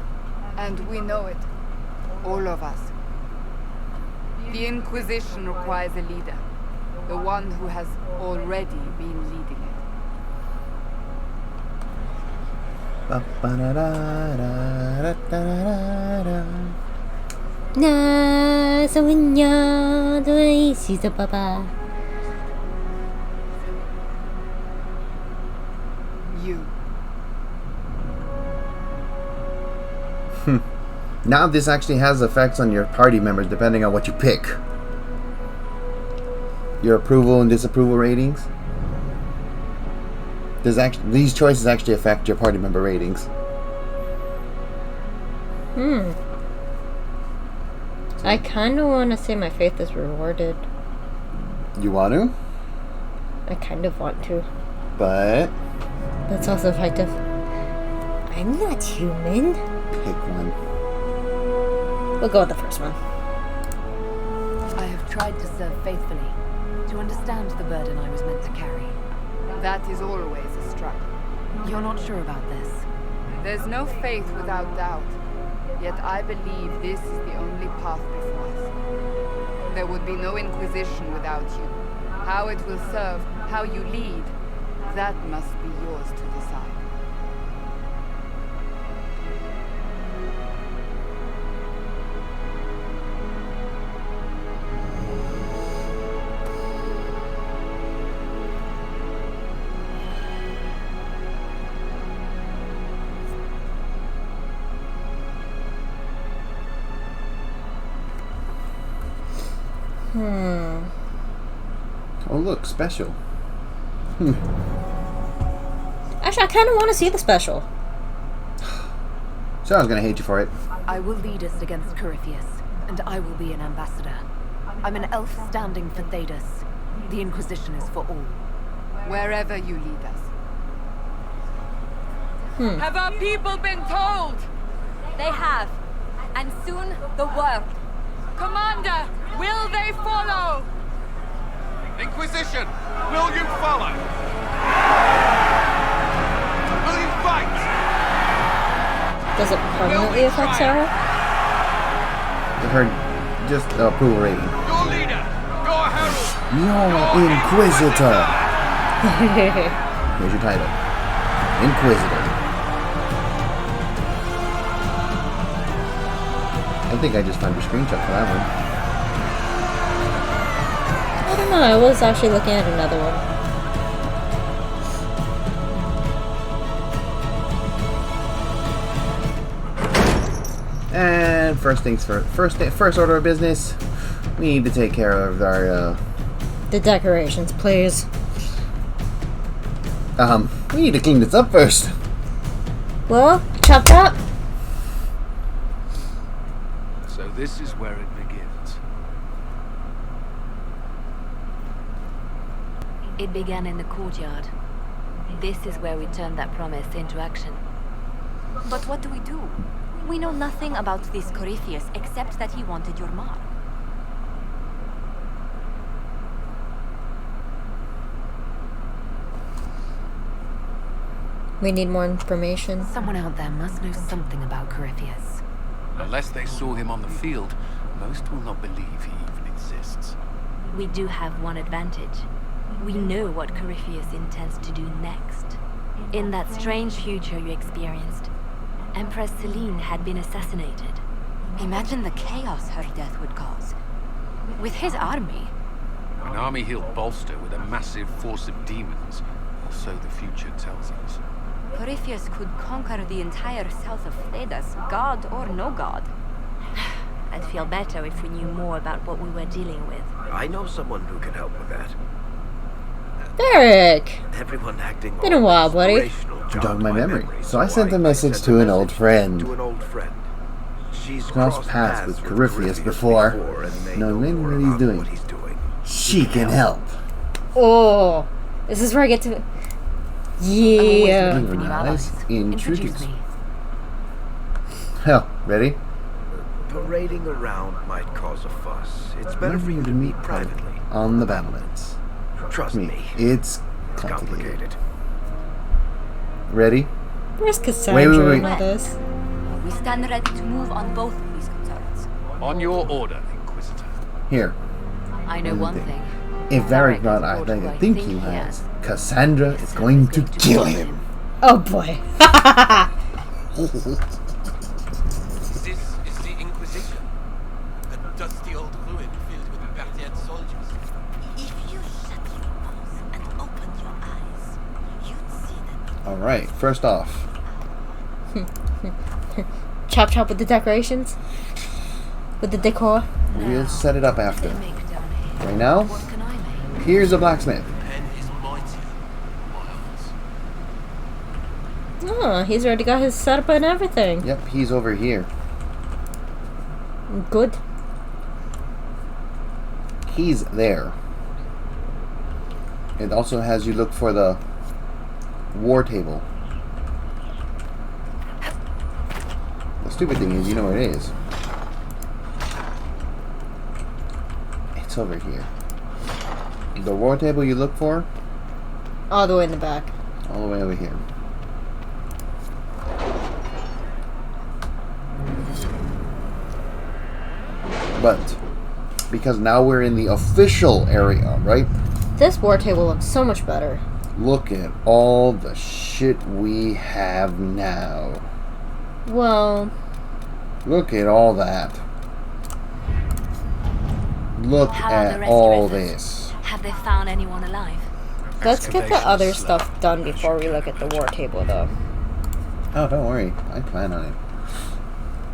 And we know it. All of us. The Inquisition requires a leader. The one who has already been leading it. You. Now this actually has effects on your party members depending on what you pick. Your approval and disapproval ratings. These choices actually affect your party member ratings. I kind of want to say my faith is rewarded. You want to? I kind of want to. But... That's also effective. I'm not human. Pick one. We'll go with the first one. I have tried to serve faithfully, to understand the burden I was meant to carry. That is always a struggle. You're not sure about this? There's no faith without doubt. Yet I believe this is the only path before us. There would be no Inquisition without you. How it will serve, how you lead, that must be yours to decide. Oh look, special. Actually, I kind of want to see the special. So I was gonna hate you for it. I will lead us against Corypheus, and I will be an ambassador. I'm an elf standing for Thedas. The Inquisition is for all. Wherever you lead us. Have our people been told? They have. And soon, the world. Commander, will they follow? Inquisition, will you follow? Will you fight? Does it permanently affect Sarah? Her just approval rating. Your leader, your herald. Your Inquisitor. Here's your title. Inquisitor. I think I just found your screenshot for that one. I don't know, I was actually looking at another one. And first things first order of business, we need to take care of our the decorations, please. We need to clean this up first. Well, chop chop. So this is where it begins. It began in the courtyard. This is where we turned that promise into action. But what do? We know nothing about this Corypheus except that he wanted your mark. We need more information. Someone out there must know something about Corypheus. Unless they saw him on the field, most will not believe he even exists. We do have one advantage. We know what Corypheus intends to do next. In that strange future you experienced, Empress Celine had been assassinated. Imagine the chaos her death would cause. With his army. An army he'll bolster with a massive force of demons, or so the future tells us. Corypheus could conquer the entire south of Thedas, god or no god. I'd feel better if we knew more about what we were dealing with. I know someone who can help with that. Derek! Everyone acting Been a while, buddy. Jogged my memory. So I sent a message to an old friend. She's crossed paths with Corypheus before. Knowing what he's doing. She can help. Oh, this is where I get to. Yeah. Introduce me. Hell, ready? Parading around might cause a fuss. It's better for you to meet privately. On the battlements. Trust me. It's complicated. Ready? Where's Cassandra wait. in all this? We stand ready to move on both of these concerns. On your order, Inquisitor. Here. I know one thing. If Varric not, I think he has. Cassandra is going to kill him. Oh boy. This is the Inquisition. A dusty old ruin filled with battered soldiers. If you shut your mouth and open your eyes, you'd see that. Alright, first off. Chop chop with the decorations? With the decor? We'll set it up after. Right now, here's a blacksmith. Oh, he's already got his setup and everything. Yep, he's over here. Good. He's there. It also has you look for the war table. The stupid thing is, you know where it is. It's over here. The war table you look for? All the way in the back. All the way over here. But because now we're in the official area, right? This war table looks so much better. Look at all the shit we have now. Well, look at all that. Look at all this. Have they found anyone alive? Let's get the other stuff done before we look at the war table, though. Oh, don't worry. I plan on it.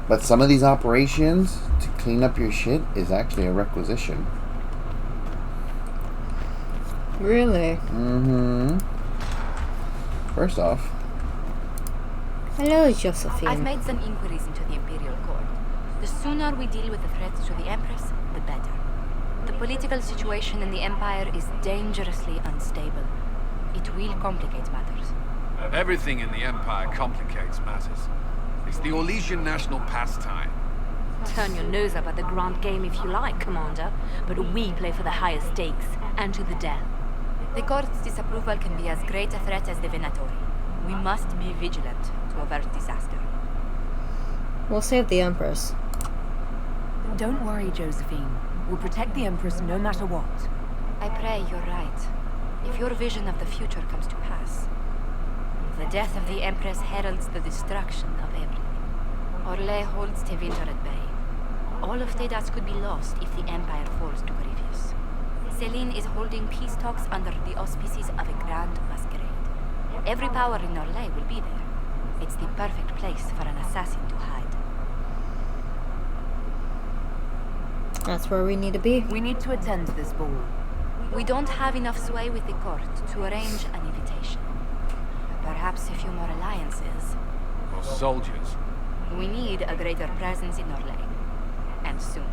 But some of these operations to clean up your shit is actually a requisition. Really? Mm-hmm. First off. Hello, Josephine. I've made some inquiries into the Imperial Court. The sooner we deal with the threats to the Empress, the better. The political situation in the Empire is dangerously unstable. It will complicate matters. Everything in the Empire complicates matters. It's the Orlesian national pastime. Turn your nose up at the grand game if you like, Commander, but we play for the highest stakes, and to the death. The court's disapproval can be as great a threat as the Venatori. We must be vigilant to avert disaster. We'll save the Empress. Don't worry, Josephine. We'll protect the Empress no matter what. I pray you're right. If your vision of the future comes to pass, the death of the Empress heralds the destruction of everything. Orlais holds Tevinter at bay. All of Tedas could be lost if the Empire falls to Grievous. Celine is holding peace talks under the auspices of a grand masquerade. Every power in Orlais will be there. It's the perfect place for an assassin to hide. That's where we need to be. We need to attend this ball. We don't have enough sway with the court to arrange an invitation. Perhaps a few more alliances. Or soldiers. We need a greater presence in Orlais. And soon.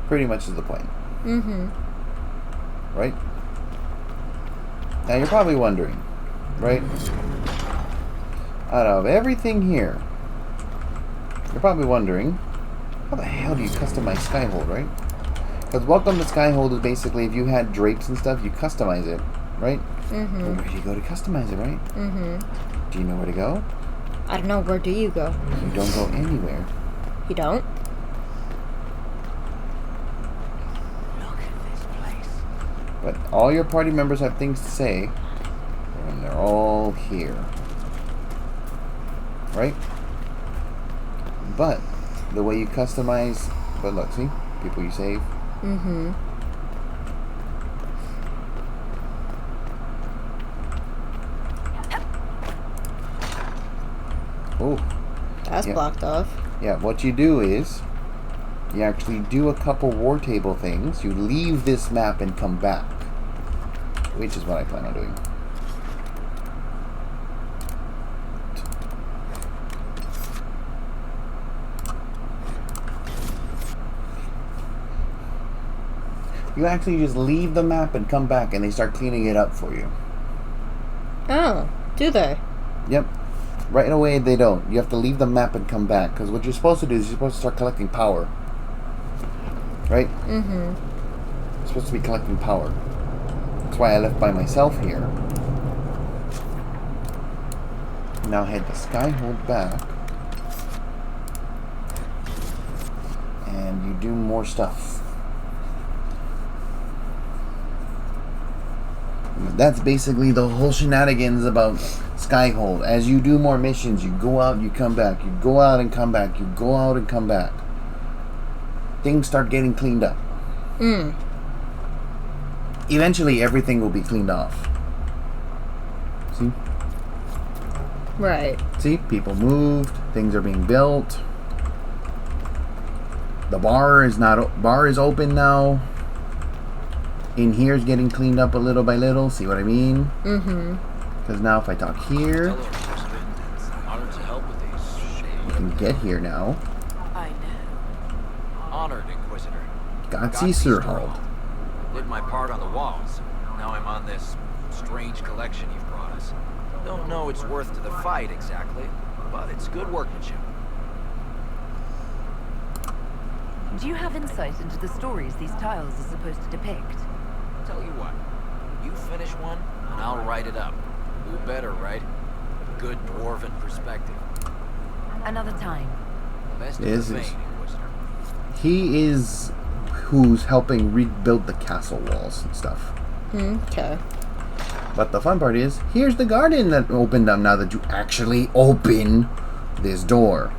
Pretty much is the point. Mm-hmm. Right? Now you're probably wondering, right? Out of everything here, you're probably wondering, how the hell do you customize SkyHold, right? Because Welcome to SkyHold is basically, if you had drapes and stuff, you customize it, right? Mm-hmm. But where do you go to customize it, right? Mm-hmm. Do you know where to go? I don't know. Where do you go? You don't go anywhere. You don't? Look at this place. But all your party members have things to say, and they're all here. Right? But the way you customize, but look, see? People you save. Mm-hmm. Oh. That's blocked off. Yeah, what you do is, you actually do a couple war table things, you leave this map and come back. Which is what I plan on doing. You actually just leave the map and come back and they start cleaning it up for you. Oh, do they? Yep. Right away they don't. You have to leave the map and come back. Because what you're supposed to do is you're supposed to start collecting power. Right? Mm-hmm. You're supposed to be collecting power. That's why I left by myself here. Now head to SkyHold back. And you do more stuff. That's basically the whole shenanigans about SkyHold. As you do more missions, you go out, you come back. You go out and come back. You go out and come back. Things start getting cleaned up. Eventually, everything will be cleaned off. See? Right. See? People moved. Things are being built. The bar is open now. In here is getting cleaned up a little by little. See what I mean? Mm-hmm. Because now if I talk here, Honored to help with these. you can get here now. I know. Honored, Inquisitor. Gotsi Surhold. Did my part on the walls. Now I'm on this strange collection you've brought us. Don't know it's worth to the fight exactly, but it's good workmanship. Do you have insight into the stories these tiles are supposed to depict? Tell you what, you finish one, and I'll write it up. Who better, right? A good dwarven perspective. Another time. Best Is of the it? vein, Inquisitor. He is who's helping rebuild the castle walls and stuff. Okay. But the fun part is, here's the garden that opened up now that you actually open this door.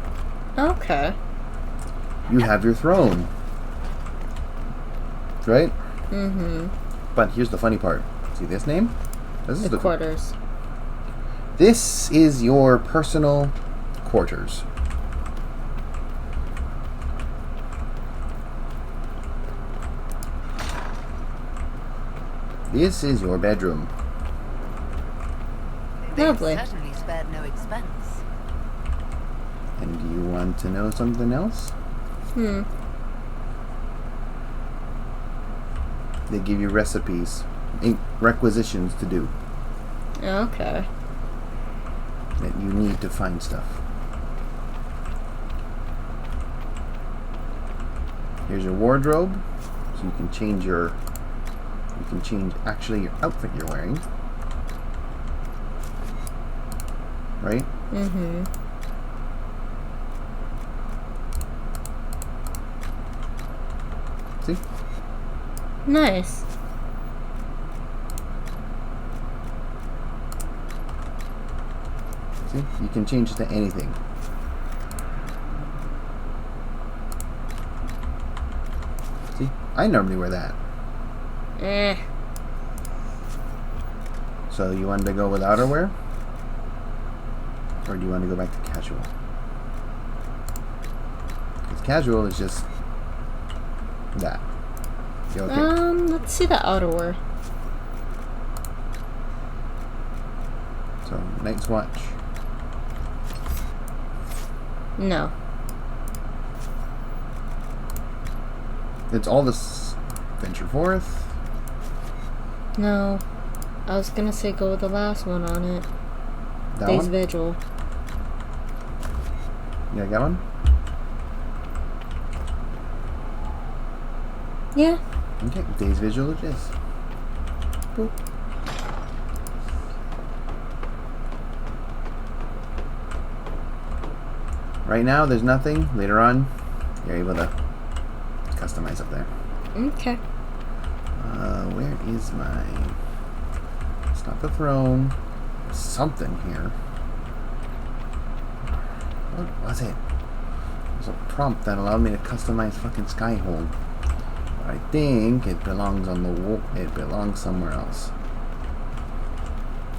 Okay. You have your throne. Right? Mm-hmm. But here's the funny part. See this name? This is The quarters. This is your personal quarters. This is your bedroom. Lovely. They certainly spared no expense. And do you want to know something else? They give you recipes, requisitions to do Okay. that you need to find stuff. Here's your wardrobe, so you can change your actually your outfit you're wearing. Right? Mm-hmm. See? Nice. See? You can change it to anything. See? I normally wear that. So you wanted to go with outerwear? Or do you want to go back to casual? Because casual is just that. You okay? Let's see the outerwear. So, Night's Watch. No. It's all this Venture Forth. No. I was gonna say go with the last one on it. That Day's one? Vigil. You got one? Yeah. Okay, Day's Vigil it is. Boop. Right now, there's nothing. Later on, you're able to customize up there. Okay. Where is my... It's not the throne. There's something here. What was it? There's a prompt that allowed me to customize fucking SkyHold. But I think it belongs on the wall. It belongs somewhere else.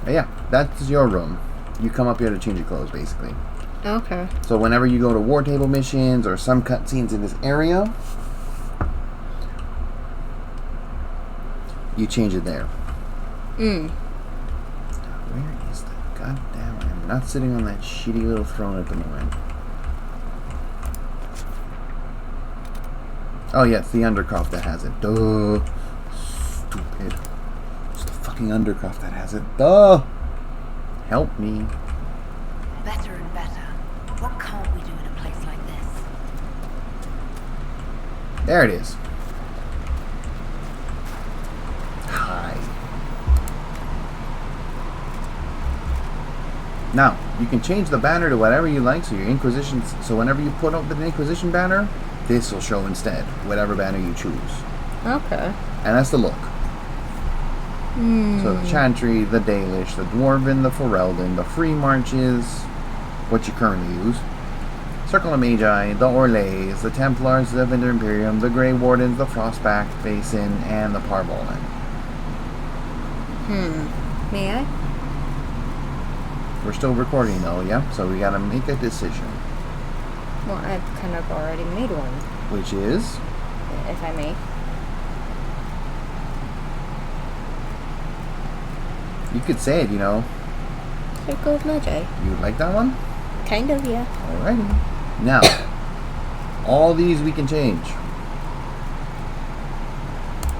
But yeah, that's your room. You come up here to change your clothes, basically. Okay. So whenever you go to war table missions or some cutscenes in this area, you change it there. Where is the goddamn... I'm not sitting on that shitty little throne at the moment. Oh yeah, it's the Undercroft that has it. Duh. Stupid. It's the fucking Undercroft that has it. Duh. Help me. Better and better. What can't we do in a place like this? There it is. Hi. Now, you can change the banner to whatever you like, so your Inquisition... So whenever you put up the Inquisition banner, this will show instead, whatever banner you choose. Okay. And that's the look. So the Chantry, the Dalish, the Dwarven, the Ferelden, the Free Marches, what you currently use, Circle of Magi, the Orlays, the Templars, the Vendor Imperium, the Grey Wardens, the Frostback Basin, and the Parvolan. May I? We're still recording though, yeah? So we gotta make a decision. Well, I've kind of already made one. Which is? If I may. You could say it, you know. Circle of Magi. You like that one? Kind of, yeah. Alrighty. Now, all these we can change.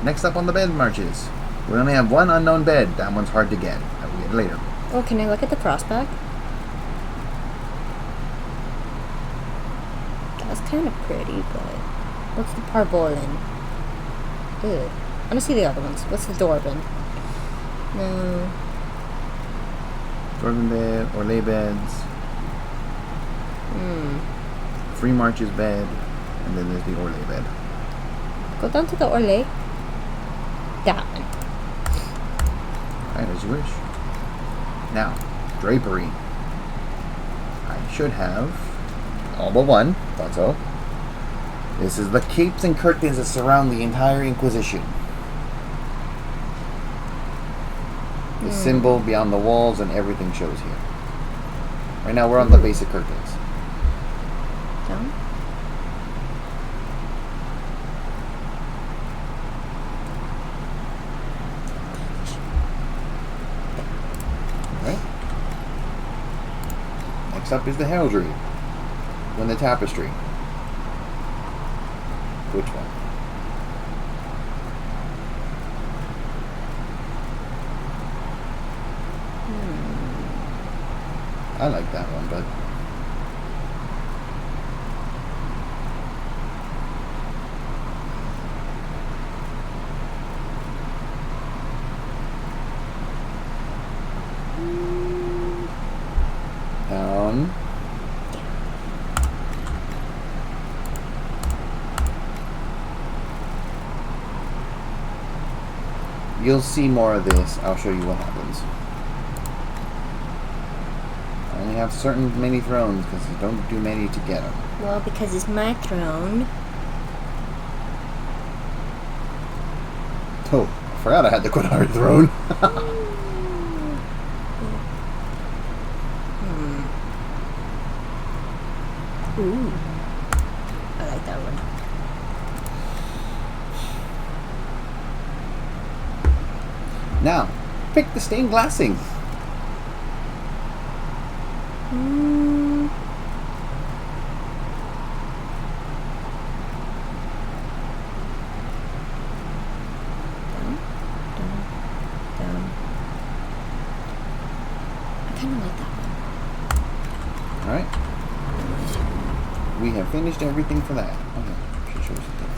Next up on the bed marches. We only have one unknown bed. That one's hard to get. That we'll get later. Oh, can I look at the prospect? That's kind of pretty, but... What's the Parvolan? Ew. I want to see the other ones. What's the Dwarven? No. Dwarven bed, Orlay beds. Free Marches bed. And then there's the Orlay bed. Go down to the Orlay. That one. Alright, as you wish. Now, drapery. I should have all but one. Thought so. This is the capes and curtains that surround the entire Inquisition. The symbol beyond the walls and everything shows here. Right now we're on the basic curtains. Down. Right. Next up is the heraldry. Then the tapestry. Which one? I like that one, but You'll see more of this. I'll show you what happens. I only have certain many thrones because you don't do many to get them. Well, because it's my throne. Oh, I forgot I had the Quadari throne. Ooh. I like that one. Now, pick the stained glassing. We have finished everything for that. Okay, should show something.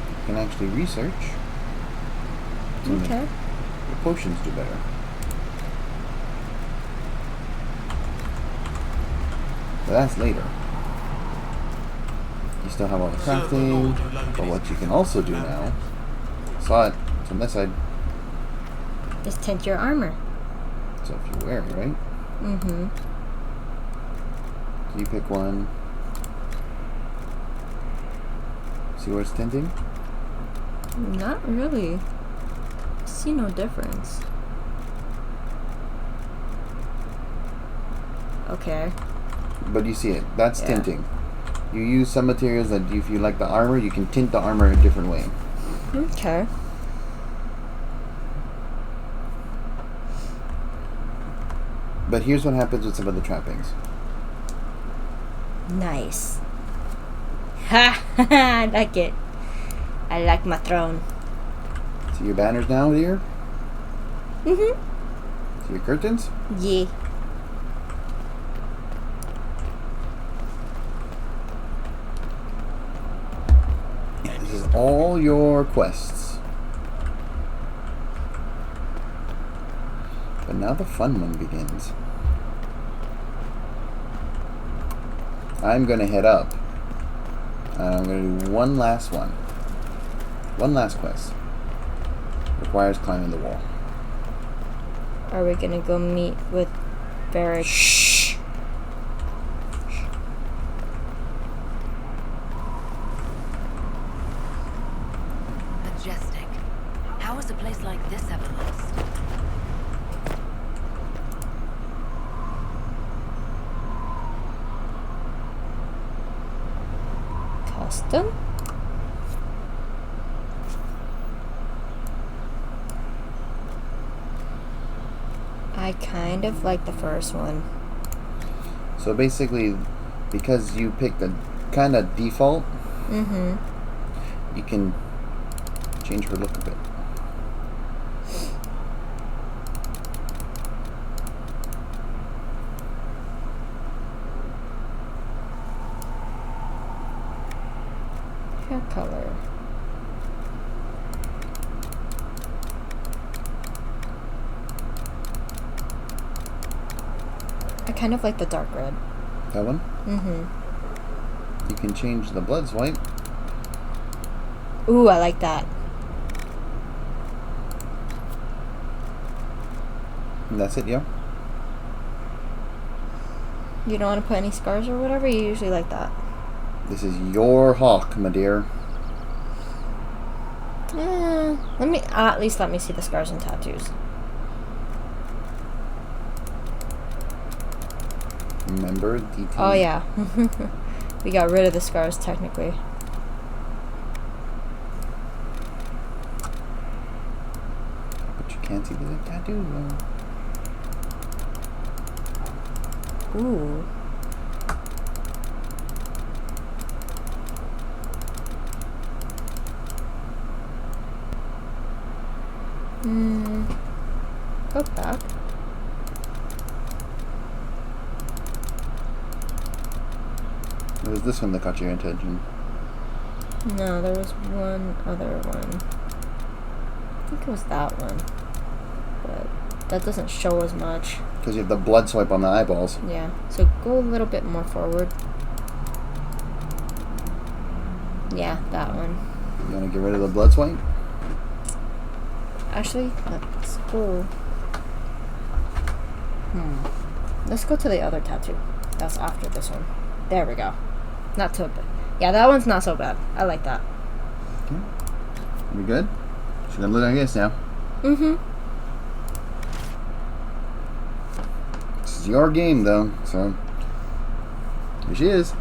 You can actually research. Okay. The potions do better. But that's later. You still have all the crafting, but what you can also do now, saw it, it's on this side. Just tint your armor. So if you wear it, right? Mm-hmm. So you pick one. See where it's tinting? Not really. I see no difference. Okay. But you see it. That's tinting. You use some materials that if you like the armor, you can tint the armor a different way. Okay. But here's what happens with some of the trappings. Nice. Ha! I like it. I like my throne. See your banners now, dear? Mm-hmm. See your curtains? Yeah. This is all your quests. But now the fun one begins. I'm going to head up. And I'm going to do one last one. One last quest. Requires climbing the wall. Are we going to go meet with Barrack? Shh! Majestic. How is a place like this ever lost? Custom? I kind of like the first one. So basically, because you picked a kind of default, you can change her look a bit. Hair color. I kind of like the dark red. That one? Mm-hmm. You can change the blood swipe. Ooh, I like that. And that's it, yeah? You don't want to put any scars or whatever? You usually like that. This is your hawk, my dear. Let me at least let me see the scars and tattoos. Remember DT? Oh yeah. We got rid of the scars technically. But you can't see the tattoo though. Ooh. Go back. It was this one that caught your attention. No, there was one other one. I think it was that one. But that doesn't show as much. Because you have the blood swipe on the eyeballs. Yeah, so go a little bit more forward. Yeah, that one. You want to get rid of the blood swipe? Actually, let's go. Let's go to the other tattoo. That's after this one. There we go. Not so bad. Yeah, that one's not so bad. I like that. Okay. We good? She's gonna look like this now. This is your game, though, so here she is.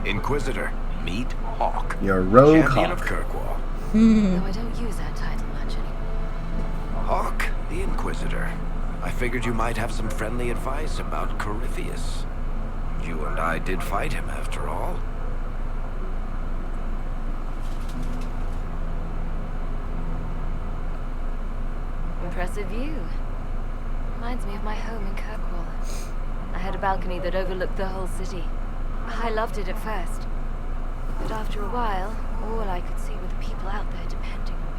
Inquisitor, meet Hawk. Your rogue champion Hawk. of Kirkwall. No, I don't use that title much anymore. Hawk, the Inquisitor. I figured you might have some friendly advice about Corypheus. You and I did fight him, after all. Impressive view. Reminds me of my home in Kirkwall. I had a balcony that overlooked the whole city. I loved it at first. But after a while, all I could see were the people out there depending on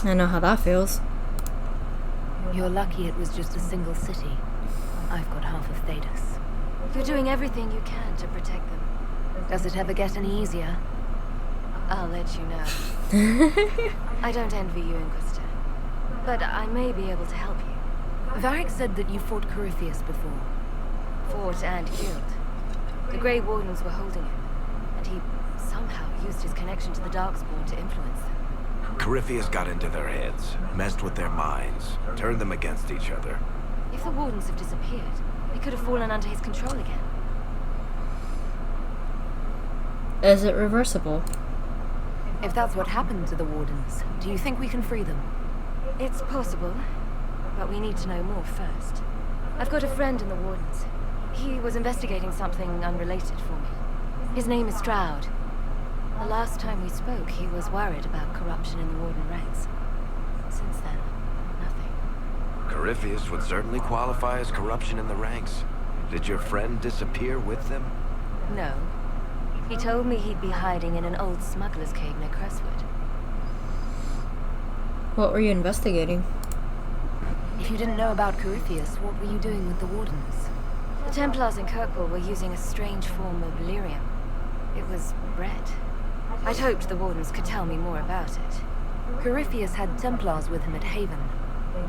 me. I know how that feels. You're lucky it was just a single city. I've got half of Thedas. You're doing everything you can to protect them. Does it ever get any easier? I'll let you know. I don't envy you, Inquisitor. But I may be able to help you. Varric said that you fought Corypheus before. Fought and killed. The Grey Wardens were holding him, and he somehow used his connection to the Darkspawn to influence them. Corypheus got into their heads, messed with their minds, turned them against each other. If the Wardens have disappeared, they could have fallen under his control again. Is it reversible? If that's what happened to the Wardens, do you think we can free them? It's possible, but we need to know more first. I've got a friend in the Wardens. He was investigating something unrelated for me. His name is Stroud. The last time we spoke, he was worried about corruption in the Warden ranks. Since then, nothing. Corypheus would certainly qualify as corruption in the ranks. Did your friend disappear with them? No. He told me he'd be hiding in an old smuggler's cave near Crestwood. What were you investigating? If you didn't know about Corypheus, what were you doing with the Wardens? The Templars in Kirkwall were using a strange form of lyrium. It was red. I'd hoped the Wardens could tell me more about it. Corypheus had Templars with him at Haven.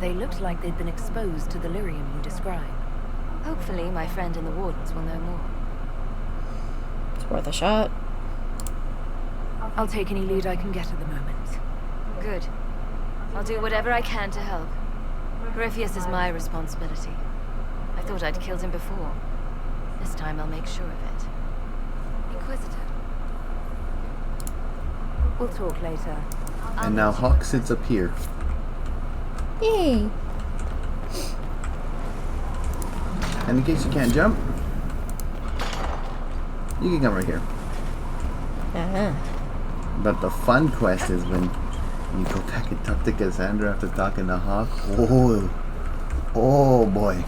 They looked like they'd been exposed to the lyrium you describe. Hopefully, my friend in the Wardens will know more. It's worth a shot. I'll take any lead I can get at the moment. Good. I'll do whatever I can to help. Corypheus is my responsibility. I thought I'd killed him before. This time I'll make sure of it. Inquisitor. We'll talk later. And now Hawk sits up here. Yay! And in case you can't jump, you can come right here. But the fun quest is when you go back and talk to Cassandra after talking to Hawk. Oh boy.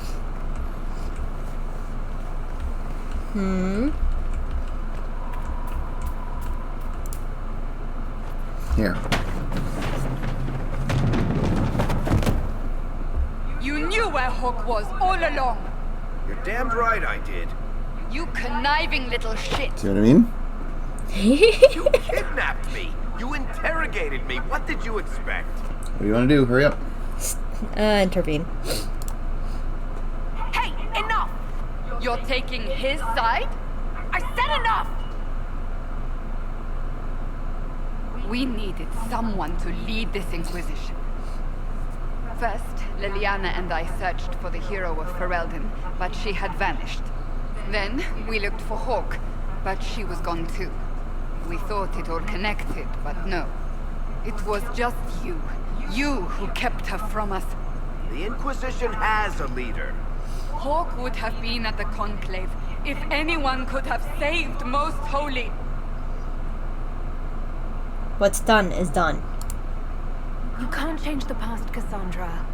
Here. You knew where Hawk was all along. You're damned right I did. You conniving little shit. See what I mean? You kidnapped me. You interrogated me. What did you expect? What do you want to do? Hurry up. Intervene. Hey, enough! You're taking his side? I said enough! We needed someone to lead this Inquisition. First, Liliana and I searched for the hero of Ferelden, but she had vanished. Then, we looked for Hawk, but she was gone too. We thought it all connected, but no. It was just you. You who kept her from us. The Inquisition has a leader. Hawk would have been at the Conclave if anyone could have saved Most Holy. What's done is done. You can't change the past, Cassandra.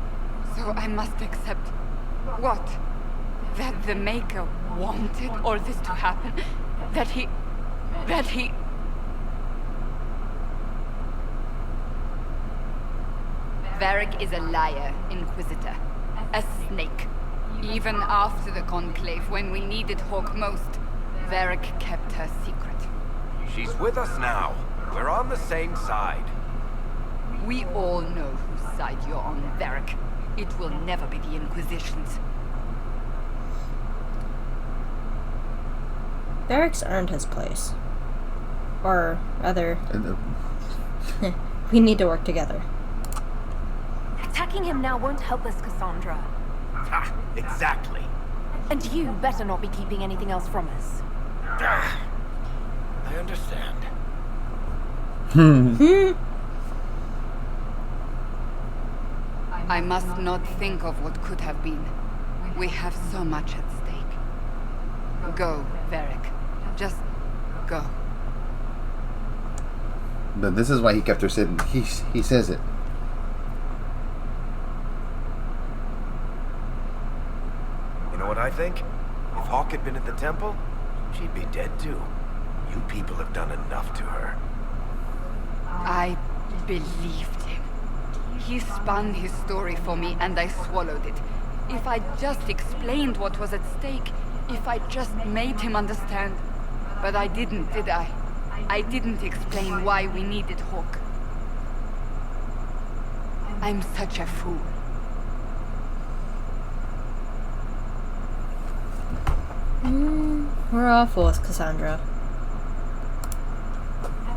So I must accept... what? That the Maker wanted all this to happen? That he... Varric is a liar, Inquisitor. A snake. Even after the conclave, when we needed Hawk most, Varric kept her secret. She's with us now. We're on the same side. We all know whose side you're on, Varric. It will never be the Inquisition's. Varric's earned his place. Or, rather... we need to work together. Attacking him now won't help us, Cassandra. Ha! Exactly. And you better not be keeping anything else from us. I understand. I must not think of what could have been. We have so much at stake. Go, Varric. Just go. But this is why he kept her sitting. He says it. You know what I think? If Hawk had been at the temple, she'd be dead too. You people have done enough to her. I believed him. He spun his story for me and I swallowed it. If I just explained what was at stake, if I just made him understand. But I didn't, did I? I didn't explain why we needed Hawk. I'm such a fool. We're awful with Cassandra.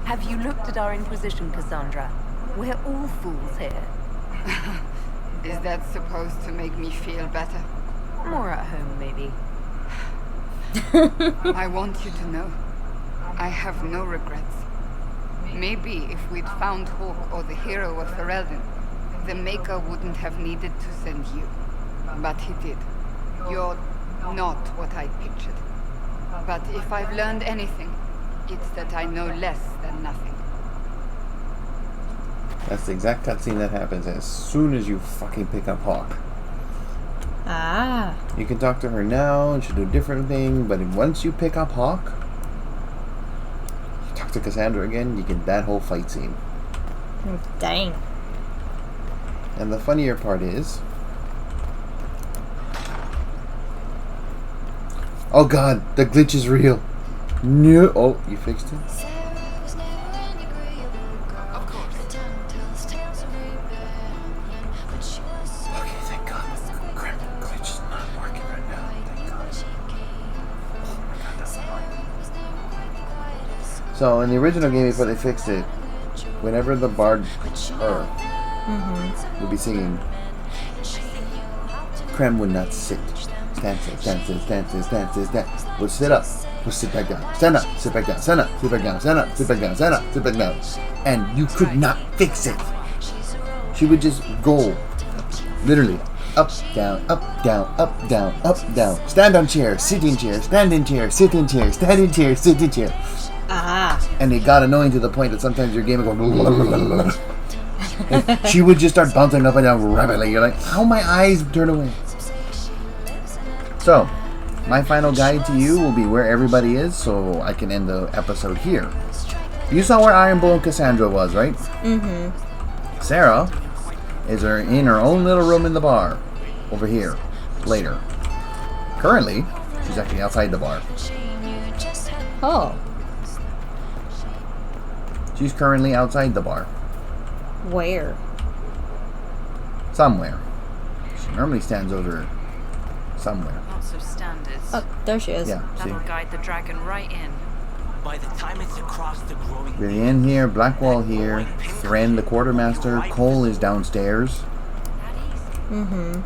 Have you looked at our Inquisition, Cassandra? We're all fools here. Is that supposed to make me feel better? More at home, maybe. I want you to know, I have no regrets. Maybe if we'd found Hawk or the hero of Ferelden, the Maker wouldn't have needed to send you. But he did. You're not what I pictured. But if I've learned anything, it's that I know less than nothing. That's the exact cutscene that happens as soon as you fucking pick up Hawk. Ah. You can talk to her now and she'll do a different thing, but once you pick up Hawk, you talk to Cassandra again, you get that whole fight scene. Dang. And the funnier part is... Oh god, the glitch is real. No. Oh, you fixed it? Okay, thank god. Crap, the glitch is not working right now. Thank god. Oh my god, that's annoying. So, in the original game, before they fixed it, whenever the bard would be singing, Krem would not sit. Stances. Would sit up. Would sit back down. Stand up. Sit back down. Stand up. Sit back down. Stand up. Sit back down. Stand up. Sit back down. And you could not fix it. She would just go, literally, up, down, up, down, up, down, up, down. Stand on chair, sit in chair, stand in chair, sit in chair, stand in chair, sit in chair. Ah. And it got annoying to the point that sometimes your game would go. And she would just start bouncing up and down rapidly. You're like, how my eyes turn away? So, my final guide to you will be where everybody is, so I can end the episode here. You saw where Iron Bull and Cassandra was, right? Mm-hmm. Sarah is in her own little room in the bar, over here, later. Currently, she's actually outside the bar. Oh. She's currently outside the bar. Where? Somewhere. She normally stands over somewhere. Lots of standards. Oh, there she is. Yeah, see. That'll guide the dragon right in. By the time it's across the growing... Vivienne here, Blackwall here, Thren the quartermaster, Cole is downstairs. Mm-hmm.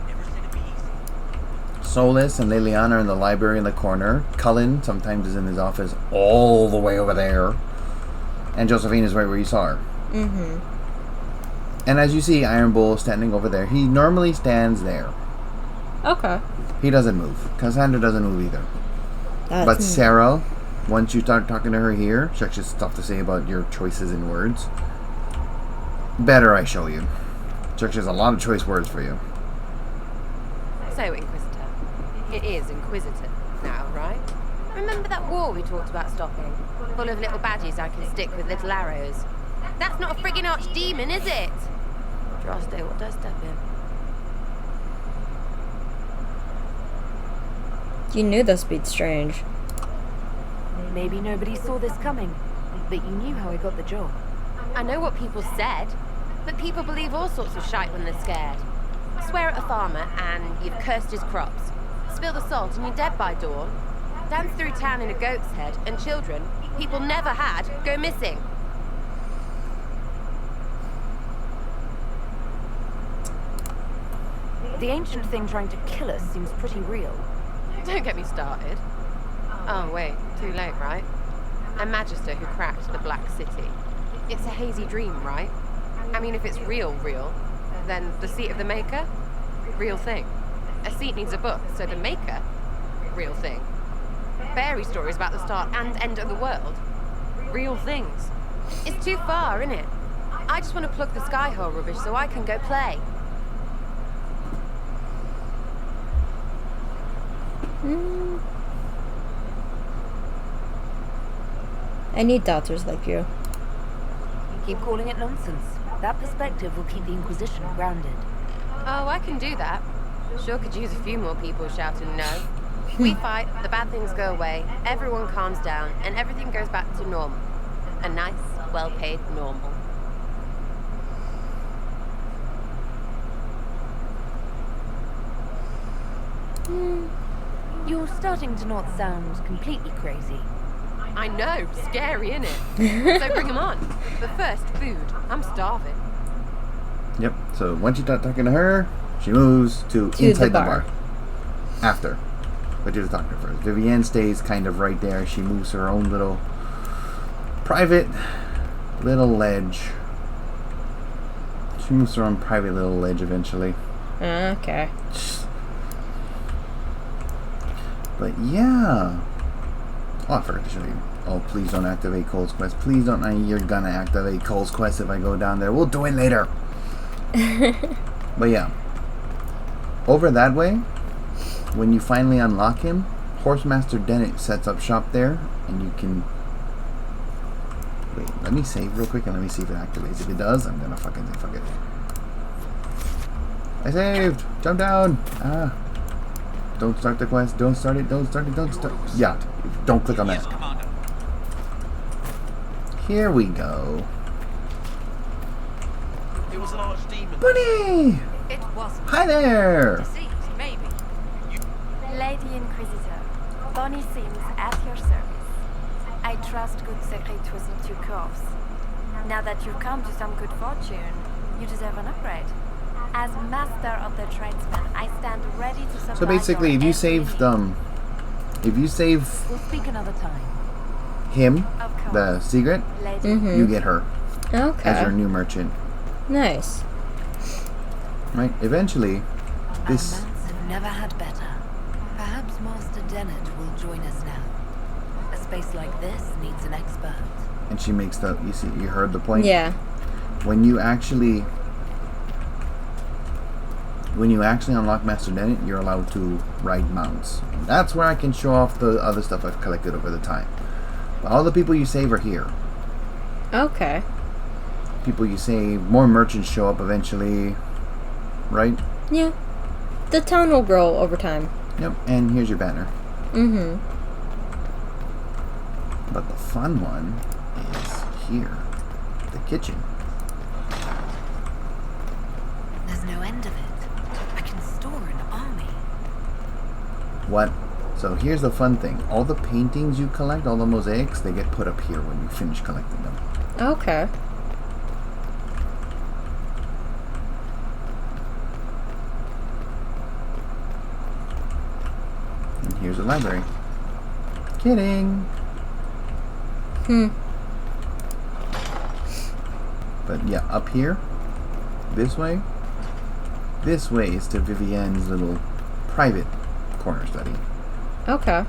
Solus and Liliana are in the library in the corner. Cullen sometimes is in his office all the way over there. And Josephine is right where you saw her. Mm-hmm. And as you see, Iron Bull standing over there. He normally stands there. Okay. He doesn't move. Cassandra doesn't move either. But Sarah, once you start talking to her here, she actually has stuff to say about your choices in words. Better I show you. She actually has a lot of choice words for you. So, Inquisitor. It is Inquisitor now, right? Remember that war we talked about stopping? Full of little badges I can stick with little arrows. That's not a friggin' archdemon, is it? Drosto, what does step in? You knew this would be strange. Maybe nobody saw this coming, but you knew how I got the job. I know what people said, but people believe all sorts of shite when they're scared. Swear at a farmer and you've cursed his crops. Spill the salt and you're dead by dawn. Dance through town in a goat's head and children people never had go missing. The ancient thing trying to kill us seems pretty real. Don't get me started. Oh wait, too late, right? A magister who cracked the Black City. It's a hazy dream, right? I mean, if it's real, then the seat of the Maker? Real thing. A seat needs a book, so the Maker? Real thing. Fairy stories about the start and end of the world? Real things. It's too far, innit? I just want to plug the SkyHold rubbish so I can go play. I need doctors like you. Keep calling it nonsense. That perspective will keep the Inquisition grounded. Oh, I can do that. Sure could use a few more people shouting no. We fight, the bad things go away, everyone calms down, and everything goes back to normal. A nice, well-paid normal. You're starting to not sound completely crazy. I know, scary, innit? So bring them on. But first, food. I'm starving. Yep, so once you start talking to her, she moves to inside the bar. After. But you have to talk to her first. Vivienne stays kind of right there. She moves her own little private little ledge. She moves her own private little ledge eventually. Okay. But yeah. Oh, I forgot to show you. Oh, please don't activate Cole's quest. Please don't. You're gonna activate Cole's quest if I go down there. We'll do it later. But yeah. Over that way, when you finally unlock him, Horsemaster Dennett sets up shop there, and you can... Wait, let me save real quick and let me see if it activates. If it does, I'm gonna fucking say fuck it. I saved! Jump down! Ah. Don't start the quest. Don't start it. Don't start it. Don't start. Yeah. Don't click on that. Here we go. It was an archdemon. Bunny! It wasn't. Hi there! Deceived, maybe. Lady Inquisitor, Bonnie seems at your service. I trust good secret wasn't too close. Now that you've come to some good fortune, you deserve an upgrade. As master of the tradesman, I stand ready to supply. So basically, if you save We'll speak another time. him, the secret, you get her Okay. as your new merchant. Nice. Right? Eventually, this. Our mats have never had better. Perhaps Master Dennett will join us now. A space like this needs an expert. And she makes the. You see, you heard the point. Yeah. When you actually unlock Master Dennett, you're allowed to ride mounts. And that's where I can show off the other stuff I've collected over the time. But all the people you save are here. Okay. People you save, more merchants show up eventually, right? Yeah. The town will grow over time. Yep, and here's your banner. Mm-hmm. But the fun one is here. The kitchen. There's no end of it. I can store an army. What? So here's the fun thing. All the paintings you collect, all the mosaics, they get put up here when you finish collecting them. Okay. And here's the library. Kidding. But yeah, up here, this way is to Vivienne's little private corner study. Okay.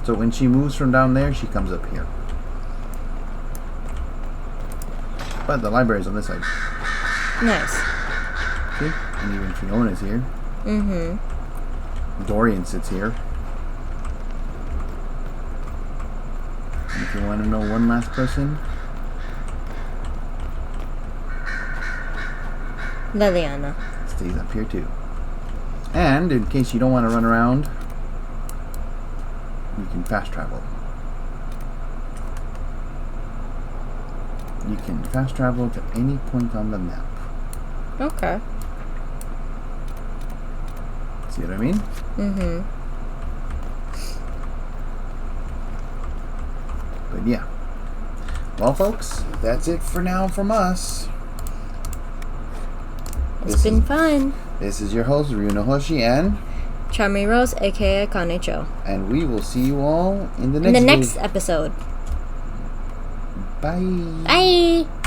So when she moves from down there, she comes up here. But the library's on this side. Nice. See? And even Fiona's here. Mm-hmm. Dorian sits here. And if you want to know one last person, Liliana stays up here too. And in case you don't want to run around, You can fast travel. You can fast travel to any point on the map. Okay. See what I mean? Mm-hmm. But yeah. Well, folks, that's it for now from us. It's been fun. This is your host, Ryunohoshi, and CharmieRose, A.K.A. Akane Chou. And we will see you all in the next episode. Bye. Bye.